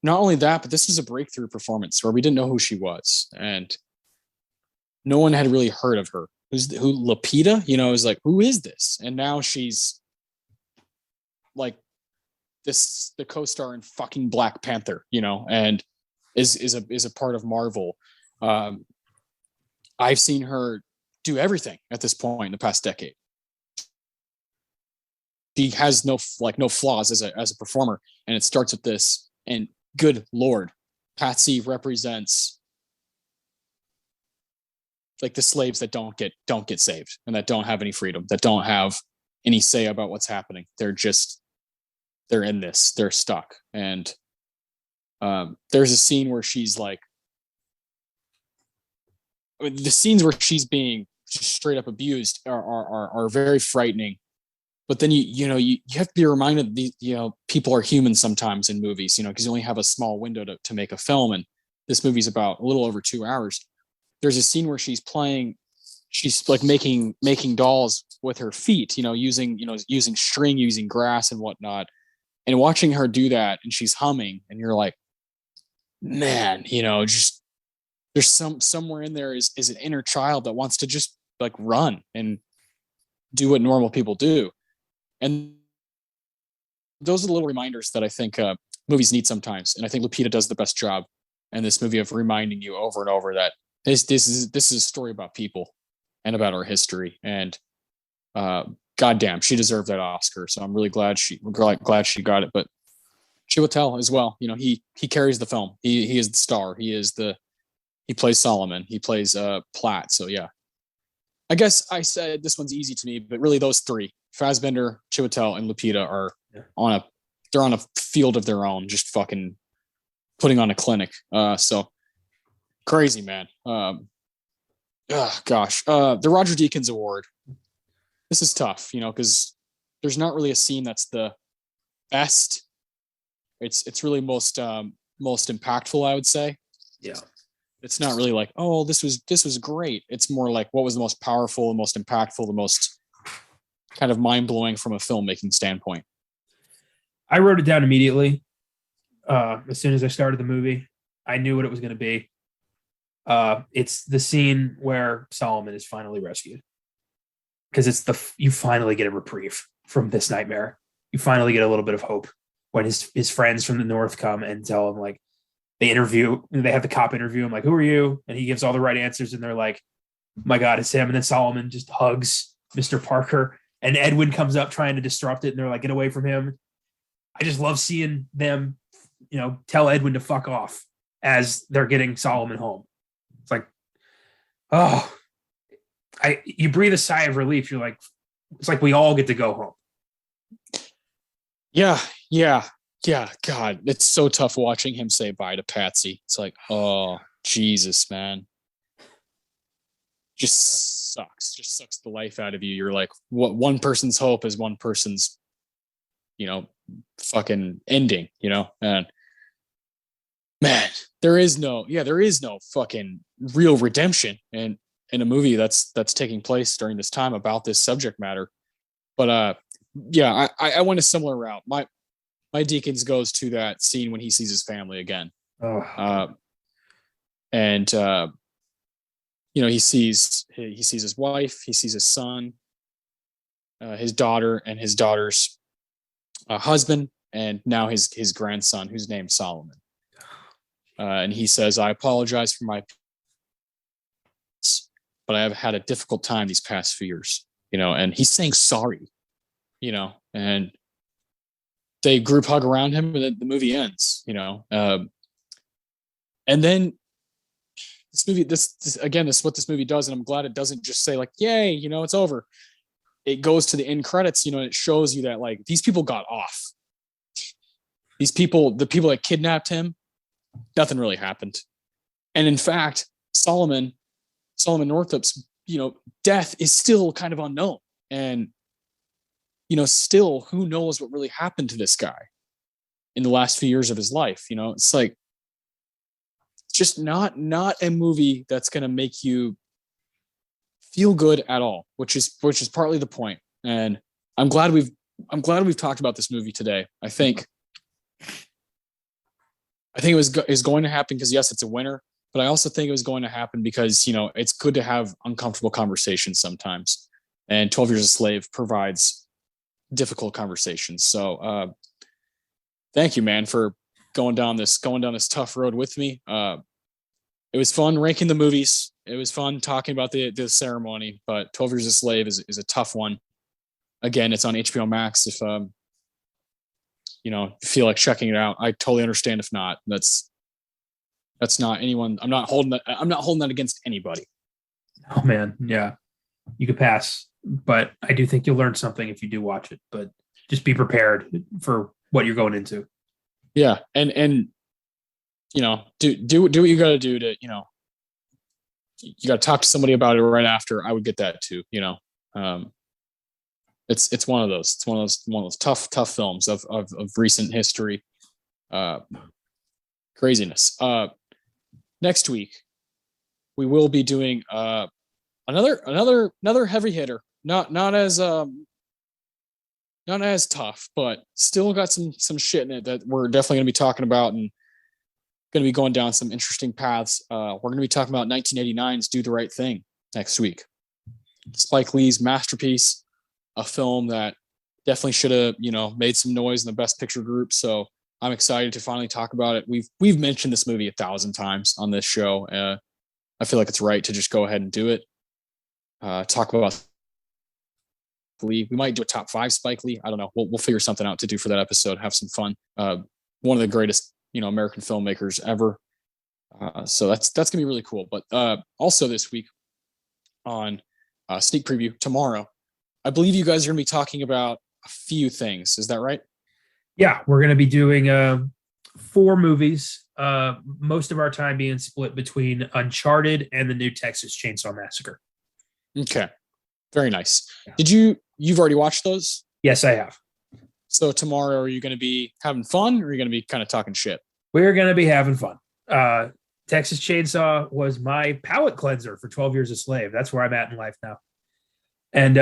not only that, but this was a breakthrough performance where we didn't know who she was, and no one had really heard of her. Who Lupita? It was like, who is this? And now she's like the co-star in fucking Black Panther, and is a part of Marvel. I've seen her do everything at this point in the past decade. She has no flaws as a performer, and it starts with this. And good Lord, Patsy represents like the slaves that don't get saved, and that don't have any freedom, that don't have any say about what's happening. They're in this, they're stuck. And there's a scene where she's like, the scenes where she's being just straight up abused are very frightening. But then you have to be reminded these people are human sometimes in movies, because you only have a small window to make a film, and this movie's about a little over 2 hours. There's a scene where she's like making dolls with her feet, using string, using grass and whatnot, and watching her do that, and she's humming, and you're like, man, just there's somewhere in there is an inner child that wants to just like run and do what normal people do. And those are the little reminders that I think movies need sometimes. And I think Lupita does the best job in this movie of reminding you over and over that this is a story about people and about our history. And goddamn, she deserved that Oscar. So I'm really glad she got it. But Chiwetel as well. He carries the film. He is the star. He plays Solomon. He plays Platt. So yeah, I guess I said this one's easy to me, but really those three, Fassbender, Chiwetel, and Lupita, are on a field of their own, just fucking putting on a clinic. So crazy, man. Gosh, the Roger Deakins Award. This is tough, because there's not really a scene that's the best. It's really most impactful, I would say. Yeah. It's not really like, oh, this was great. It's more like, what was the most powerful, the most impactful, the most kind of mind-blowing from a filmmaking standpoint. I wrote it down immediately. As soon as I started the movie, I knew what it was going to be. It's the scene where Solomon is finally rescued, because you finally get a reprieve from this nightmare. You finally get a little bit of hope when his friends from the North come and tell him, like, they have the cop interview him, like, who are you? And he gives all the right answers, and they're like, my God, it's him. And then Solomon just hugs Mr. Parker, and Edwin comes up trying to disrupt it, and they're like, get away from him. I just love seeing them, tell Edwin to fuck off as they're getting Solomon home. It's like, oh, you breathe a sigh of relief. You're like, it's like we all get to go home. Yeah. God, it's so tough watching him say bye to Patsy. It's like, oh, Jesus, man. Just sucks the life out of you. You're like, what? One person's hope is one person's, fucking ending, and man, there is no fucking real redemption in a movie that's taking place during this time about this subject matter. But yeah, I went a similar route. my Deacons goes to that scene when he sees his family again. Oh. And he sees his wife, he sees his son, his daughter, and his daughter's husband, and now his grandson, who's named Solomon. And he says, "I apologize for my, but I have had a difficult time these past few years." And he's saying sorry. And they group hug around him, and then the movie ends. And then this again is what this movie does, and I'm glad it doesn't just say like, "Yay, it's over." It goes to the end credits, and it shows you that like these people got off. The people that kidnapped him, nothing really happened. And in fact, Solomon Northup's, death is still kind of unknown. And, still who knows what really happened to this guy in the last few years of his life. It's like, it's just not a movie that's going to make you feel good at all, which is partly the point. And I'm glad we've talked about this movie today. I think it is going to happen because yes, it's a winner, but I also think it was going to happen because, it's good to have uncomfortable conversations sometimes. And 12 Years a Slave provides difficult conversations. So thank you, man, for going down this tough road with me. It was fun ranking the movies. It was fun talking about the ceremony, but 12 Years a Slave is a tough one. Again, it's on HBO Max. If feel like checking it out, I totally understand. If not, that's not anyone. I'm not holding that against anybody. Oh man, yeah, you could pass, but I do think you'll learn something if you do watch it. But just be prepared for what you're going into. Yeah, and do what you got to do to you got to talk to somebody about it right after. I would get that too. It's one of those. It's one of those tough films of recent history. Craziness. Next week we will be doing another heavy hitter. Not as tough, but still got some shit in it that we're definitely going to be talking about and going to be going down some interesting paths. We're going to be talking about 1989's Do the Right Thing next week. Spike Lee's masterpiece, a film that definitely should have, made some noise in the Best Picture group. So I'm excited to finally talk about it. We've mentioned this movie 1,000 times on this show. I feel like it's right to just go ahead and do it. Talk about Lee. We might do a top 5 Spike Lee. I don't know. We'll figure something out to do for that episode. Have some fun. One of the greatest, American filmmakers ever. So that's gonna be really cool. But also this week on sneak preview tomorrow, I believe you guys are gonna be talking about a few things. Is that right? Yeah, we're gonna be doing 4 movies. Most of our time being split between Uncharted and the new Texas Chainsaw Massacre. Okay, very nice. Yeah. You've already watched those? Yes, I have. So tomorrow, are you going to be having fun, or are you going to be kind of talking shit? We're going to be having fun. Texas Chainsaw was my palate cleanser for 12 Years a Slave. That's where I'm at in life now. And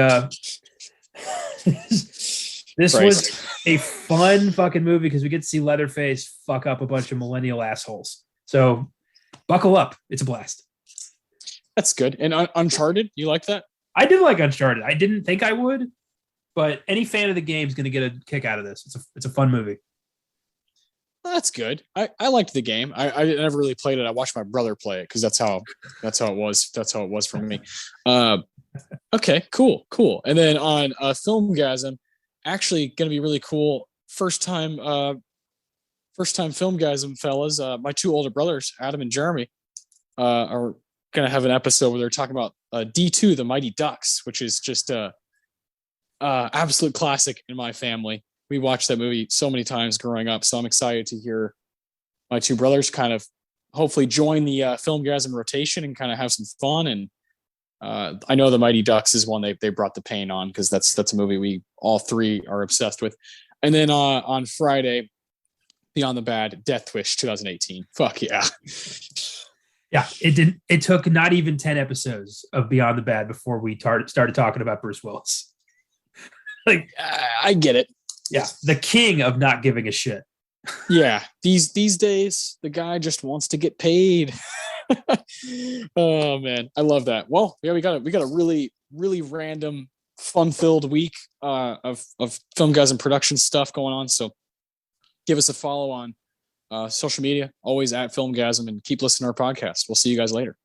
this was a fun fucking movie because we get to see Leatherface fuck up a bunch of millennial assholes. So buckle up. It's a blast. That's good. And Uncharted, you like that? I did like Uncharted. I didn't think I would, but any fan of the game is going to get a kick out of this. It's a fun movie. That's good. I liked the game. I never really played it. I watched my brother play it because that's how it was. That's how it was for me. Okay, cool. And then on Filmgazm, actually going to be really cool. First time Filmgazm fellas. My 2 older brothers, Adam and Jeremy, are going to have an episode where they're talking about D2, The Mighty Ducks, which is just a absolute classic in my family. We watched that movie so many times growing up, so I'm excited to hear my 2 brothers kind of hopefully join the Filmgazm rotation and kind of have some fun. And I know The Mighty Ducks is one they brought the pain on because that's a movie we all 3 are obsessed with. And then on Friday, Beyond the Bad, Death Wish 2018. Fuck yeah. Yeah, it took not even 10 episodes of Beyond the Bad before we started talking about Bruce Willis. Like, I get it. Yeah, the king of not giving a shit. Yeah, these days, the guy just wants to get paid. Oh man, I love that. Well, yeah, we got a really random, fun-filled week of Filmgazm production stuff going on. So give us a follow on social media, always at Filmgazm, and keep listening to our podcast. We'll see you guys later.